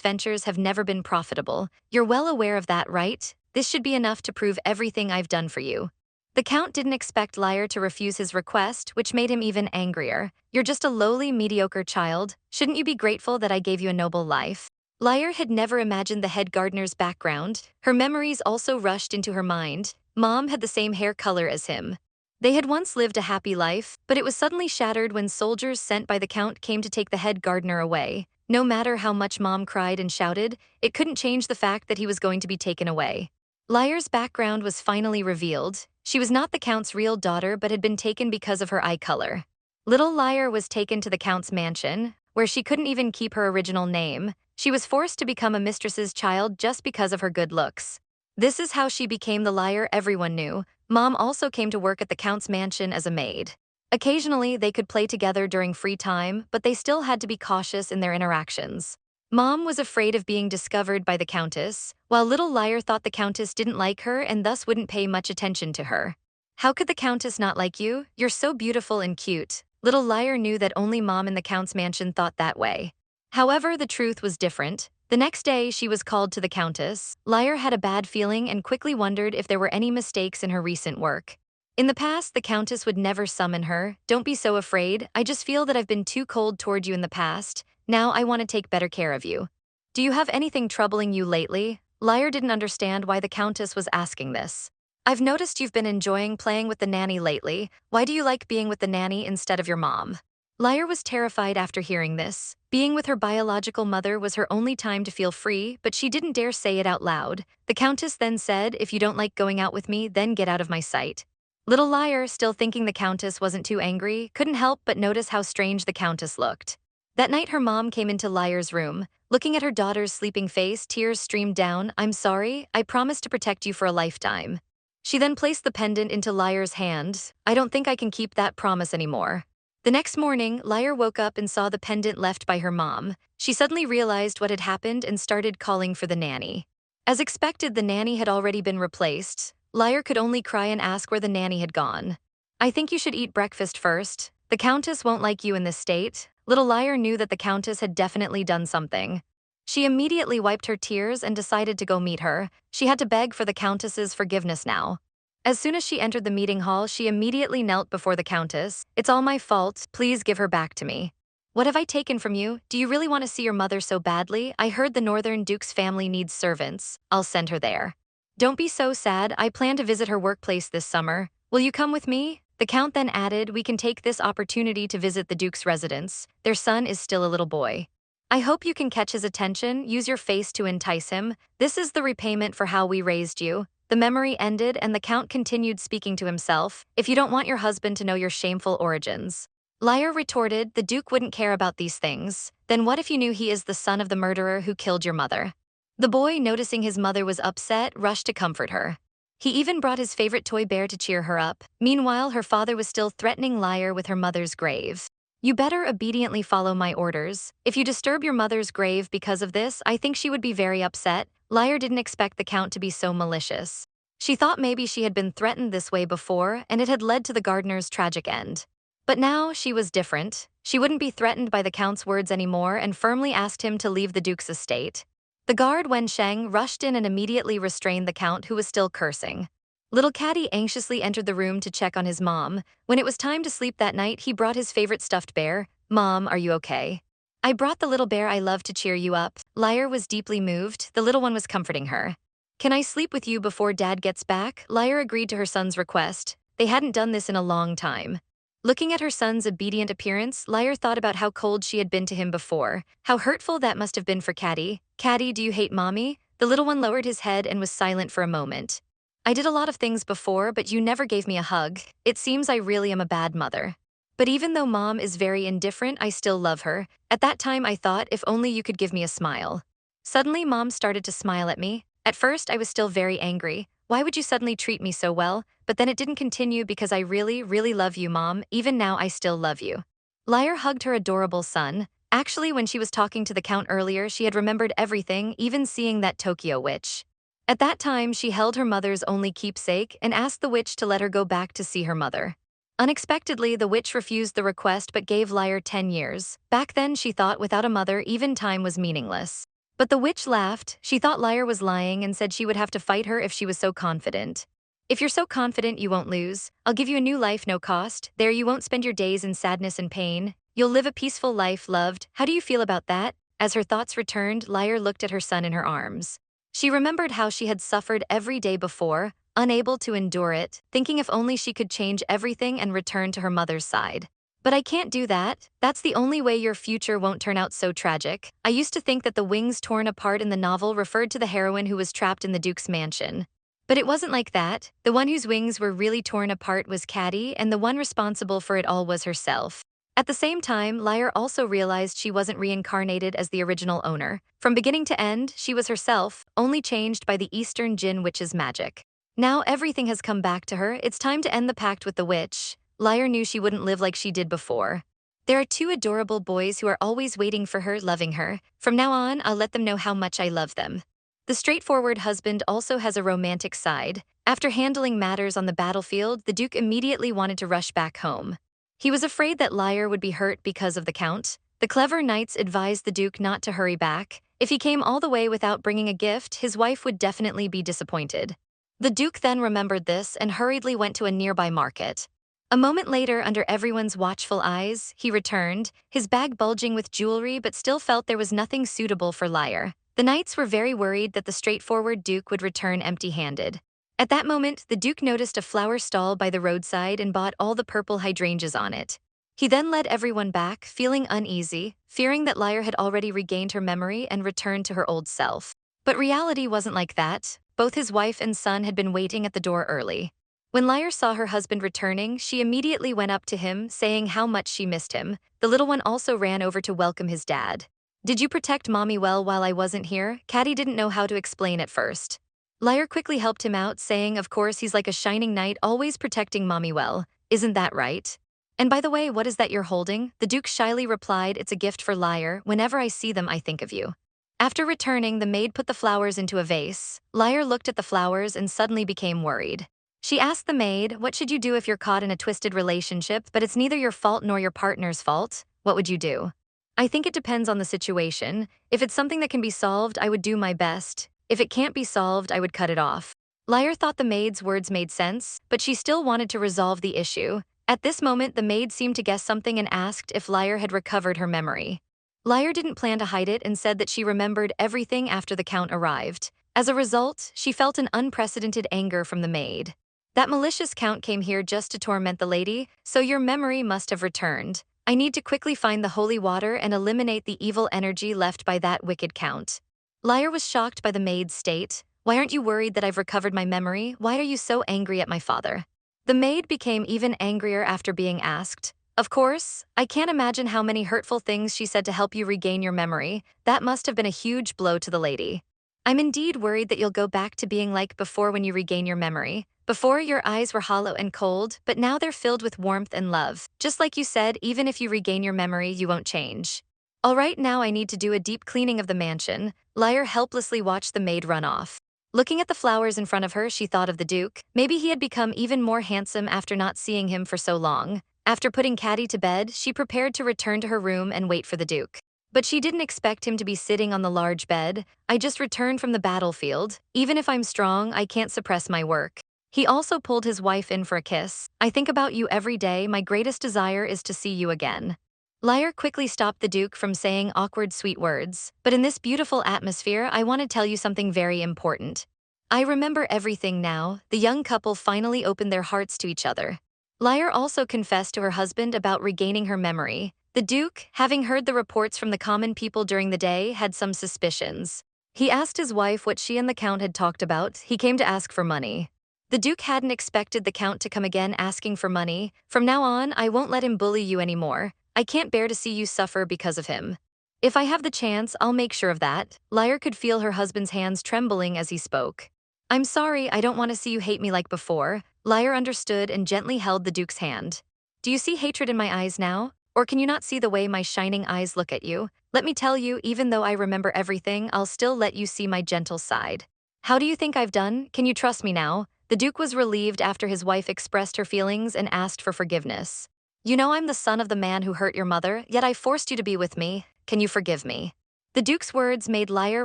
ventures have never been profitable. You're well aware of that, right? This should be enough to prove everything I've done for you. The Count didn't expect Lier to refuse his request, which made him even angrier. You're just a lowly, mediocre child. Shouldn't you be grateful that I gave you a noble life? Lier had never imagined the head gardener's background. Her memories also rushed into her mind. Mom had the same hair color as him. They had once lived a happy life, but it was suddenly shattered when soldiers sent by the Count came to take the head gardener away. No matter how much Mom cried and shouted, it couldn't change the fact that he was going to be taken away. Lier's background was finally revealed. She was not the Count's real daughter but had been taken because of her eye color. Little Lier was taken to the Count's mansion, where she couldn't even keep her original name. She was forced to become a mistress's child just because of her good looks. This is how she became the Lier everyone knew. Mom also came to work at the Count's mansion as a maid. Occasionally, they could play together during free time, but they still had to be cautious in their interactions. Mom was afraid of being discovered by the Countess, while little Lier thought the Countess didn't like her and thus wouldn't pay much attention to her. How could the Countess not like you? You're so beautiful and cute. Little Lier knew that only Mom in the Count's mansion thought that way. However, the truth was different. The next day, she was called to the Countess. Lier had a bad feeling and quickly wondered if there were any mistakes in her recent work. In the past, the Countess would never summon her. Don't be so afraid. I just feel that I've been too cold toward you in the past. Now I want to take better care of you. Do you have anything troubling you lately? Lier didn't understand why the Countess was asking this. I've noticed you've been enjoying playing with the nanny lately. Why do you like being with the nanny instead of your mom? Lier was terrified after hearing this. Being with her biological mother was her only time to feel free, but she didn't dare say it out loud. The Countess then said, if you don't like going out with me, then get out of my sight. Little Lier, still thinking the Countess wasn't too angry, couldn't help but notice how strange the Countess looked. That night her mom came into Lier's room. Looking at her daughter's sleeping face, tears streamed down. I'm sorry, I promised to protect you for a lifetime. She then placed the pendant into Lier's hand. I don't think I can keep that promise anymore. The next morning, Lier woke up and saw the pendant left by her mom. She suddenly realized what had happened and started calling for the nanny. As expected, the nanny had already been replaced. Lier could only cry and ask where the nanny had gone. I think you should eat breakfast first. The Countess won't like you in this state. Little Lier knew that the Countess had definitely done something. She immediately wiped her tears and decided to go meet her. She had to beg for the Countess's forgiveness now. As soon as she entered the meeting hall, she immediately knelt before the Countess. It's all my fault. Please give her back to me. What have I taken from you? Do you really want to see your mother so badly? I heard the Northern Duke's family needs servants. I'll send her there. Don't be so sad. I plan to visit her workplace this summer. Will you come with me? The Count then added, we can take this opportunity to visit the Duke's residence. Their son is still a little boy. I hope you can catch his attention. Use your face to entice him. This is the repayment for how we raised you. The memory ended and the Count continued speaking to himself. If you don't want your husband to know your shameful origins. Lier retorted, the Duke wouldn't care about these things. Then what if you knew he is the son of the murderer who killed your mother? The boy, noticing his mother was upset, rushed to comfort her. He even brought his favorite toy bear to cheer her up. Meanwhile, her father was still threatening Lier with her mother's grave. You better obediently follow my orders. If you disturb your mother's grave because of this, I think she would be very upset. Lier didn't expect the Count to be so malicious. She thought maybe she had been threatened this way before, and it had led to the gardener's tragic end. But now she was different. She wouldn't be threatened by the Count's words anymore and firmly asked him to leave the Duke's estate. The guard Wen Sheng rushed in and immediately restrained the Count, who was still cursing. Little Caddy anxiously entered the room to check on his mom. When it was time to sleep that night, he brought his favorite stuffed bear. Mom, are you okay? I brought the little bear I love to cheer you up. Lier was deeply moved. The little one was comforting her. Can I sleep with you before Dad gets back? Lier agreed to her son's request. They hadn't done this in a long time. Looking at her son's obedient appearance, Lier thought about how cold she had been to him before. How hurtful that must have been for Caddy. Caddy, do you hate mommy? The little one lowered his head and was silent for a moment. I did a lot of things before, but you never gave me a hug. It seems I really am a bad mother. But even though mom is very indifferent, I still love her. At that time, I thought, if only you could give me a smile. Suddenly, mom started to smile at me. At first, I was still very angry. Why would you suddenly treat me so well? But then it didn't continue because I really, really love you, mom. Even now, I still love you. Lier hugged her adorable son. Actually, when she was talking to the count earlier, she had remembered everything, even seeing that Tokyo witch. At that time, she held her mother's only keepsake and asked the witch to let her go back to see her mother. Unexpectedly, the witch refused the request but gave Lier 10 years. Back then, she thought without a mother, even time was meaningless. But the witch laughed. She thought Lier was lying and said she would have to fight her if she was so confident. If you're so confident you won't lose, I'll give you a new life, no cost. There you won't spend your days in sadness and pain. You'll live a peaceful life, loved. How do you feel about that? As her thoughts returned, Lier looked at her son in her arms. She remembered how she had suffered every day before, unable to endure it, thinking if only she could change everything and return to her mother's side. But I can't do that. That's the only way your future won't turn out so tragic. I used to think that the wings torn apart in the novel referred to the heroine who was trapped in the Duke's mansion. But it wasn't like that. The one whose wings were really torn apart was Caddy, and the one responsible for it all was herself. At the same time, Lier also realized she wasn't reincarnated as the original owner. From beginning to end, she was herself, only changed by the Eastern Jinn Witch's magic. Now everything has come back to her. It's time to end the pact with the witch. Lier knew she wouldn't live like she did before. There are two adorable boys who are always waiting for her, loving her. From now on, I'll let them know how much I love them. The straightforward husband also has a romantic side. After handling matters on the battlefield, the Duke immediately wanted to rush back home. He was afraid that Lier would be hurt because of the count. The clever knights advised the Duke not to hurry back. If he came all the way without bringing a gift, his wife would definitely be disappointed. The Duke then remembered this and hurriedly went to a nearby market. A moment later, under everyone's watchful eyes, he returned, his bag bulging with jewelry but still felt there was nothing suitable for Lier. The knights were very worried that the straightforward Duke would return empty-handed. At that moment, the Duke noticed a flower stall by the roadside and bought all the purple hydrangeas on it. He then led everyone back, feeling uneasy, fearing that Lier had already regained her memory and returned to her old self. But reality wasn't like that. Both his wife and son had been waiting at the door early. When Lier saw her husband returning, she immediately went up to him, saying how much she missed him. The little one also ran over to welcome his dad. Did you protect mommy well while I wasn't here? Caddy didn't know how to explain at first. Lier quickly helped him out, saying, of course, he's like a shining knight, always protecting mommy well. Isn't that right? And by the way, what is that you're holding? The Duke shyly replied, it's a gift for Lier. Whenever I see them, I think of you. After returning, the maid put the flowers into a vase. Lier looked at the flowers and suddenly became worried. She asked the maid, what should you do if you're caught in a twisted relationship, but it's neither your fault nor your partner's fault? What would you do? I think it depends on the situation. If it's something that can be solved, I would do my best. If it can't be solved, I would cut it off. Lier thought the maid's words made sense, but she still wanted to resolve the issue. At this moment, the maid seemed to guess something and asked if Lier had recovered her memory. Lier didn't plan to hide it and said that she remembered everything after the count arrived. As a result, she felt an unprecedented anger from the maid. That malicious count came here just to torment the lady, so your memory must have returned. I need to quickly find the holy water and eliminate the evil energy left by that wicked count. Lier was shocked by the maid's state. Why aren't you worried that I've recovered my memory? Why are you so angry at my father? The maid became even angrier after being asked. Of course, I can't imagine how many hurtful things she said to help you regain your memory. That must have been a huge blow to the lady. I'm indeed worried that you'll go back to being like before when you regain your memory. Before, your eyes were hollow and cold, but now they're filled with warmth and love. Just like you said, even if you regain your memory, you won't change. All right, now I need to do a deep cleaning of the mansion. Lier helplessly watched the maid run off. Looking at the flowers in front of her, she thought of the Duke. Maybe he had become even more handsome after not seeing him for so long. After putting Caddy to bed, she prepared to return to her room and wait for the Duke. But she didn't expect him to be sitting on the large bed. I just returned from the battlefield. Even if I'm strong, I can't suppress my work. He also pulled his wife in for a kiss. I think about you every day. My greatest desire is to see you again. Lier quickly stopped the Duke from saying awkward sweet words. But in this beautiful atmosphere, I want to tell you something very important. I remember everything now. The young couple finally opened their hearts to each other. Lier also confessed to her husband about regaining her memory. The Duke, having heard the reports from the common people during the day, had some suspicions. He asked his wife what she and the Count had talked about. He came to ask for money. The Duke hadn't expected the Count to come again asking for money. From now on, I won't let him bully you anymore. I can't bear to see you suffer because of him. If I have the chance, I'll make sure of that. Lier could feel her husband's hands trembling as he spoke. I'm sorry, I don't want to see you hate me like before. Lier understood and gently held the Duke's hand. Do you see hatred in my eyes now? Or can you not see the way my shining eyes look at you? Let me tell you, even though I remember everything, I'll still let you see my gentle side. How do you think I've done? Can you trust me now? The Duke was relieved after his wife expressed her feelings and asked for forgiveness. You know I'm the son of the man who hurt your mother, yet I forced you to be with me. Can you forgive me? The Duke's words made Lier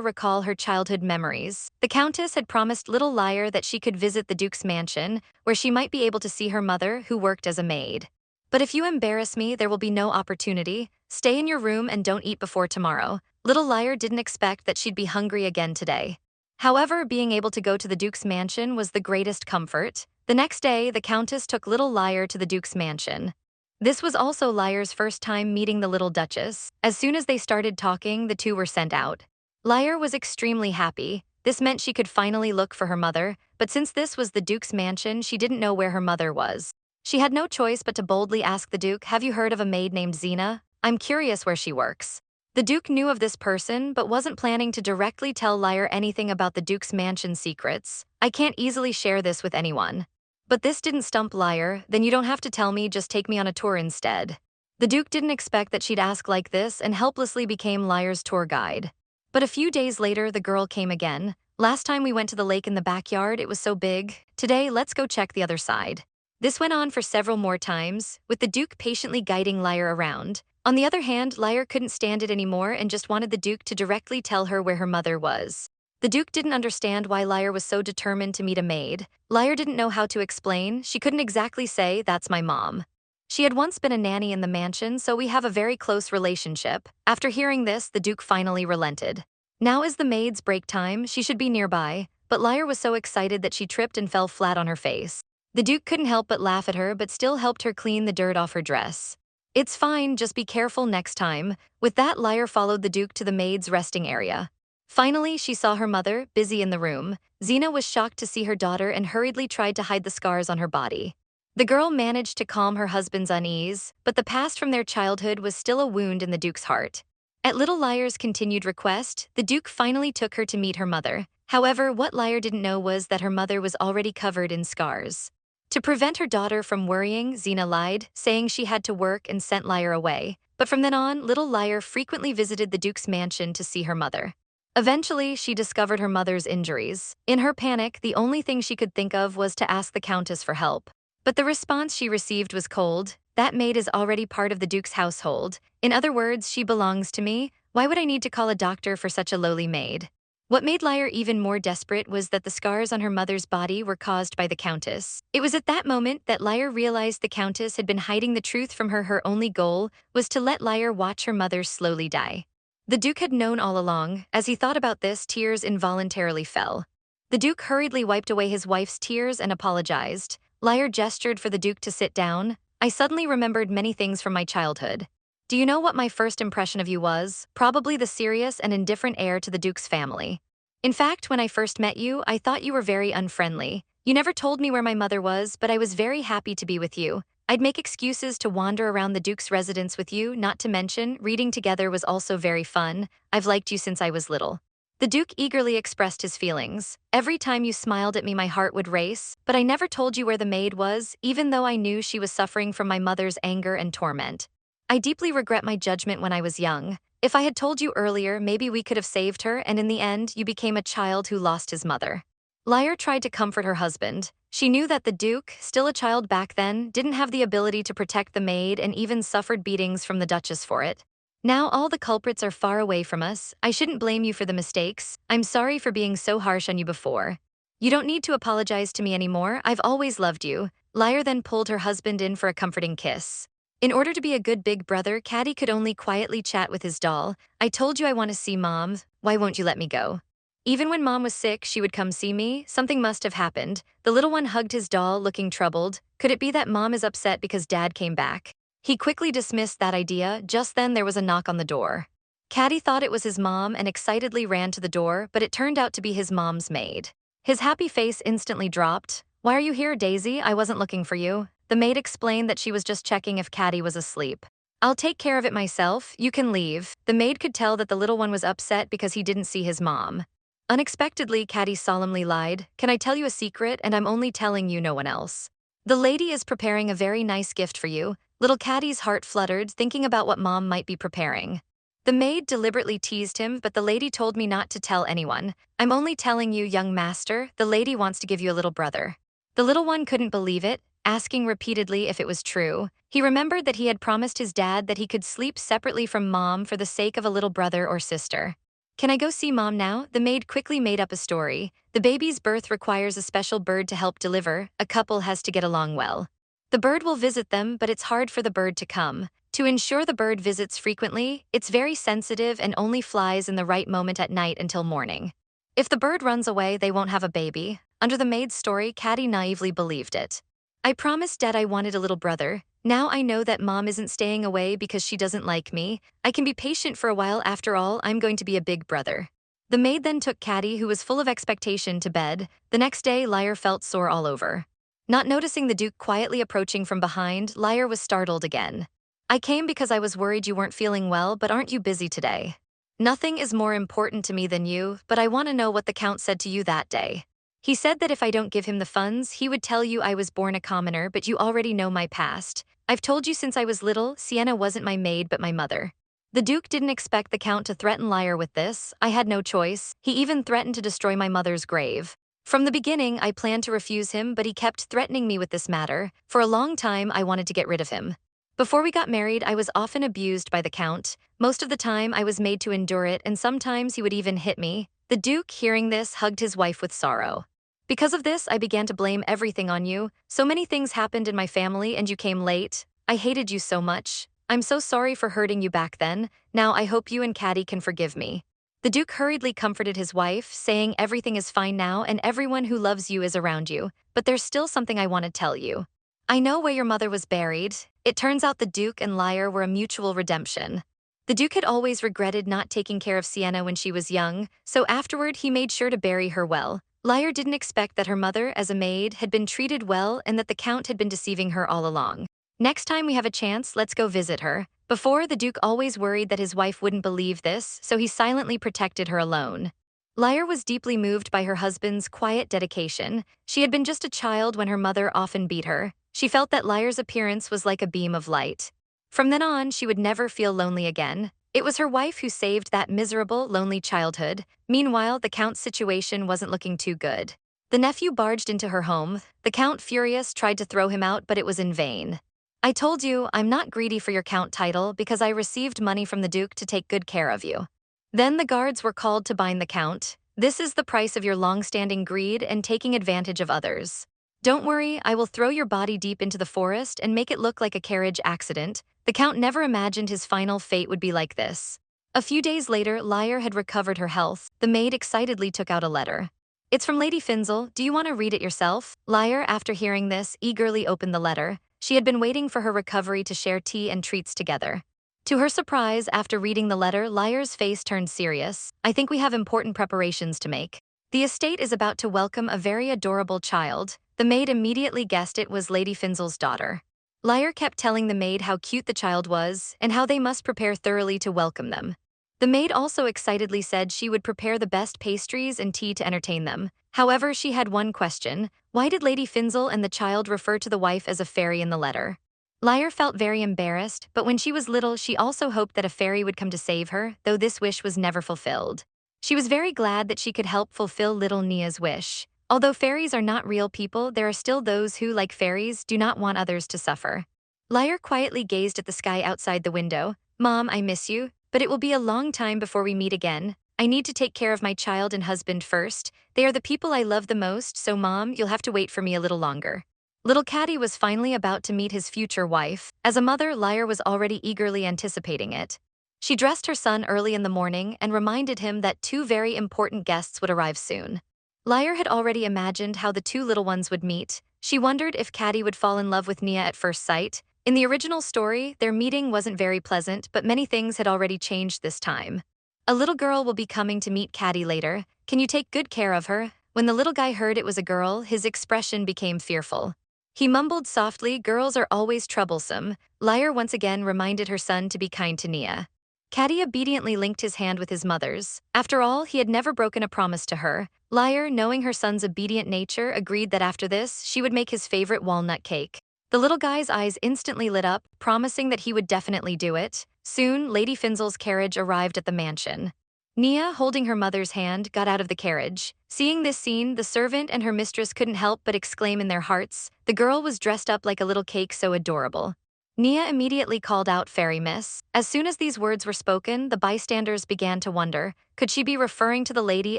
recall her childhood memories. The Countess had promised little Lier that she could visit the Duke's mansion, where she might be able to see her mother, who worked as a maid. But if you embarrass me, there will be no opportunity. Stay in your room and don't eat before tomorrow. Little Lier didn't expect that she'd be hungry again today. However, being able to go to the Duke's mansion was the greatest comfort. The next day, the Countess took little Lier to the Duke's mansion. This was also Lier's first time meeting the little Duchess. As soon as they started talking, the two were sent out. Lier was extremely happy. This meant she could finally look for her mother, but since this was the Duke's mansion, she didn't know where her mother was. She had no choice but to boldly ask the Duke, "Have you heard of a maid named Zena? I'm curious where she works." The Duke knew of this person, but wasn't planning to directly tell Lier anything about the Duke's mansion secrets. I can't easily share this with anyone. But this didn't stump Lier. Then you don't have to tell me, just take me on a tour instead. The Duke didn't expect that she'd ask like this and helplessly became Lier's tour guide. But a few days later, the girl came again. Last time we went to the lake in the backyard, it was so big. Today, let's go check the other side. This went on for several more times, with the Duke patiently guiding Lier around. On the other hand, Lier couldn't stand it anymore and just wanted the Duke to directly tell her where her mother was. The Duke didn't understand why Lier was so determined to meet a maid. Lier didn't know how to explain. She couldn't exactly say, "That's my mom." She had once been a nanny in the mansion, so we have a very close relationship. After hearing this, the Duke finally relented. Now is the maid's break time. She should be nearby. But Lier was so excited that she tripped and fell flat on her face. The Duke couldn't help but laugh at her, but still helped her clean the dirt off her dress. It's fine, just be careful next time. With that, Lier followed the Duke to the maid's resting area. Finally, she saw her mother, busy in the room. Zena was shocked to see her daughter and hurriedly tried to hide the scars on her body. The girl managed to calm her husband's unease, but the past from their childhood was still a wound in the Duke's heart. At little Lier's continued request, the Duke finally took her to meet her mother. However, what Lier didn't know was that her mother was already covered in scars. To prevent her daughter from worrying, Zena lied, saying she had to work and sent Lier away. But from then on, little Lier frequently visited the Duke's mansion to see her mother. Eventually, she discovered her mother's injuries. In her panic, the only thing she could think of was to ask the Countess for help. But the response she received was cold. "That maid is already part of the Duke's household. In other words, she belongs to me. Why would I need to call a doctor for such a lowly maid?" What made Lier even more desperate was that the scars on her mother's body were caused by the Countess. It was at that moment that Lier realized the Countess had been hiding the truth from her. Her only goal was to let Lier watch her mother slowly die. The Duke had known all along. As he thought about this, tears involuntarily fell. The Duke hurriedly wiped away his wife's tears and apologized. Lier gestured for the Duke to sit down. "I suddenly remembered many things from my childhood. Do you know what my first impression of you was? Probably the serious and indifferent heir to the Duke's family. In fact, when I first met you, I thought you were very unfriendly. You never told me where my mother was, but I was very happy to be with you. I'd make excuses to wander around the Duke's residence with you, not to mention, reading together was also very fun. I've liked you since I was little." The Duke eagerly expressed his feelings. "Every time you smiled at me, my heart would race, but I never told you where the maid was, even though I knew she was suffering from my mother's anger and torment. I deeply regret my judgment when I was young. If I had told you earlier, maybe we could have saved her, and in the end, you became a child who lost his mother." Lier tried to comfort her husband. She knew that the Duke, still a child back then, didn't have the ability to protect the maid and even suffered beatings from the Duchess for it. "Now all the culprits are far away from us. I shouldn't blame you for the mistakes. I'm sorry for being so harsh on you before. You don't need to apologize to me anymore. I've always loved you." Lier then pulled her husband in for a comforting kiss. In order to be a good big brother, Cardi could only quietly chat with his doll. "I told you I want to see Mom. Why won't you let me go?" Even when mom was sick, she would come see me. Something must have happened. The little one hugged his doll, looking troubled. Could it be that mom is upset because dad came back? He quickly dismissed that idea. Just then there was a knock on the door. Caddy thought it was his mom and excitedly ran to the door, but it turned out to be his mom's maid. His happy face instantly dropped. "Why are you here, Daisy? I wasn't looking for you." The maid explained that she was just checking if Caddy was asleep. "I'll take care of it myself. You can leave." The maid could tell that the little one was upset because he didn't see his mom. Unexpectedly, Caddy solemnly lied. "Can I tell you a secret? And I'm only telling you, no one else. The lady is preparing a very nice gift for you." Little Caddy's heart fluttered, thinking about what mom might be preparing. The maid deliberately teased him, "But the lady told me not to tell anyone. I'm only telling you, young master. The lady wants to give you a little brother." The little one couldn't believe it, asking repeatedly if it was true. He remembered that he had promised his dad that he could sleep separately from mom for the sake of a little brother or sister. "Can I go see mom now?" The maid quickly made up a story. The baby's birth requires a special bird to help deliver. A couple has to get along well. The bird will visit them, but it's hard for the bird to come. To ensure the bird visits frequently, it's very sensitive and only flies in the right moment at night until morning. If the bird runs away, they won't have a baby. Under the maid's story, Caddy naively believed it. "I promised dad I wanted a little brother. Now I know that mom isn't staying away because she doesn't like me. I can be patient for a while. After all, I'm going to be a big brother." The maid then took Caddy, who was full of expectation, to bed. The next day, Lier felt sore all over. Not noticing the Duke quietly approaching from behind, Lier was startled again. "I came because I was worried you weren't feeling well, but aren't you busy today?" "Nothing is more important to me than you, but I want to know what the Count said to you that day." "He said that if I don't give him the funds, he would tell you I was born a commoner, but you already know my past. I've told you since I was little, Sienna wasn't my maid but my mother." The Duke didn't expect the Count to threaten Lier with this. "I had no choice. He even threatened to destroy my mother's grave. From the beginning, I planned to refuse him, but he kept threatening me with this matter. For a long time, I wanted to get rid of him. Before we got married, I was often abused by the Count. Most of the time, I was made to endure it, and sometimes he would even hit me." The Duke, hearing this, hugged his wife with sorrow. "Because of this, I began to blame everything on you. So many things happened in my family and you came late. I hated you so much. I'm so sorry for hurting you back then. Now I hope you and Caddy can forgive me." The Duke hurriedly comforted his wife, saying everything is fine now and everyone who loves you is around you. "But there's still something I want to tell you. I know where your mother was buried." It turns out the Duke and Lier were a mutual redemption. The Duke had always regretted not taking care of Sienna when she was young, so afterward he made sure to bury her well. Lier didn't expect that her mother, as a maid, had been treated well and that the Count had been deceiving her all along. "Next time we have a chance, let's go visit her." Before, the Duke always worried that his wife wouldn't believe this, so he silently protected her alone. Lier was deeply moved by her husband's quiet dedication. She had been just a child when her mother often beat her. She felt that Lier's appearance was like a beam of light. From then on, she would never feel lonely again. It was her wife who saved that miserable, lonely childhood. Meanwhile, the Count's situation wasn't looking too good. The nephew barged into her home. The Count, furious, tried to throw him out, but it was in vain. "I told you, I'm not greedy for your Count title because I received money from the Duke to take good care of you." Then the guards were called to bind the Count. "This is the price of your long-standing greed and taking advantage of others. Don't worry, I will throw your body deep into the forest and make it look like a carriage accident." The Count never imagined his final fate would be like this. A few days later, Lier had recovered her health. The maid excitedly took out a letter. "It's from Lady Finzel. Do you want to read it yourself?" Lier, after hearing this, eagerly opened the letter. She had been waiting for her recovery to share tea and treats together. To her surprise, after reading the letter, Lier's face turned serious. "I think we have important preparations to make. The estate is about to welcome a very adorable child." The maid immediately guessed it was Lady Finzel's daughter. Lier kept telling the maid how cute the child was and how they must prepare thoroughly to welcome them. The maid also excitedly said she would prepare the best pastries and tea to entertain them. However, she had one question. Why did Lady Finzel and the child refer to the wife as a fairy in the letter? Lier felt very embarrassed, but when she was little, she also hoped that a fairy would come to save her, though this wish was never fulfilled. She was very glad that she could help fulfill little Nia's wish. Although fairies are not real people, there are still those who, like fairies, do not want others to suffer. Lier quietly gazed at the sky outside the window. "Mom, I miss you, but it will be a long time before we meet again. I need to take care of my child and husband first. They are the people I love the most, so Mom, you'll have to wait for me a little longer." Little Caddy was finally about to meet his future wife. As a mother, Lier was already eagerly anticipating it. She dressed her son early in the morning and reminded him that two very important guests would arrive soon. Lier had already imagined how the two little ones would meet. She wondered if Cardi would fall in love with Nia at first sight. In the original story, their meeting wasn't very pleasant, but many things had already changed this time. A little girl will be coming to meet Cardi later. Can you take good care of her? When the little guy heard it was a girl, his expression became fearful. He mumbled softly, girls are always troublesome. Lier once again reminded her son to be kind to Nia. Cardi obediently linked his hand with his mother's. After all, he had never broken a promise to her. Lier, knowing her son's obedient nature, agreed that after this, she would make his favorite walnut cake. The little guy's eyes instantly lit up, promising that he would definitely do it. Soon, Lady Finzel's carriage arrived at the mansion. Nia, holding her mother's hand, got out of the carriage. Seeing this scene, the servant and her mistress couldn't help but exclaim in their hearts. The girl was dressed up like a little cake so adorable. Nia immediately called out, "Fairy Miss." As soon as these words were spoken, the bystanders began to wonder, could she be referring to the lady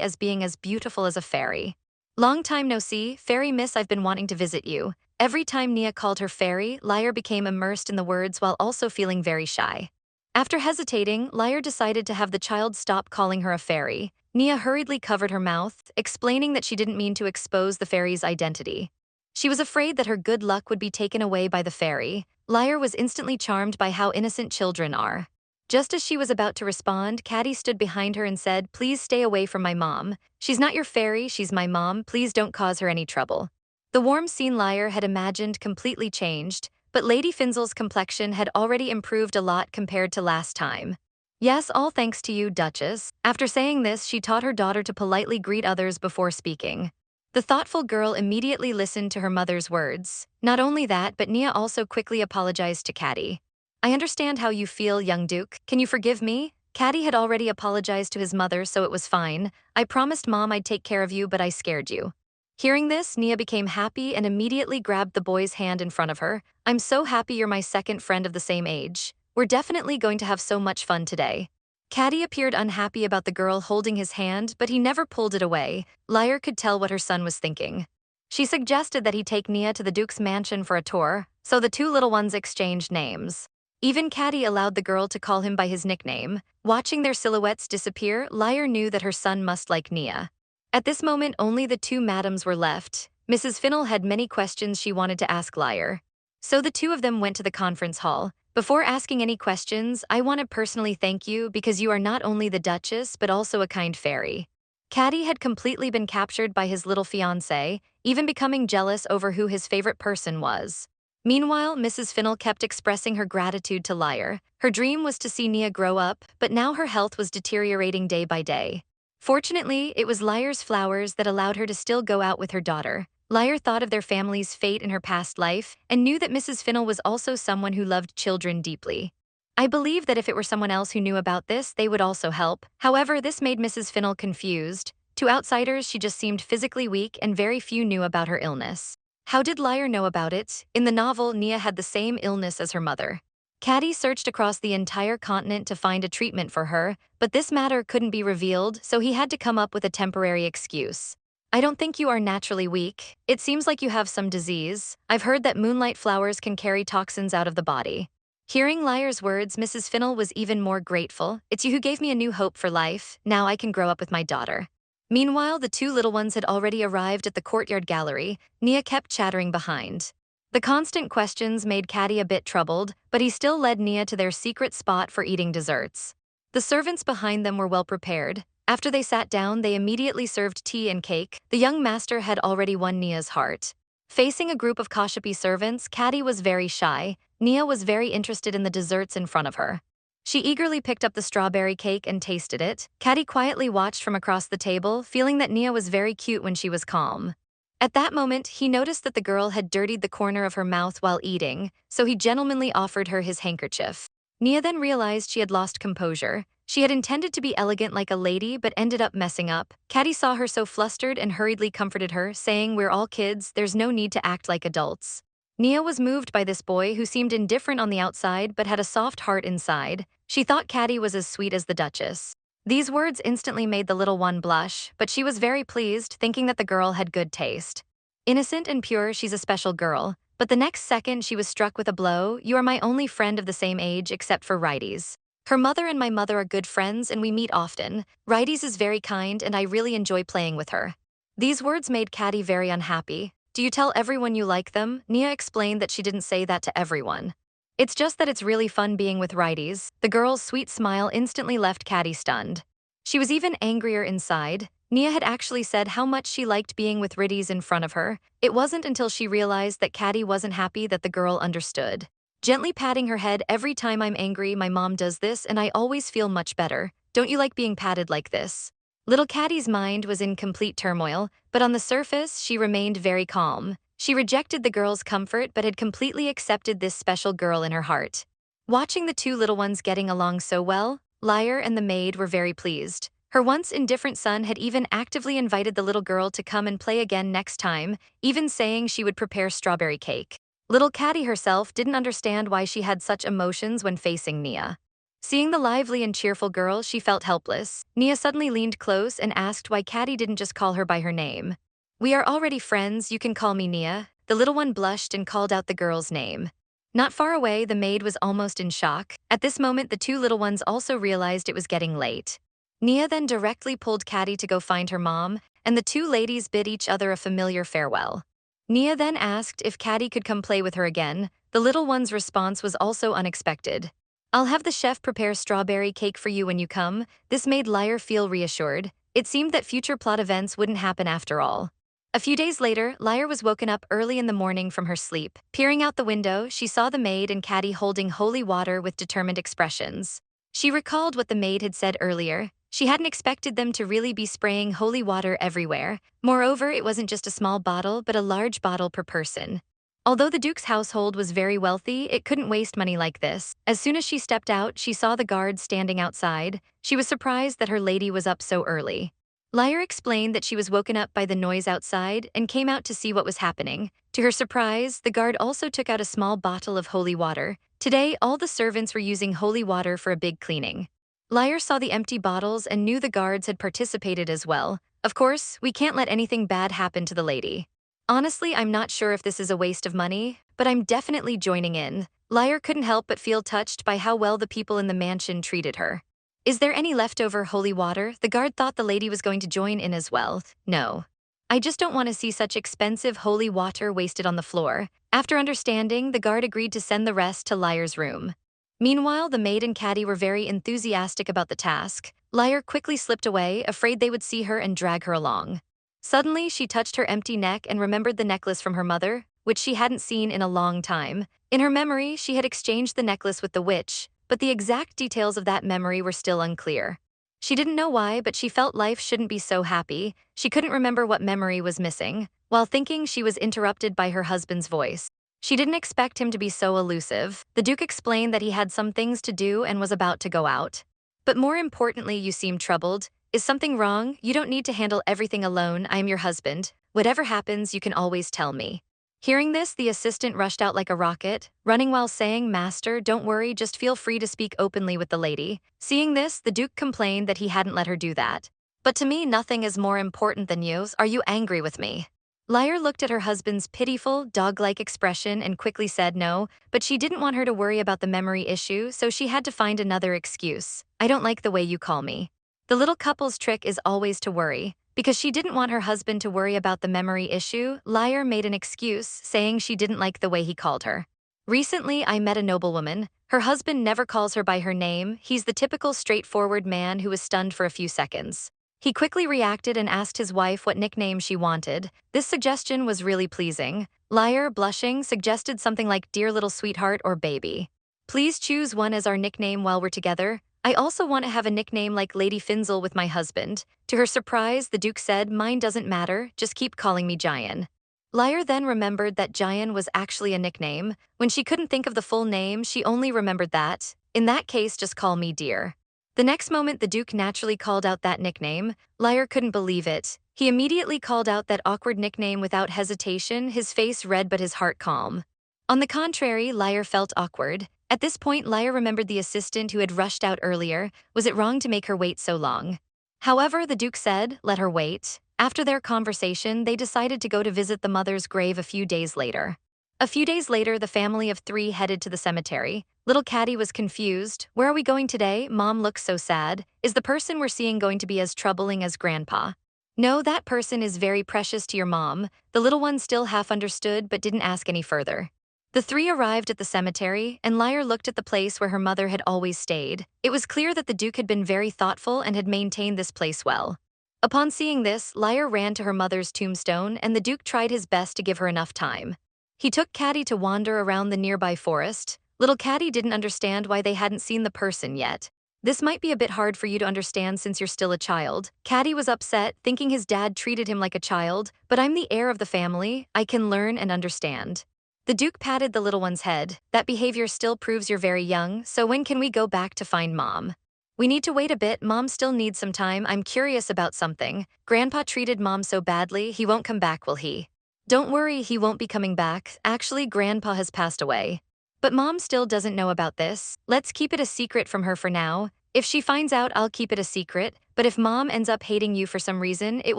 as being as beautiful as a fairy? Long time no see, Fairy Miss, I've been wanting to visit you. Every time Nia called her fairy, Lier became immersed in the words while also feeling very shy. After hesitating, Lier decided to have the child stop calling her a fairy. Nia hurriedly covered her mouth, explaining that she didn't mean to expose the fairy's identity. She was afraid that her good luck would be taken away by the fairy. Lier was instantly charmed by how innocent children are. Just as she was about to respond, Cardi stood behind her and said, "Please stay away from my mom. She's not your fairy, she's my mom, please don't cause her any trouble." The warm scene Lier had imagined completely changed, but Lady Finzel's complexion had already improved a lot compared to last time. "Yes, all thanks to you, Duchess." After saying this, she taught her daughter to politely greet others before speaking. The thoughtful girl immediately listened to her mother's words. Not only that, but Nia also quickly apologized to Cardi. "I understand how you feel, young Duke. Can you forgive me?" Cardi had already apologized to his mother, so it was fine. "I promised Mom I'd take care of you, but I scared you." Hearing this, Nia became happy and immediately grabbed the boy's hand in front of her. "I'm so happy you're my second friend of the same age. We're definitely going to have so much fun today." Cardi appeared unhappy about the girl holding his hand, but he never pulled it away. Lier could tell what her son was thinking. She suggested that he take Nia to the Duke's mansion for a tour, so the two little ones exchanged names. Even Cardi allowed the girl to call him by his nickname. Watching their silhouettes disappear, Lier knew that her son must like Nia. At this moment, only the two madams were left. Mrs. Fennel had many questions she wanted to ask Lier. So the two of them went to the conference hall. "Before asking any questions, I want to personally thank you because you are not only the Duchess but also a kind fairy." Cardi had completely been captured by his little fiancé, even becoming jealous over who his favorite person was. Meanwhile, Mrs. Fennel kept expressing her gratitude to Lier. Her dream was to see Nia grow up, but now her health was deteriorating day by day. Fortunately, it was Lier's flowers that allowed her to still go out with her daughter. Lier thought of their family's fate in her past life and knew that Mrs. Fennel was also someone who loved children deeply. "I believe that if it were someone else who knew about this, they would also help." However, this made Mrs. Fennel confused. To outsiders, she just seemed physically weak and very few knew about her illness. How did Lier know about it? In the novel, Nia had the same illness as her mother. Cardi searched across the entire continent to find a treatment for her, but this matter couldn't be revealed, so he had to come up with a temporary excuse. "I don't think you are naturally weak. It seems like you have some disease. I've heard that moonlight flowers can carry toxins out of the body." Hearing Lier's words, Mrs. Fennel was even more grateful. "It's you who gave me a new hope for life. Now I can grow up with my daughter." Meanwhile, the two little ones had already arrived at the courtyard gallery. Nia kept chattering behind. The constant questions made Cardi a bit troubled, but he still led Nia to their secret spot for eating desserts. The servants behind them were well prepared. After they sat down, they immediately served tea and cake. The young master had already won Nia's heart. Facing a group of Kashapi servants, Cardi was very shy. Nia was very interested in the desserts in front of her. She eagerly picked up the strawberry cake and tasted it. Cardi quietly watched from across the table, feeling that Nia was very cute when she was calm. At that moment, he noticed that the girl had dirtied the corner of her mouth while eating, so he gentlemanly offered her his handkerchief. Nia then realized she had lost composure. She had intended to be elegant like a lady but ended up messing up. Cardi saw her so flustered and hurriedly comforted her, saying, "We're all kids, there's no need to act like adults." Nia was moved by this boy who seemed indifferent on the outside but had a soft heart inside. She thought Cardi was as sweet as the Duchess. These words instantly made the little one blush, but she was very pleased, thinking that the girl had good taste. Innocent and pure, she's a special girl. But the next second she was struck with a blow. "You are my only friend of the same age except for righties." Her mother and my mother are good friends and we meet often. Righties is very kind and I really enjoy playing with her. These words made Cardi very unhappy. Do you tell everyone you like them? Nia explained that she didn't say that to everyone. It's just that it's really fun being with righties. The girl's sweet smile instantly left Cardi stunned. She was even angrier inside. Nia had actually said how much she liked being with righties in front of her. It wasn't until she realized that Cardi wasn't happy that the girl understood. Gently patting her head, every time I'm angry, my mom does this and I always feel much better. Don't you like being patted like this? Little Caddy's mind was in complete turmoil, but on the surface, she remained very calm. She rejected the girl's comfort but had completely accepted this special girl in her heart. Watching the two little ones getting along so well, Lier and the maid were very pleased. Her once indifferent son had even actively invited the little girl to come and play again next time, even saying she would prepare strawberry cake. Little Caddy herself didn't understand why she had such emotions when facing Nia. Seeing the lively and cheerful girl, she felt helpless. Nia suddenly leaned close and asked why Caddy didn't just call her by her name. We are already friends, you can call me Nia. The little one blushed and called out the girl's name. Not far away, the maid was almost in shock. At this moment, the two little ones also realized it was getting late. Nia then directly pulled Caddy to go find her mom, and the two ladies bid each other a familiar farewell. Nia then asked if Caddy could come play with her again. The little one's response was also unexpected. I'll have the chef prepare strawberry cake for you when you come. This made Lier feel reassured. It seemed that future plot events wouldn't happen after all. A few days later, Lier was woken up early in the morning from her sleep. Peering out the window, she saw the maid and Caddy holding holy water with determined expressions. She recalled what the maid had said earlier. She hadn't expected them to really be spraying holy water everywhere. Moreover, it wasn't just a small bottle, but a large bottle per person. Although the Duke's household was very wealthy, it couldn't waste money like this. As soon as she stepped out, she saw the guards standing outside. She was surprised that her lady was up so early. Lier explained that she was woken up by the noise outside and came out to see what was happening. To her surprise, the guard also took out a small bottle of holy water. Today, all the servants were using holy water for a big cleaning. Lier saw the empty bottles and knew the guards had participated as well. Of course, we can't let anything bad happen to the lady. Honestly, I'm not sure if this is a waste of money, but I'm definitely joining in. Lier couldn't help but feel touched by how well the people in the mansion treated her. Is there any leftover holy water? The guard thought the lady was going to join in as well. No. I just don't want to see such expensive holy water wasted on the floor. After understanding, the guard agreed to send the rest to Lier's room. Meanwhile, the maid and Caddy were very enthusiastic about the task. Lier quickly slipped away, afraid they would see her and drag her along. Suddenly, she touched her empty neck and remembered the necklace from her mother, which she hadn't seen in a long time. In her memory, she had exchanged the necklace with the witch, but the exact details of that memory were still unclear. She didn't know why, but she felt life shouldn't be so happy. She couldn't remember what memory was missing. While thinking, she was interrupted by her husband's voice. She didn't expect him to be so elusive. The Duke explained that he had some things to do and was about to go out. But more importantly, you seem troubled. Is something wrong? You don't need to handle everything alone. I am your husband. Whatever happens, you can always tell me. Hearing this, the assistant rushed out like a rocket, running while saying, Master, don't worry, just feel free to speak openly with the lady. Seeing this, the Duke complained that he hadn't let her do that. But to me, nothing is more important than you. Are you angry with me? Lier looked at her husband's pitiful, dog-like expression and quickly said no, but she didn't want her to worry about the memory issue, so she had to find another excuse. I don't like the way you call me. The little couple's trick is always to worry. Because she didn't want her husband to worry about the memory issue, Lier made an excuse, saying she didn't like the way he called her. Recently, I met a noblewoman. Her husband never calls her by her name. He's the typical straightforward man who was stunned for a few seconds. He quickly reacted and asked his wife what nickname she wanted. This suggestion was really pleasing. Lier, blushing, suggested something like dear little sweetheart or baby. Please choose one as our nickname while we're together. I also want to have a nickname like Lady Finzel with my husband. To her surprise, the Duke said, mine doesn't matter, just keep calling me Jayan. Lier then remembered that Jayan was actually a nickname. When she couldn't think of the full name, she only remembered that. In that case, just call me dear. The next moment, the Duke naturally called out that nickname. Lier couldn't believe it. He immediately called out that awkward nickname without hesitation, his face red but his heart calm. On the contrary, Lier felt awkward. At this point, Lier remembered the assistant who had rushed out earlier. Was it wrong to make her wait so long? However, the Duke said, let her wait. After their conversation, they decided to go to visit the mother's grave a few days later. A few days later, the family of 3 headed to the cemetery. Little Caddy was confused. Where are we going today? Mom looks so sad. Is the person we're seeing going to be as troubling as Grandpa? No, that person is very precious to your mom. The little one still half understood but didn't ask any further. The 3 arrived at the cemetery, and Lier looked at the place where her mother had always stayed. It was clear that the Duke had been very thoughtful and had maintained this place well. Upon seeing this, Lier ran to her mother's tombstone, and the Duke tried his best to give her enough time. He took Caddy to wander around the nearby forest. Little Caddy didn't understand why they hadn't seen the person yet. This might be a bit hard for you to understand since you're still a child. Caddy was upset, thinking his dad treated him like a child, but I'm the heir of the family. I can learn and understand. The Duke patted the little one's head. That behavior still proves you're very young, so when can we go back to find Mom? We need to wait a bit. Mom still needs some time. I'm curious about something. Grandpa treated Mom so badly, he won't come back, will he? Don't worry, he won't be coming back. Actually, Grandpa has passed away. But Mom still doesn't know about this. Let's keep it a secret from her for now. If she finds out, I'll keep it a secret, but if Mom ends up hating you for some reason, it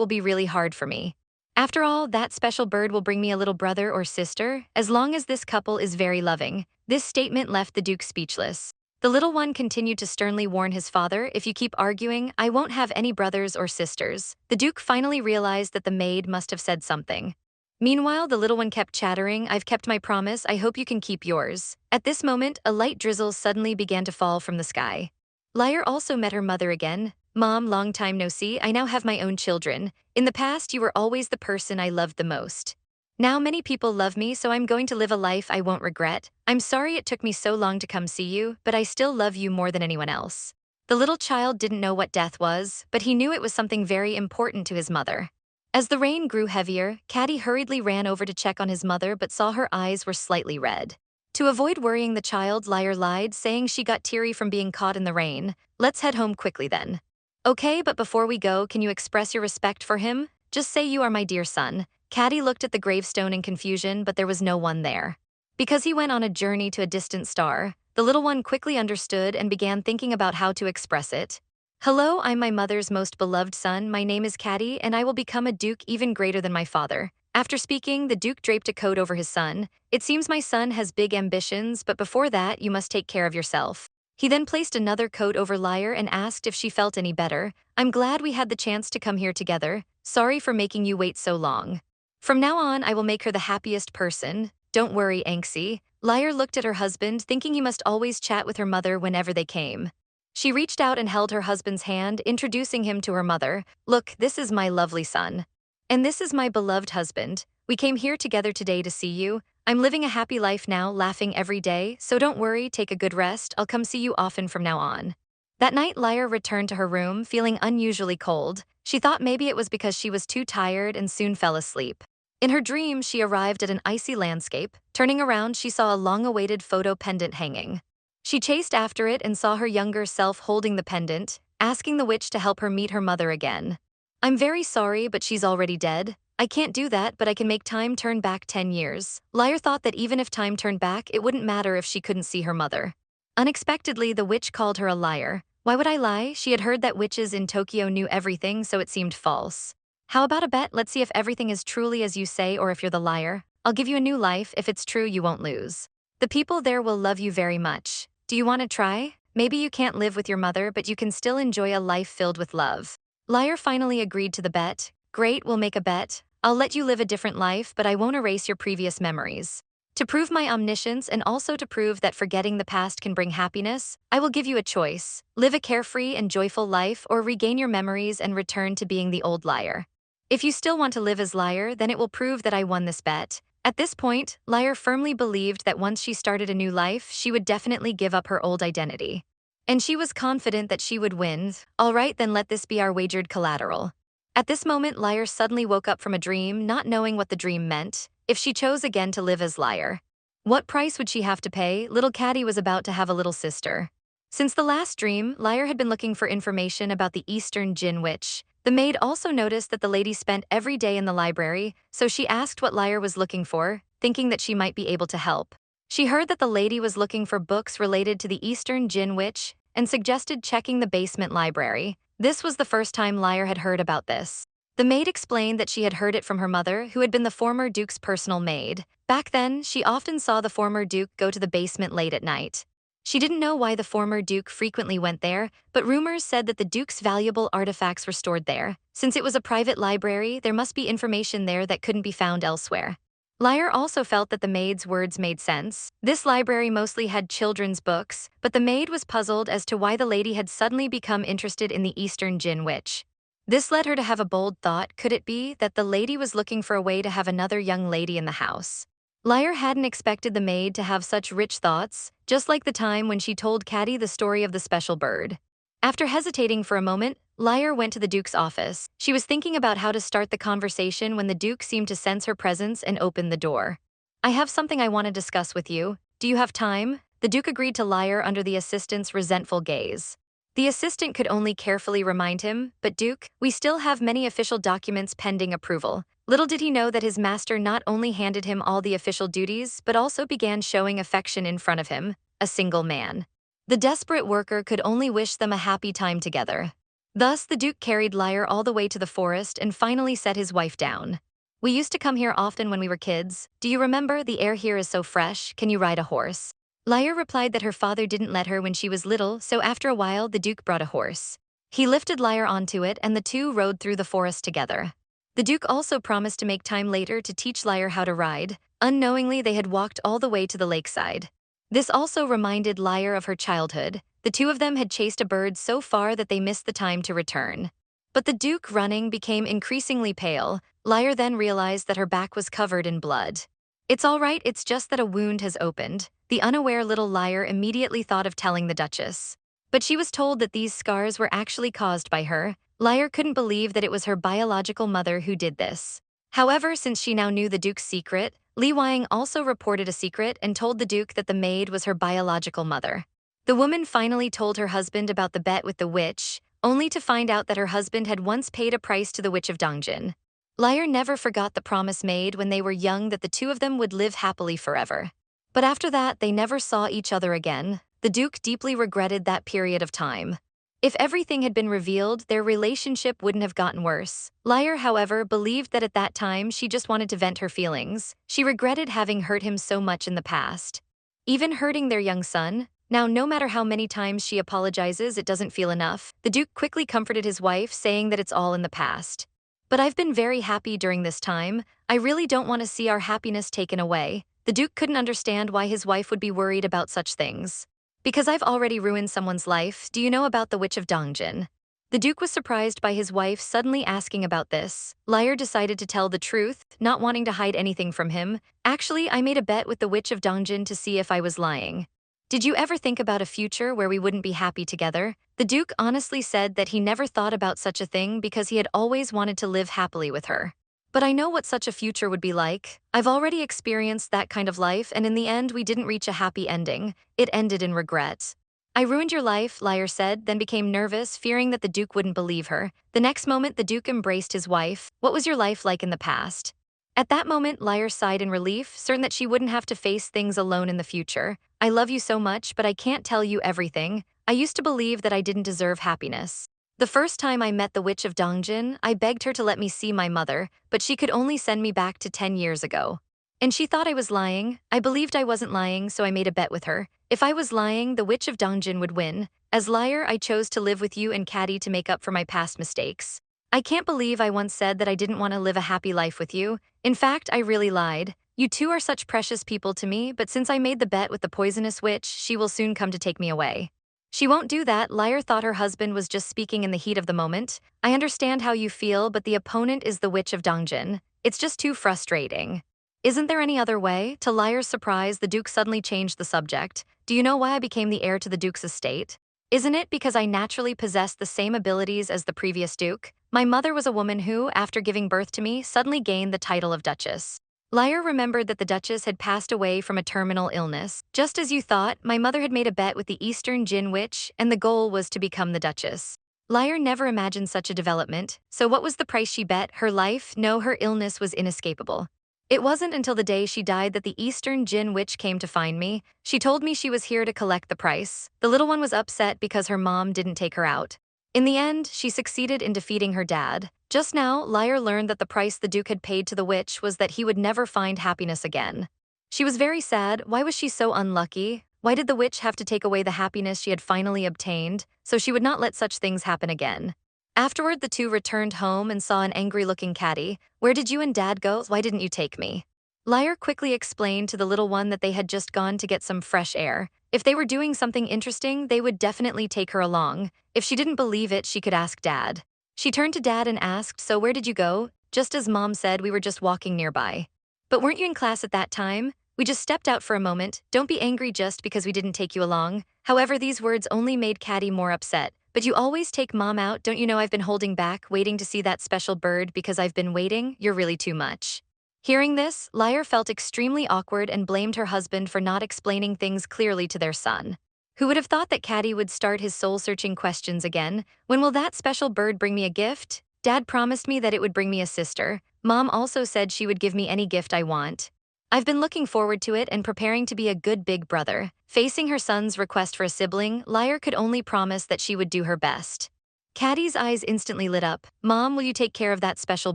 will be really hard for me. After all, that special bird will bring me a little brother or sister, as long as this couple is very loving. This statement left the Duke speechless. The little one continued to sternly warn his father, if you keep arguing, I won't have any brothers or sisters. The Duke finally realized that the maid must have said something. Meanwhile, the little one kept chattering, I've kept my promise, I hope you can keep yours. At this moment, a light drizzle suddenly began to fall from the sky. Lier also met her mother again. Mom, long time no see, I now have my own children. In the past, you were always the person I loved the most. Now many people love me, so I'm going to live a life I won't regret. I'm sorry it took me so long to come see you, but I still love you more than anyone else. The little child didn't know what death was, but he knew it was something very important to his mother. As the rain grew heavier, Caddy hurriedly ran over to check on his mother but saw her eyes were slightly red. To avoid worrying the child, Lier lied, saying she got teary from being caught in the rain. Let's head home quickly then. Okay, but before we go, can you express your respect for him? Just say you are my dear son. Caddy looked at the gravestone in confusion, but there was no one there. Because he went on a journey to a distant star, the little one quickly understood and began thinking about how to express it. Hello, I'm my mother's most beloved son. My name is Caddy, and I will become a duke even greater than my father. After speaking, the Duke draped a coat over his son. It seems my son has big ambitions, but before that, you must take care of yourself. He then placed another coat over Lier and asked if she felt any better. I'm glad we had the chance to come here together. Sorry for making you wait so long. From now on, I will make her the happiest person. Don't worry, Anxie. Lier looked at her husband, thinking he must always chat with her mother whenever they came. She reached out and held her husband's hand, introducing him to her mother. Look, this is my lovely son. And this is my beloved husband. We came here together today to see you. I'm living a happy life now, laughing every day, so don't worry, take a good rest. I'll come see you often from now on. That night, Lier returned to her room, feeling unusually cold. She thought maybe it was because she was too tired and soon fell asleep. In her dream, she arrived at an icy landscape. Turning around, she saw a long-awaited photo pendant hanging. She chased after it and saw her younger self holding the pendant, asking the witch to help her meet her mother again. I'm very sorry, but she's already dead. I can't do that, but I can make time turn back 10 years. Lier thought that even if time turned back, it wouldn't matter if she couldn't see her mother. Unexpectedly, the witch called her a liar. Why would I lie? She had heard that witches in Tokyo knew everything, so it seemed false. How about a bet? Let's see if everything is truly as you say or if you're the liar. I'll give you a new life. If it's true, you won't lose. The people there will love you very much. Do you want to try? Maybe you can't live with your mother, but you can still enjoy a life filled with love. Lier finally agreed to the bet. Great, we'll make a bet. I'll let you live a different life, but I won't erase your previous memories. To prove my omniscience and also to prove that forgetting the past can bring happiness, I will give you a choice. Live a carefree and joyful life or regain your memories and return to being the old Lier. If you still want to live as Lier, then it will prove that I won this bet. At this point, Lier firmly believed that once she started a new life, she would definitely give up her old identity. And she was confident that she would win. All right, then let this be our wagered collateral. At this moment, Lier suddenly woke up from a dream, not knowing what the dream meant. If she chose again to live as Lier, what price would she have to pay? Little Caddy was about to have a little sister. Since the last dream, Lier had been looking for information about the Eastern Jinn Witch. The maid also noticed that the lady spent every day in the library, so she asked what Lier was looking for, thinking that she might be able to help. She heard that the lady was looking for books related to the Eastern Jinn Witch and suggested checking the basement library. This was the first time Lier had heard about this. The maid explained that she had heard it from her mother, who had been the former duke's personal maid. Back then, she often saw the former duke go to the basement late at night. She didn't know why the former duke frequently went there, but rumors said that the duke's valuable artifacts were stored there. Since it was a private library, there must be information there that couldn't be found elsewhere. Lier also felt that the maid's words made sense. This library mostly had children's books, but the maid was puzzled as to why the lady had suddenly become interested in the Eastern Jinn witch. This led her to have a bold thought. Could it be that the lady was looking for a way to have another young lady in the house? Lier hadn't expected the maid to have such rich thoughts, just like the time when she told Cardi the story of the special bird. After hesitating for a moment, Lier went to the Duke's office. She was thinking about how to start the conversation when the Duke seemed to sense her presence and opened the door. "I have something I want to discuss with you. Do you have time?" The Duke agreed to Lier under the assistant's resentful gaze. The assistant could only carefully remind him, "But Duke, we still have many official documents pending approval." Little did he know that his master not only handed him all the official duties, but also began showing affection in front of him, a single man. The desperate worker could only wish them a happy time together. Thus, the Duke carried Lier all the way to the forest and finally set his wife down. "We used to come here often when we were kids. Do you remember? The air here is so fresh. Can you ride a horse?" Lier replied that her father didn't let her when she was little, so after a while the Duke brought a horse. He lifted Lier onto it and the two rode through the forest together. The Duke also promised to make time later to teach Lier how to ride. Unknowingly, they had walked all the way to the lakeside. This also reminded Lier of her childhood. The two of them had chased a bird so far that they missed the time to return. But the Duke, running, became increasingly pale. Lier then realized that her back was covered in blood. "It's all right, it's just that a wound has opened." The unaware little Lier immediately thought of telling the Duchess. But she was told that these scars were actually caused by her. Lier couldn't believe that it was her biological mother who did this. However, since she now knew the Duke's secret, Li Wang also reported a secret and told the Duke that the maid was her biological mother. The woman finally told her husband about the bet with the witch, only to find out that her husband had once paid a price to the witch of Dongjin. Lier never forgot the promise made when they were young that the two of them would live happily forever. But after that, they never saw each other again. The Duke deeply regretted that period of time. If everything had been revealed, their relationship wouldn't have gotten worse. Lier, however, believed that at that time she just wanted to vent her feelings. She regretted having hurt him so much in the past, even hurting their young son. Now, no matter how many times she apologizes, it doesn't feel enough. The Duke quickly comforted his wife, saying that it's all in the past. "But I've been very happy during this time. I really don't want to see our happiness taken away." The Duke couldn't understand why his wife would be worried about such things. "Because I've already ruined someone's life. Do you know about the witch of Dongjin?" The Duke was surprised by his wife suddenly asking about this. Lier decided to tell the truth, not wanting to hide anything from him. "Actually, I made a bet with the witch of Dongjin to see if I was lying." "Did you ever think about a future where we wouldn't be happy together?" The Duke honestly said that he never thought about such a thing because he had always wanted to live happily with her. "But I know what such a future would be like. I've already experienced that kind of life, and in the end we didn't reach a happy ending. It ended in regret." "I ruined your life," Lier said, then became nervous, fearing that the Duke wouldn't believe her. The next moment, the Duke embraced his wife. "What was your life like in the past?" At that moment, Lier sighed in relief, certain that she wouldn't have to face things alone in the future. "I love you so much, but I can't tell you everything. I used to believe that I didn't deserve happiness. The first time I met the witch of Dongjin, I begged her to let me see my mother, but she could only send me back to 10 years ago. And she thought I was lying. I believed I wasn't lying, so I made a bet with her. If I was lying, the witch of Dongjin would win. As Lier, I chose to live with you and Cardi to make up for my past mistakes. I can't believe I once said that I didn't want to live a happy life with you. In fact, I really lied. You two are such precious people to me, but since I made the bet with the poisonous witch, she will soon come to take me away." "She won't do that." Lier thought her husband was just speaking in the heat of the moment. "I understand how you feel, but the opponent is the witch of Dongjin. It's just too frustrating." "Isn't there any other way?" To Lier's surprise, the Duke suddenly changed the subject. "Do you know why I became the heir to the Duke's estate? Isn't it because I naturally possessed the same abilities as the previous Duke? My mother was a woman who, after giving birth to me, suddenly gained the title of Duchess." Lier remembered that the Duchess had passed away from a terminal illness. "Just as you thought, my mother had made a bet with the Eastern Jinn Witch, and the goal was to become the Duchess." Lier never imagined such a development. So what was the price she bet? Her life? No, her illness was inescapable. "It wasn't until the day she died that the Eastern Jinn Witch came to find me. She told me she was here to collect the price. The little one was upset because her mom didn't take her out. In the end, she succeeded in defeating her dad. Just now, Lier learned that the price the Duke had paid to the witch was that he would never find happiness again. She was very sad. Why was she so unlucky? Why did the witch have to take away the happiness she had finally obtained, so she would not let such things happen again? Afterward, the two returned home and saw an angry-looking Cardi. "Where did you and Dad go? Why didn't you take me?" Lier quickly explained to the little one that they had just gone to get some fresh air. If they were doing something interesting, they would definitely take her along. If she didn't believe it, she could ask Dad. She turned to Dad and asked, "So where did you go?" Just as Mom said, "We were just walking nearby." "But weren't you in class at that time?" "We just stepped out for a moment. Don't be angry just because we didn't take you along." However, these words only made Cardi more upset. "But you always take Mom out. Don't you know I've been holding back, waiting to see that special bird because I've been waiting? You're really too much." Hearing this, Lier felt extremely awkward and blamed her husband for not explaining things clearly to their son. Who would have thought that Cardi would start his soul-searching questions again? "When will that special bird bring me a gift? Dad promised me that it would bring me a sister. Mom also said she would give me any gift I want. I've been looking forward to it and preparing to be a good big brother." Facing her son's request for a sibling, Lier could only promise that she would do her best. Cardi's eyes instantly lit up. "Mom, will you take care of that special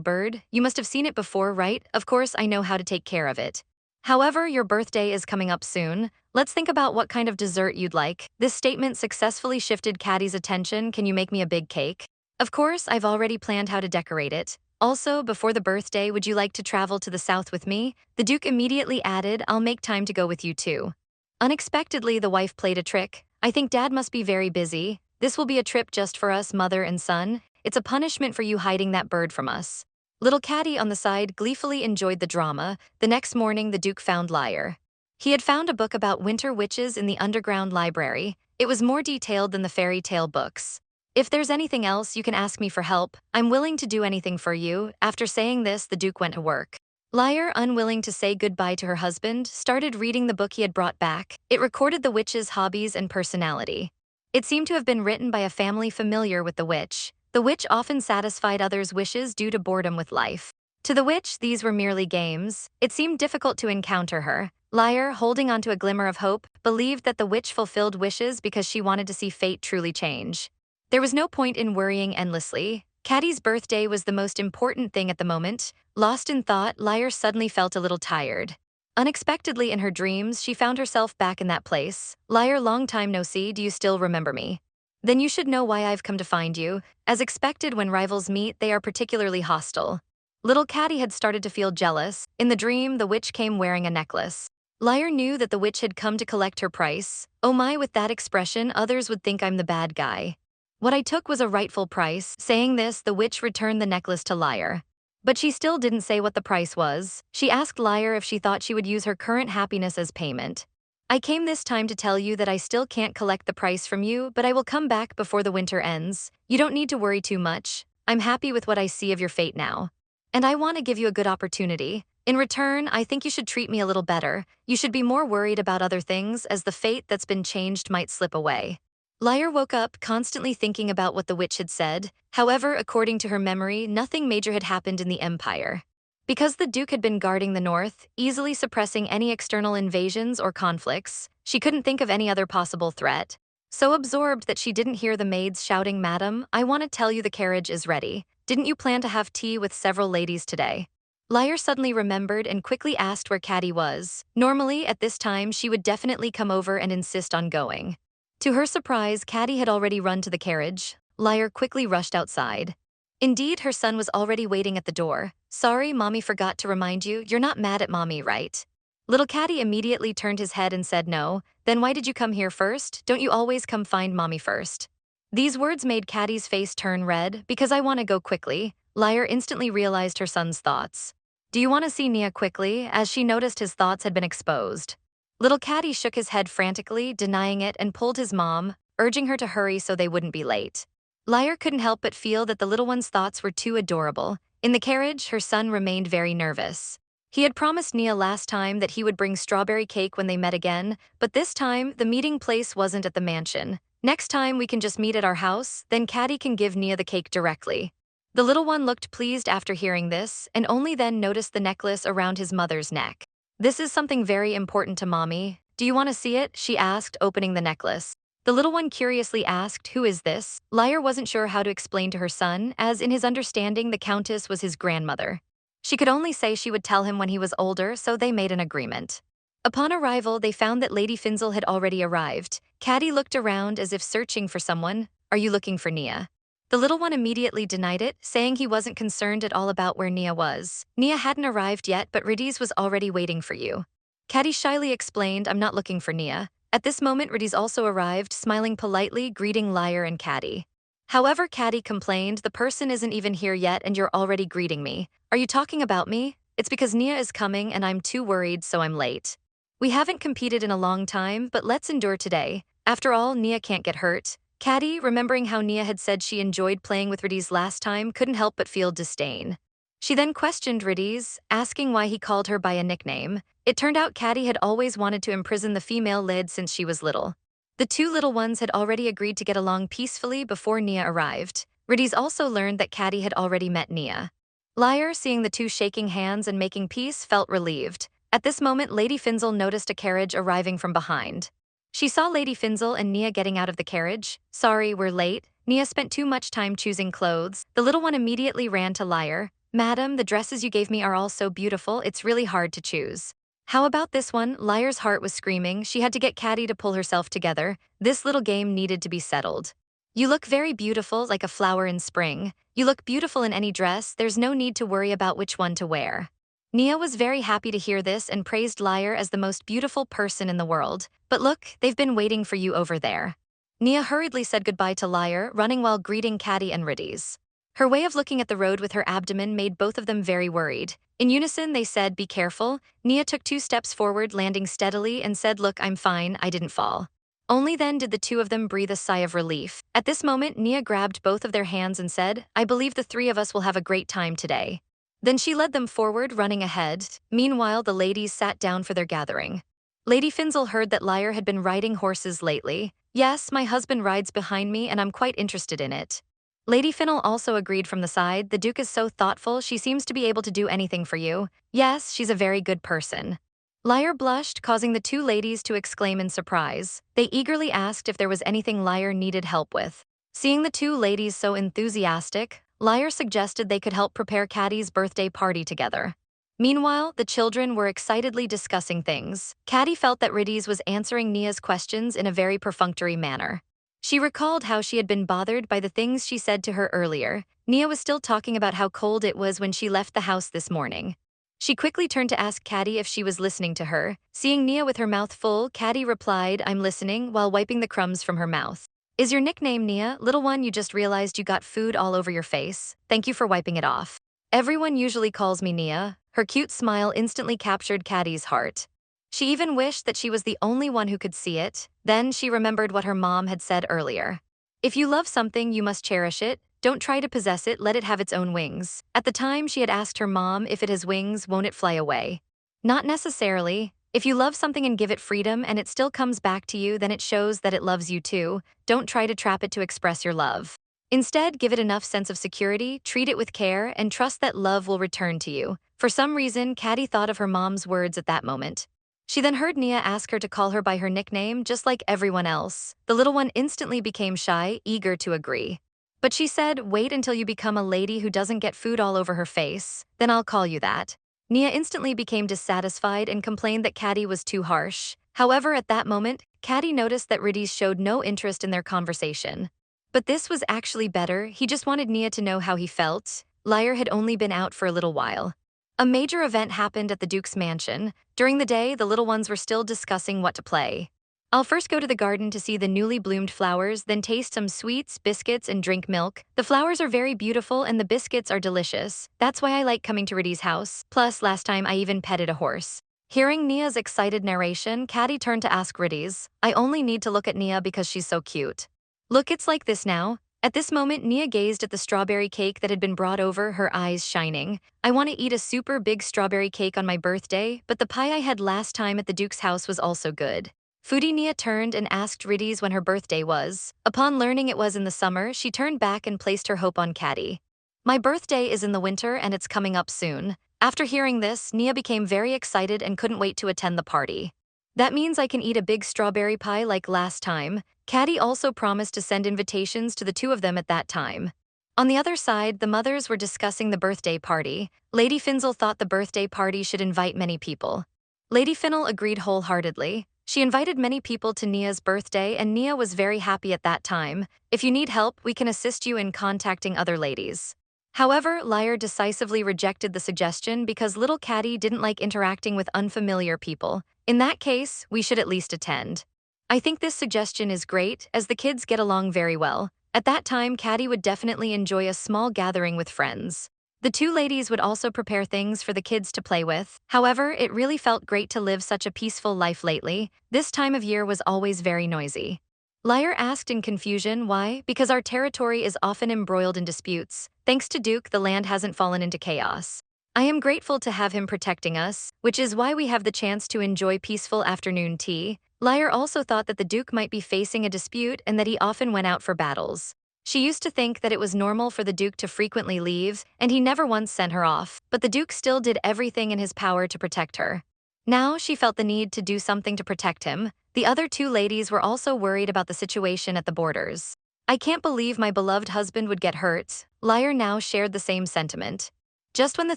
bird? You must have seen it before, right? Of course, I know how to take care of it. However, your birthday is coming up soon. Let's think about what kind of dessert you'd like." This statement successfully shifted Cardi's attention. "Can you make me a big cake?" "Of course, I've already planned how to decorate it. Also, before the birthday, would you like to travel to the south with me?" The Duke immediately added, "I'll make time to go with you too." Unexpectedly, the wife played a trick. "I think Dad must be very busy. This will be a trip just for us, mother and son. It's a punishment for you hiding that bird from us." Little Cardi on the side gleefully enjoyed the drama. The next morning, the Duke found Lier. He had found a book about winter witches in the underground library. It was more detailed than the fairy tale books. "If there's anything else, you can ask me for help. I'm willing to do anything for you." After saying this, the Duke went to work. Lier, unwilling to say goodbye to her husband, started reading the book he had brought back. It recorded the witch's hobbies and personality. It seemed to have been written by a family familiar with the witch. The witch often satisfied others' wishes due to boredom with life. To the witch, these were merely games. It seemed difficult to encounter her. Lier, holding onto a glimmer of hope, believed that the witch fulfilled wishes because she wanted to see fate truly change. There was no point in worrying endlessly. Cardi's birthday was the most important thing at the moment. Lost in thought, Lier suddenly felt a little tired. Unexpectedly in her dreams, she found herself back in that place. "Lier, long time no see, do you still remember me? Then you should know why I've come to find you." As expected, when rivals meet, they are particularly hostile. Little Cardi had started to feel jealous. In the dream, the witch came wearing a necklace. Lier knew that the witch had come to collect her price. "Oh my, with that expression, others would think I'm the bad guy. What I took was a rightful price." Saying this, the witch returned the necklace to Lier. But she still didn't say what the price was. She asked Lier if she thought she would use her current happiness as payment. "I came this time to tell you that I still can't collect the price from you, but I will come back before the winter ends. You don't need to worry too much. I'm happy with what I see of your fate now. And I want to give you a good opportunity. In return, I think you should treat me a little better. You should be more worried about other things, as the fate that's been changed might slip away." Lier woke up, constantly thinking about what the witch had said. However, according to her memory, nothing major had happened in the empire. Because the Duke had been guarding the north, easily suppressing any external invasions or conflicts, she couldn't think of any other possible threat. So absorbed that she didn't hear the maids shouting, "Madam, I want to tell you the carriage is ready. Didn't you plan to have tea with several ladies today?" Lier suddenly remembered and quickly asked where Cardi was. Normally, at this time, she would definitely come over and insist on going. To her surprise, Cardi had already run to the carriage. Lier quickly rushed outside. Indeed, her son was already waiting at the door. "Sorry, Mommy forgot to remind you, you're not mad at Mommy, right?" Little Cardi immediately turned his head and said no. "Then why did you come here first? Don't you always come find Mommy first?" These words made Cardi's face turn red. "Because I want to go quickly." Lier instantly realized her son's thoughts. "Do you want to see Nia quickly?" As she noticed his thoughts had been exposed. Little Cardi shook his head frantically, denying it, and pulled his mom, urging her to hurry so they wouldn't be late. Lier couldn't help but feel that the little one's thoughts were too adorable. In the carriage, her son remained very nervous. He had promised Nia last time that he would bring strawberry cake when they met again, but this time, the meeting place wasn't at the mansion. "Next time we can just meet at our house, then Cardi can give Nia the cake directly." The little one looked pleased after hearing this, and only then noticed the necklace around his mother's neck. "This is something very important to Mommy. Do you want to see it?" she asked, opening the necklace. The little one curiously asked, "Who is this?" Lier wasn't sure how to explain to her son, as in his understanding the Countess was his grandmother. She could only say she would tell him when he was older, so they made an agreement. Upon arrival, they found that Lady Finzel had already arrived. Cardi looked around as if searching for someone. "Are you looking for Nia?" The little one immediately denied it, saying he wasn't concerned at all about where Nia was. "Nia hadn't arrived yet, but Rides was already waiting for you." Cardi shyly explained, "I'm not looking for Nia." At this moment, Rides also arrived, smiling politely, greeting Lier and Cardi. However, Cardi complained, "The person isn't even here yet and you're already greeting me. Are you talking about me? It's because Nia is coming and I'm too worried, so I'm late. We haven't competed in a long time, but let's endure today. After all, Nia can't get hurt." Cardi, remembering how Nia had said she enjoyed playing with Rides last time, couldn't help but feel disdain. She then questioned Rides, asking why he called her by a nickname. It turned out Cardi had always wanted to imprison the female lid since she was little. The two little ones had already agreed to get along peacefully before Nia arrived. Rides also learned that Cardi had already met Nia. Lier, seeing the two shaking hands and making peace, felt relieved. At this moment, Lady Finzel noticed a carriage arriving from behind. She saw Lady Finzel and Nia getting out of the carriage. "Sorry, we're late. Nia spent too much time choosing clothes." The little one immediately ran to Lier. "Madam, the dresses you gave me are all so beautiful, it's really hard to choose." "How about this one?" Lier's heart was screaming. She had to get Cardi to pull herself together. This little game needed to be settled. "You look very beautiful, like a flower in spring. You look beautiful in any dress, there's no need to worry about which one to wear." Nia was very happy to hear this and praised Lier as the most beautiful person in the world. "But look, they've been waiting for you over there." Nia hurriedly said goodbye to Lier, running while greeting Cardi and Rides. Her way of looking at the road with her abdomen made both of them very worried. In unison, they said, "Be careful." Nia took 2 steps forward, landing steadily, and said, "Look, I'm fine, I didn't fall." Only then did the two of them breathe a sigh of relief. At this moment, Nia grabbed both of their hands and said, "I believe the 3 of us will have a great time today." Then she led them forward, running ahead. Meanwhile, the ladies sat down for their gathering. Lady Finzel heard that Lier had been riding horses lately. "Yes, my husband rides behind me and I'm quite interested in it." Lady Finzel also agreed from the side. "The Duke is so thoughtful, she seems to be able to do anything for you." "Yes, she's a very good person." Lier blushed, causing the two ladies to exclaim in surprise. They eagerly asked if there was anything Lier needed help with. Seeing the two ladies so enthusiastic, Lier suggested they could help prepare Cardi's birthday party together. Meanwhile, the children were excitedly discussing things. Cardi felt that Rides was answering Nia's questions in a very perfunctory manner. She recalled how she had been bothered by the things she said to her earlier. Nia was still talking about how cold it was when she left the house this morning. She quickly turned to ask Cardi if she was listening to her. Seeing Nia with her mouth full, Cardi replied, "I'm listening," while wiping the crumbs from her mouth. "Is your nickname Nia? Little one, you just realized you got food all over your face. Thank you for wiping it off." "Everyone usually calls me Nia." Her cute smile instantly captured Cardi's heart. She even wished that she was the only one who could see it. Then she remembered what her mom had said earlier. "If you love something, you must cherish it. Don't try to possess it, let it have its own wings." At the time, she had asked her mom, "If it has wings, won't it fly away?" "Not necessarily. If you love something and give it freedom and it still comes back to you, then it shows that it loves you too. Don't try to trap it to express your love. Instead, give it enough sense of security, treat it with care, and trust that love will return to you." For some reason, Cardi thought of her mom's words at that moment. She then heard Nia ask her to call her by her nickname, just like everyone else. The little one instantly became shy, eager to agree. But she said, "Wait until you become a lady who doesn't get food all over her face, then I'll call you that." Nia instantly became dissatisfied and complained that Cardi was too harsh. However, at that moment, Cardi noticed that Rides showed no interest in their conversation. But this was actually better. He just wanted Nia to know how he felt. Lier had only been out for a little while. A major event happened at the Duke's mansion. During the day, the little ones were still discussing what to play. "I'll first go to the garden to see the newly bloomed flowers, then taste some sweets, biscuits, and drink milk. The flowers are very beautiful and the biscuits are delicious. That's why I like coming to Rides' house. Plus, last time I even petted a horse." Hearing Nia's excited narration, Cardi turned to ask Rides, "I only need to look at Nia because she's so cute." "Look, it's like this now." At this moment, Nia gazed at the strawberry cake that had been brought over, her eyes shining. "I want to eat a super big strawberry cake on my birthday, but the pie I had last time at the Duke's house was also good." Foodie Nia turned and asked Rides when her birthday was. Upon learning it was in the summer, she turned back and placed her hope on Cardi. "My birthday is in the winter and it's coming up soon." After hearing this, Nia became very excited and couldn't wait to attend the party. That means I can eat a big strawberry pie like last time. Caddy also promised to send invitations to the two of them at that time. On the other side, the mothers were discussing the birthday party. Lady Finzel thought the birthday party should invite many people. Lady Finnell agreed wholeheartedly. She invited many people to Nia's birthday, and Nia was very happy at that time. If you need help, we can assist you in contacting other ladies. However, Lier decisively rejected the suggestion because little Caddy didn't like interacting with unfamiliar people. In that case, we should at least attend. I think this suggestion is great, as the kids get along very well. At that time, Caddy would definitely enjoy a small gathering with friends. The two ladies would also prepare things for the kids to play with. However, it really felt great to live such a peaceful life lately. This time of year was always very noisy. Lier asked in confusion why, because our territory is often embroiled in disputes. Thanks to Duke, the land hasn't fallen into chaos. I am grateful to have him protecting us, which is why we have the chance to enjoy peaceful afternoon tea. Lier also thought that the Duke might be facing a dispute and that he often went out for battles. She used to think that it was normal for the Duke to frequently leave, and he never once sent her off, but the Duke still did everything in his power to protect her. Now she felt the need to do something to protect him. The other two ladies were also worried about the situation at the borders. I can't believe my beloved husband would get hurt. Lier now shared the same sentiment. Just when the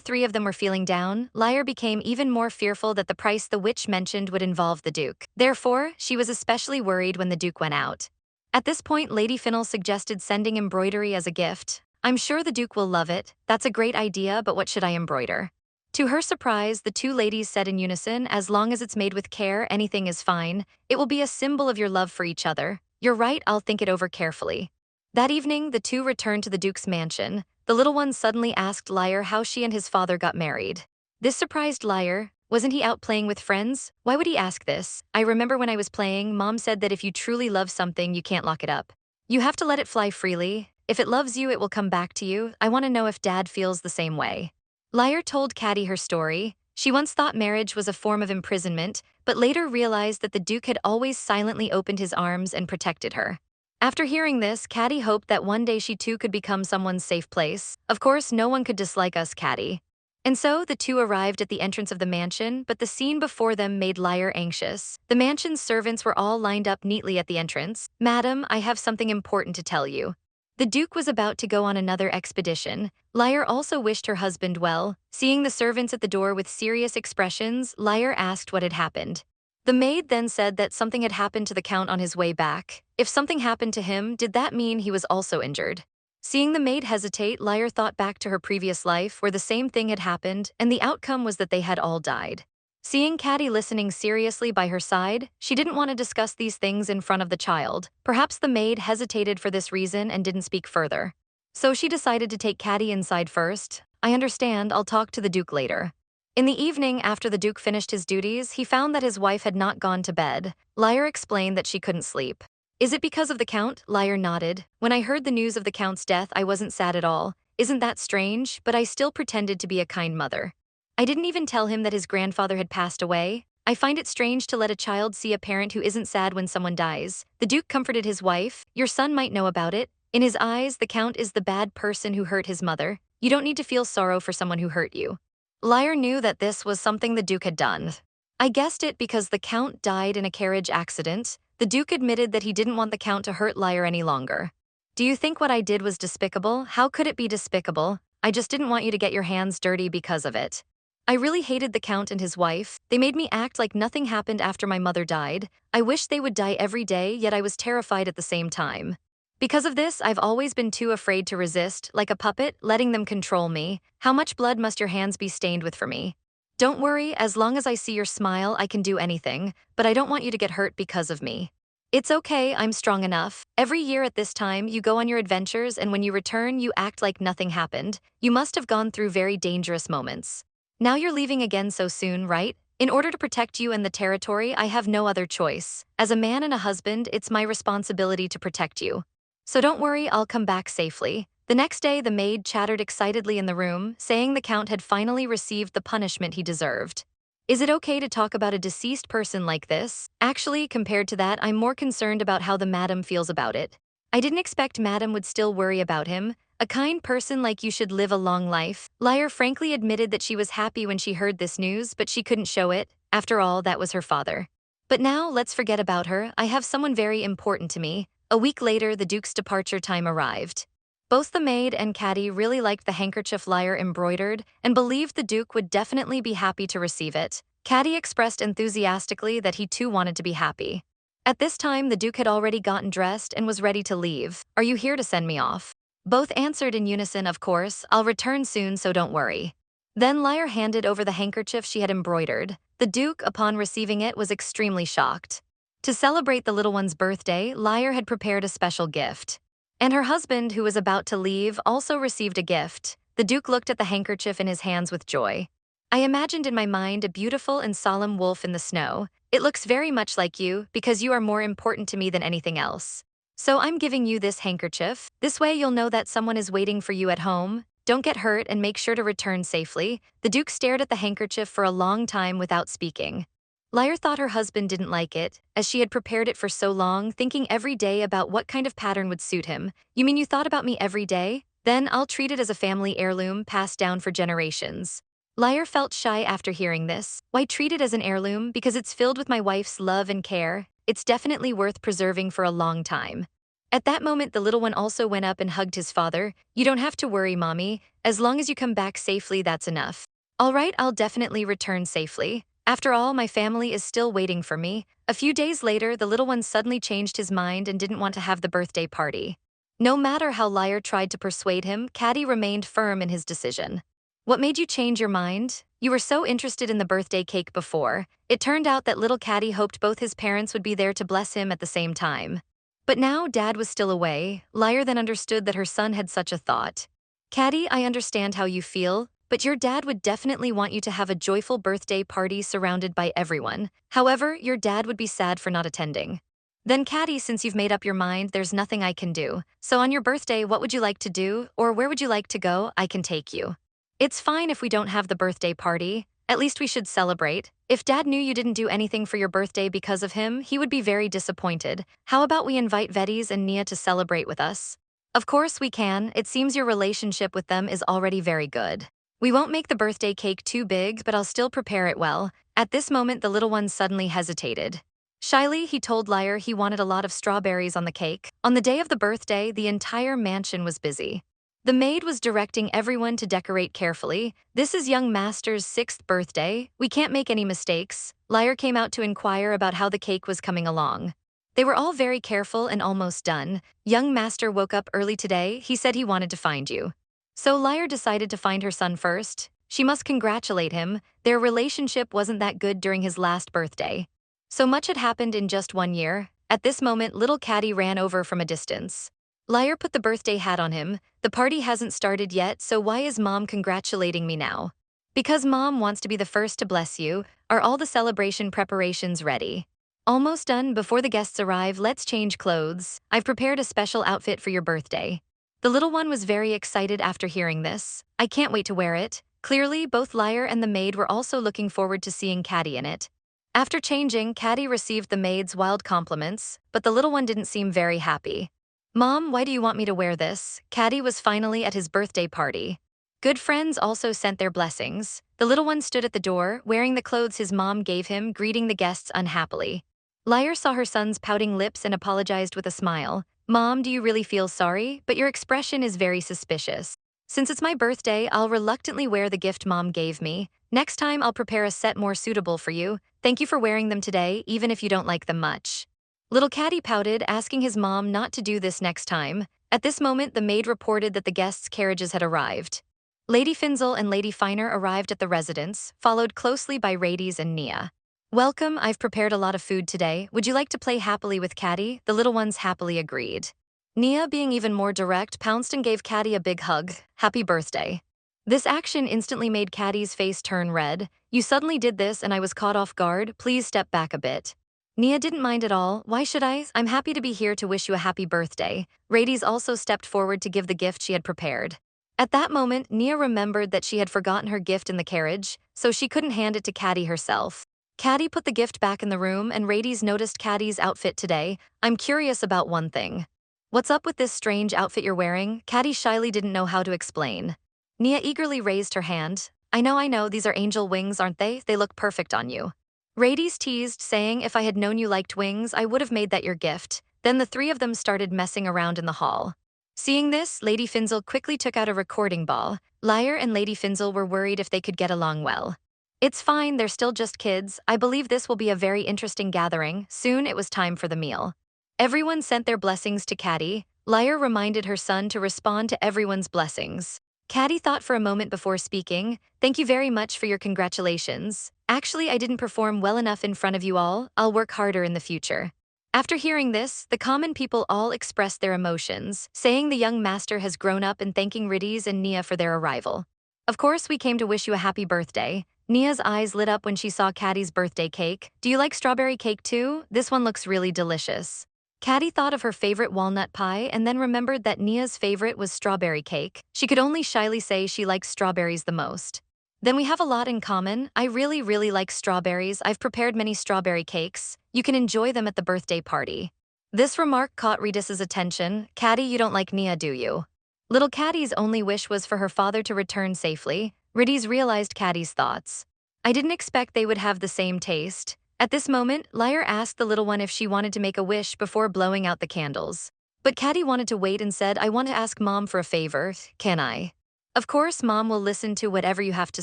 three of them were feeling down, Lier became even more fearful that the price the witch mentioned would involve the Duke. Therefore, she was especially worried when the Duke went out. At this point, Lady Finnell suggested sending embroidery as a gift. I'm sure the Duke will love it. That's a great idea, but what should I embroider? To her surprise, the two ladies said in unison, as long as it's made with care, anything is fine. It will be a symbol of your love for each other. You're right, I'll think it over carefully. That evening, the two returned to the Duke's mansion. The little one suddenly asked Lier how she and his father got married. This surprised Lier. Wasn't he out playing with friends? Why would he ask this? I remember when I was playing, Mom said that if you truly love something, you can't lock it up. You have to let it fly freely. If it loves you, it will come back to you. I want to know if Dad feels the same way. Lier told Caddy her story. She once thought marriage was a form of imprisonment, but later realized that the Duke had always silently opened his arms and protected her. After hearing this, Caddy hoped that one day she too could become someone's safe place. Of course, no one could dislike us, Caddy. And so, the two arrived at the entrance of the mansion, but the scene before them made Lier anxious. The mansion's servants were all lined up neatly at the entrance. Madam, I have something important to tell you. The Duke was about to go on another expedition. Lier also wished her husband well. Seeing the servants at the door with serious expressions, Lier asked what had happened. The maid then said that something had happened to the Count on his way back. If something happened to him, did that mean he was also injured? Seeing the maid hesitate, Lier thought back to her previous life where the same thing had happened, and the outcome was that they had all died. Seeing Caddy listening seriously by her side, she didn't want to discuss these things in front of the child. Perhaps the maid hesitated for this reason and didn't speak further. So she decided to take Caddy inside first. I understand, I'll talk to the Duke later. In the evening, after the Duke finished his duties, he found that his wife had not gone to bed. Lier explained that she couldn't sleep. Is it because of the Count? Lier nodded. When I heard the news of the Count's death, I wasn't sad at all. Isn't that strange? But I still pretended to be a kind mother. I didn't even tell him that his grandfather had passed away. I find it strange to let a child see a parent who isn't sad when someone dies. The Duke comforted his wife. Your son might know about it. In his eyes, the Count is the bad person who hurt his mother. You don't need to feel sorrow for someone who hurt you. Lier knew that this was something the Duke had done. I guessed it because the Count died in a carriage accident. The Duke admitted that he didn't want the Count to hurt Lier any longer. Do you think what I did was despicable? How could it be despicable? I just didn't want you to get your hands dirty because of it. I really hated the Count and his wife. They made me act like nothing happened after my mother died. I wished they would die every day, yet I was terrified at the same time. Because of this, I've always been too afraid to resist, like a puppet, letting them control me. How much blood must your hands be stained with for me? Don't worry, as long as I see your smile, I can do anything, but I don't want you to get hurt because of me. It's okay, I'm strong enough. Every year at this time, you go on your adventures, and when you return, you act like nothing happened. You must have gone through very dangerous moments. Now you're leaving again so soon, right? In order to protect you and the territory, I have no other choice. As a man and a husband, it's my responsibility to protect you. So don't worry, I'll come back safely. The next day, the maid chattered excitedly in the room, saying the Count had finally received the punishment he deserved. Is it okay to talk about a deceased person like this? Actually, compared to that, I'm more concerned about how the madam feels about it. I didn't expect madam would still worry about him. A kind person like you should live a long life. Lier frankly admitted that she was happy when she heard this news, but she couldn't show it. After all, that was her father. But now, let's forget about her, I have someone very important to me. A week later, the Duke's departure time arrived. Both the maid and Cardi really liked the handkerchief Lier embroidered and believed the Duke would definitely be happy to receive it. Cardi expressed enthusiastically that he too wanted to be happy. At this time, the Duke had already gotten dressed and was ready to leave. Are you here to send me off? Both answered in unison, of course, I'll return soon, so don't worry. Then Lier handed over the handkerchief she had embroidered. The Duke, upon receiving it, was extremely shocked. To celebrate the little one's birthday, Lier had prepared a special gift. And her husband, who was about to leave, also received a gift. The Duke looked at the handkerchief in his hands with joy. I imagined in my mind a beautiful and solemn wolf in the snow. It looks very much like you, because you are more important to me than anything else. So I'm giving you this handkerchief. This way you'll know that someone is waiting for you at home. Don't get hurt and make sure to return safely. The Duke stared at the handkerchief for a long time without speaking. Lier thought her husband didn't like it, as she had prepared it for so long, thinking every day about what kind of pattern would suit him. You mean you thought about me every day? Then I'll treat it as a family heirloom passed down for generations. Lier felt shy after hearing this. Why treat it as an heirloom? Because it's filled with my wife's love and care. It's definitely worth preserving for a long time. At that moment, the little one also went up and hugged his father. You don't have to worry, Mommy. As long as you come back safely, that's enough. All right, I'll definitely return safely. After all, my family is still waiting for me. A few days later, the little one suddenly changed his mind and didn't want to have the birthday party. No matter how Lier tried to persuade him, Cardi remained firm in his decision. What made you change your mind? You were so interested in the birthday cake before. It turned out that little Cardi hoped both his parents would be there to bless him at the same time. But now Dad was still away. Lier then understood that her son had such a thought. Cardi, I understand how you feel, but your dad would definitely want you to have a joyful birthday party surrounded by everyone. However, your dad would be sad for not attending. Then Cardi, since you've made up your mind, there's nothing I can do. So on your birthday, what would you like to do, or where would you like to go? I can take you. It's fine if we don't have the birthday party. At least we should celebrate. If Dad knew you didn't do anything for your birthday because of him, he would be very disappointed. How about we invite Vetties and Nia to celebrate with us? Of course we can. It seems your relationship with them is already very good. We won't make the birthday cake too big, but I'll still prepare it well. At this moment, the little one suddenly hesitated. Shyly, he told Lier he wanted a lot of strawberries on the cake. On the day of the birthday, the entire mansion was busy. The maid was directing everyone to decorate carefully. This is young master's 6th birthday. We can't make any mistakes. Lier came out to inquire about how the cake was coming along. They were all very careful and almost done. Young master woke up early today. He said he wanted to find you. So Lier decided to find her son first. She must congratulate him. Their relationship wasn't that good during his last birthday. So much had happened in just 1 year. At this moment, little Cardi ran over from a distance. Lier put the birthday hat on him. The party hasn't started yet, so why is Mom congratulating me now? Because Mom wants to be the first to bless you. Are all the celebration preparations ready? Almost done. Before the guests arrive, let's change clothes. I've prepared a special outfit for your birthday. The little one was very excited after hearing this. I can't wait to wear it. Clearly, both Lier and the maid were also looking forward to seeing Cardi in it. After changing, Cardi received the maid's wild compliments, but the little one didn't seem very happy. Mom, why do you want me to wear this? Cardi was finally at his birthday party. Good friends also sent their blessings. The little one stood at the door, wearing the clothes his mom gave him, greeting the guests unhappily. Lier saw her son's pouting lips and apologized with a smile. Mom, do you really feel sorry? But your expression is very suspicious. Since it's my birthday, I'll reluctantly wear the gift Mom gave me. Next time, I'll prepare a set more suitable for you. Thank you for wearing them today, even if you don't like them much. Little Cardi pouted, asking his mom not to do this next time. At this moment, the maid reported that the guests' carriages had arrived. Lady Finzel and Lady Finer arrived at the residence, followed closely by Radies and Nia. Welcome, I've prepared a lot of food today. Would you like to play happily with Cardi? The little ones happily agreed. Nia, being even more direct, pounced and gave Cardi a big hug. Happy birthday. This action instantly made Cardi's face turn red. You suddenly did this and I was caught off guard. Please step back a bit. Nia didn't mind at all. Why should I? I'm happy to be here to wish you a happy birthday. Radies also stepped forward to give the gift she had prepared. At that moment, Nia remembered that she had forgotten her gift in the carriage, so she couldn't hand it to Cardi herself. Cardi put the gift back in the room and Radies noticed Cardi's outfit today. I'm curious about one thing. What's up with this strange outfit you're wearing? Cardi shyly didn't know how to explain. Nia eagerly raised her hand. I know, these are angel wings, aren't they? They look perfect on you. Rades teased, saying if I had known you liked wings, I would have made that your gift. Then the three of them started messing around in the hall. Seeing this, Lady Finzel quickly took out a recording ball. Lier and Lady Finzel were worried if they could get along well. It's fine, they're still just kids. I believe this will be a very interesting gathering. Soon it was time for the meal. Everyone sent their blessings to Cardi. Lier reminded her son to respond to everyone's blessings. Cardi thought for a moment before speaking. Thank you very much for your congratulations. Actually, I didn't perform well enough in front of you all. I'll work harder in the future. After hearing this, the common people all expressed their emotions, saying the young master has grown up and thanking Rades and Nia for their arrival. Of course, we came to wish you a happy birthday. Nia's eyes lit up when she saw Cardi's birthday cake. Do you like strawberry cake too? This one looks really delicious. Cardi thought of her favorite walnut pie and then remembered that Nia's favorite was strawberry cake. She could only shyly say she likes strawberries the most. Then we have a lot in common. I really like strawberries. I've prepared many strawberry cakes. You can enjoy them at the birthday party. This remark caught Redis's attention. Cardi, you don't like Nia, do you? Little Cardi's only wish was for her father to return safely. Redis realized Cardi's thoughts. I didn't expect they would have the same taste. At this moment, Lier asked the little one if she wanted to make a wish before blowing out the candles. But Cardi wanted to wait and said, I want to ask Mom for a favor. Can I? Of course, Mom will listen to whatever you have to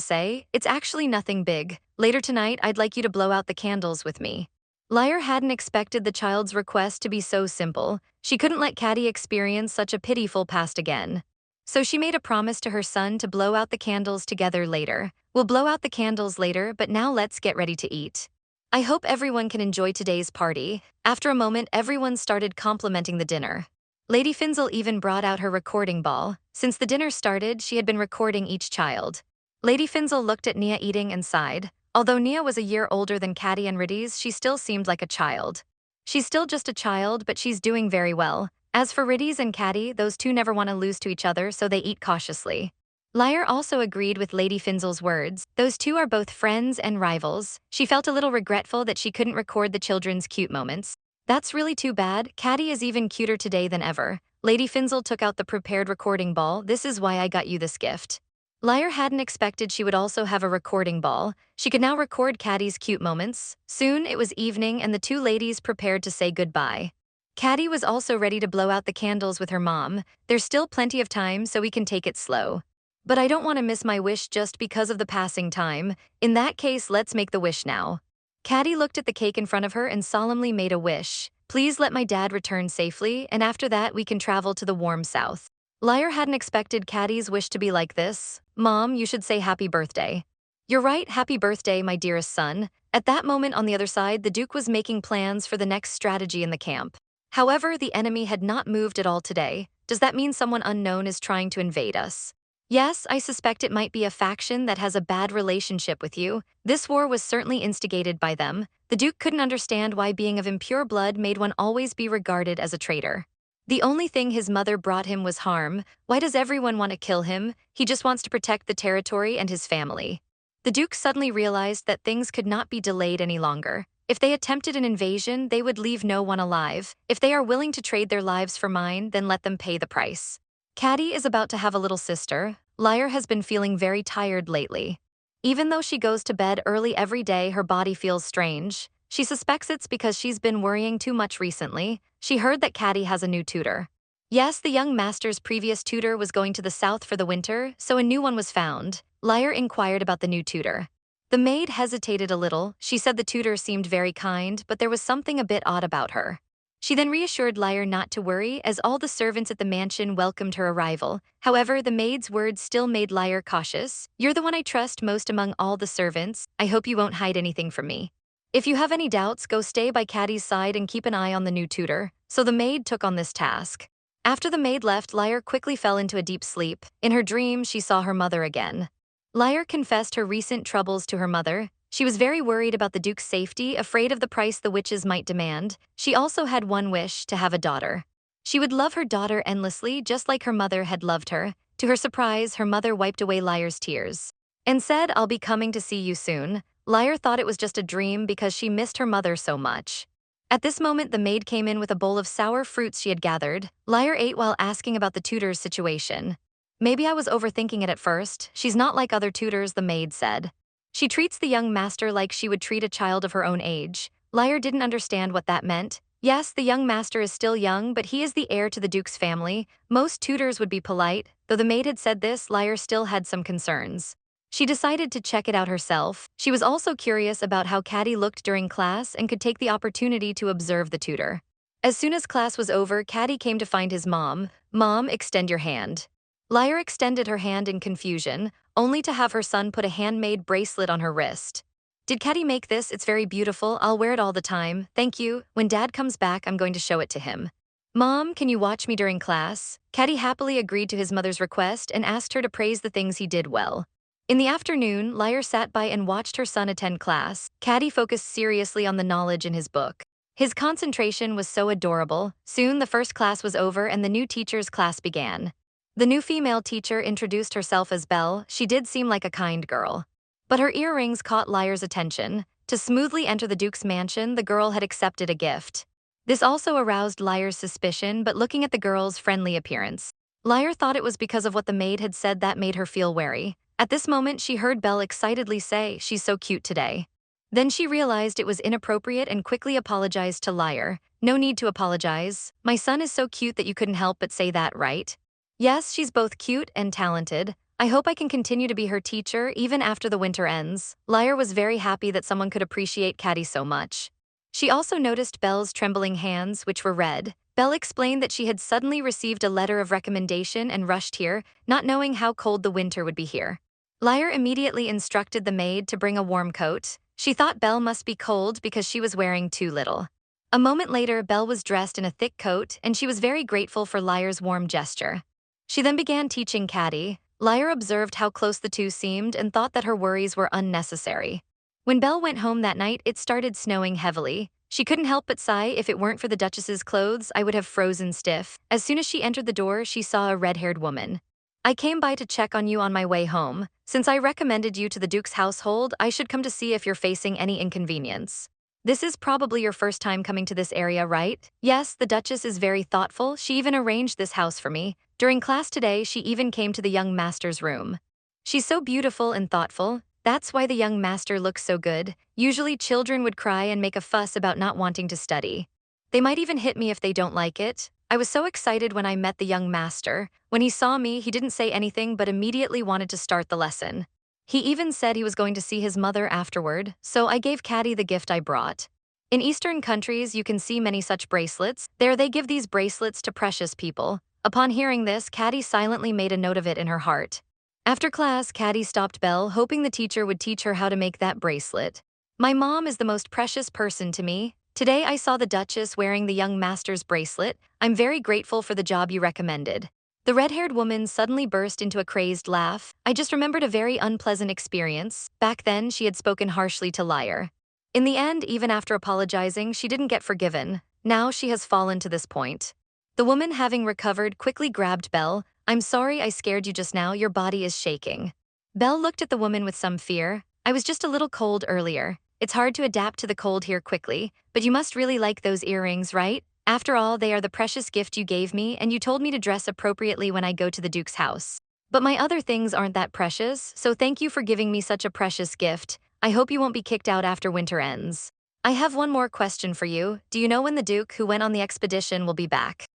say. It's actually nothing big. Later tonight, I'd like you to blow out the candles with me. Lier hadn't expected the child's request to be so simple. She couldn't let Cardi experience such a pitiful past again. So she made a promise to her son to blow out the candles together later. We'll blow out the candles later, but now let's get ready to eat. I hope everyone can enjoy today's party. After a moment, everyone started complimenting the dinner. Lady Finzel even brought out her recording ball. Since the dinner started, she had been recording each child. Lady Finzel looked at Nia eating and sighed. Although Nia was a year older than Cardi and Rades, she still seemed like a child. She's still just a child, but she's doing very well. As for Rades and Cardi, those two never want to lose to each other, so they eat cautiously. Lier also agreed with Lady Finzel's words. Those two are both friends and rivals. She felt a little regretful that she couldn't record the children's cute moments. That's really too bad. Cardi is even cuter today than ever. Lady Finzel took out the prepared recording ball. This is why I got you this gift. Lier hadn't expected she would also have a recording ball. She could now record Cardi's cute moments. Soon it was evening and the two ladies prepared to say goodbye. Cardi was also ready to blow out the candles with her mom. There's still plenty of time, so we can take it slow. But I don't want to miss my wish just because of the passing time. In that case, let's make the wish now. Cardi looked at the cake in front of her and solemnly made a wish. Please let my dad return safely, and after that we can travel to the warm south. Lier hadn't expected Cardi's wish to be like this. Mom, you should say happy birthday. You're right, happy birthday, my dearest son. At that moment on the other side, the Duke was making plans for the next strategy in the camp. However, the enemy had not moved at all today. Does that mean someone unknown is trying to invade us? Yes, I suspect it might be a faction that has a bad relationship with you. This war was certainly instigated by them. The Duke couldn't understand why being of impure blood made one always be regarded as a traitor. The only thing his mother brought him was harm. Why does everyone want to kill him? He just wants to protect the territory and his family. The Duke suddenly realized that things could not be delayed any longer. If they attempted an invasion, they would leave no one alive. If they are willing to trade their lives for mine, then let them pay the price. Cardi is about to have a little sister. Lier has been feeling very tired lately. Even though she goes to bed early every day, her body feels strange. She suspects it's because she's been worrying too much recently. She heard that Cardi has a new tutor. Yes, the young master's previous tutor was going to the south for the winter, so a new one was found. Lier inquired about the new tutor. The maid hesitated a little. She said the tutor seemed very kind, but there was something a bit odd about her. She then reassured Lier not to worry, as all the servants at the mansion welcomed her arrival. However, the maid's words still made Lier cautious. You're the one I trust most among all the servants. I hope you won't hide anything from me. If you have any doubts, go stay by Cardi's side and keep an eye on the new tutor. So the maid took on this task. After the maid left, Lier quickly fell into a deep sleep. In her dream, she saw her mother again. Lier confessed her recent troubles to her mother. She was very worried about the Duke's safety, afraid of the price the witches might demand. She also had one wish, to have a daughter. She would love her daughter endlessly, just like her mother had loved her. To her surprise, her mother wiped away Lier's tears and said, I'll be coming to see you soon. Lier thought it was just a dream because she missed her mother so much. At this moment, the maid came in with a bowl of sour fruits she had gathered. Lier ate while asking about the tutor's situation. Maybe I was overthinking it at first. She's not like other tutors, the maid said. She treats the young master like she would treat a child of her own age. Lier didn't understand what that meant. Yes, the young master is still young, but he is the heir to the duke's family. Most tutors would be polite. Though the maid had said this, Lier still had some concerns. She decided to check it out herself. She was also curious about how Cardi looked during class and could take the opportunity to observe the tutor. As soon as class was over, Cardi came to find his mom. "Mom, extend your hand." Lier extended her hand in confusion, only to have her son put a handmade bracelet on her wrist. "Did Cardi make this? It's very beautiful. I'll wear it all the time. Thank you. When Dad comes back, I'm going to show it to him." "Mom, can you watch me during class?" Cardi happily agreed to his mother's request and asked her to praise the things he did well. In the afternoon, Lier sat by and watched her son attend class. Cardi focused seriously on the knowledge in his book. His concentration was so adorable. Soon the first class was over and the new teacher's class began. The new female teacher introduced herself as Belle. She did seem like a kind girl. But her earrings caught Lier's attention. To smoothly enter the Duke's mansion, the girl had accepted a gift. This also aroused Lier's suspicion, but looking at the girl's friendly appearance, Lier thought it was because of what the maid had said that made her feel wary. At this moment, she heard Belle excitedly say, "She's so cute today." Then she realized it was inappropriate and quickly apologized to Lier. "No need to apologize. My son is so cute that you couldn't help but say that, right?" "Yes, she's both cute and talented. I hope I can continue to be her teacher even after the winter ends." Lier was very happy that someone could appreciate Cardi so much. She also noticed Belle's trembling hands, which were red. Belle explained that she had suddenly received a letter of recommendation and rushed here, not knowing how cold the winter would be here. Lier immediately instructed the maid to bring a warm coat. She thought Belle must be cold because she was wearing too little. A moment later, Belle was dressed in a thick coat, and she was very grateful for Lier's warm gesture. She then began teaching Cardi. Lier observed how close the two seemed and thought that her worries were unnecessary. When Belle went home that night, it started snowing heavily. She couldn't help but sigh. "If it weren't for the Duchess's clothes, I would have frozen stiff." As soon as she entered the door, she saw a red-haired woman. "I came by to check on you on my way home. Since I recommended you to the Duke's household, I should come to see if you're facing any inconvenience. This is probably your first time coming to this area, right?" "Yes, the Duchess is very thoughtful. She even arranged this house for me. During class today, she even came to the young master's room. She's so beautiful and thoughtful. That's why the young master looks so good. Usually children would cry and make a fuss about not wanting to study. They might even hit me if they don't like it. I was so excited when I met the young master. When he saw me, he didn't say anything but immediately wanted to start the lesson. He even said he was going to see his mother afterward, so I gave Cardi the gift I brought." In Eastern countries, you can see many such bracelets. There they give these bracelets to precious people. Upon hearing this, Cardi silently made a note of it in her heart. After class, Cardi stopped Belle, hoping the teacher would teach her how to make that bracelet. "My mom is the most precious person to me. Today I saw the Duchess wearing the young master's bracelet. I'm very grateful for the job you recommended." The red-haired woman suddenly burst into a crazed laugh. "I just remembered a very unpleasant experience. Back then, she had spoken harshly to Lier. In the end, even after apologizing, she didn't get forgiven. Now she has fallen to this point." The woman, having recovered, quickly grabbed Belle. "I'm sorry I scared you just now. Your body is shaking." Belle looked at the woman with some fear. "I was just a little cold earlier. It's hard to adapt to the cold here quickly, but you must really like those earrings, right? After all, they are the precious gift you gave me, and you told me to dress appropriately when I go to the Duke's house. But my other things aren't that precious, so thank you for giving me such a precious gift. I hope you won't be kicked out after winter ends. I have one more question for you. Do you know when the Duke who went on the expedition will be back?"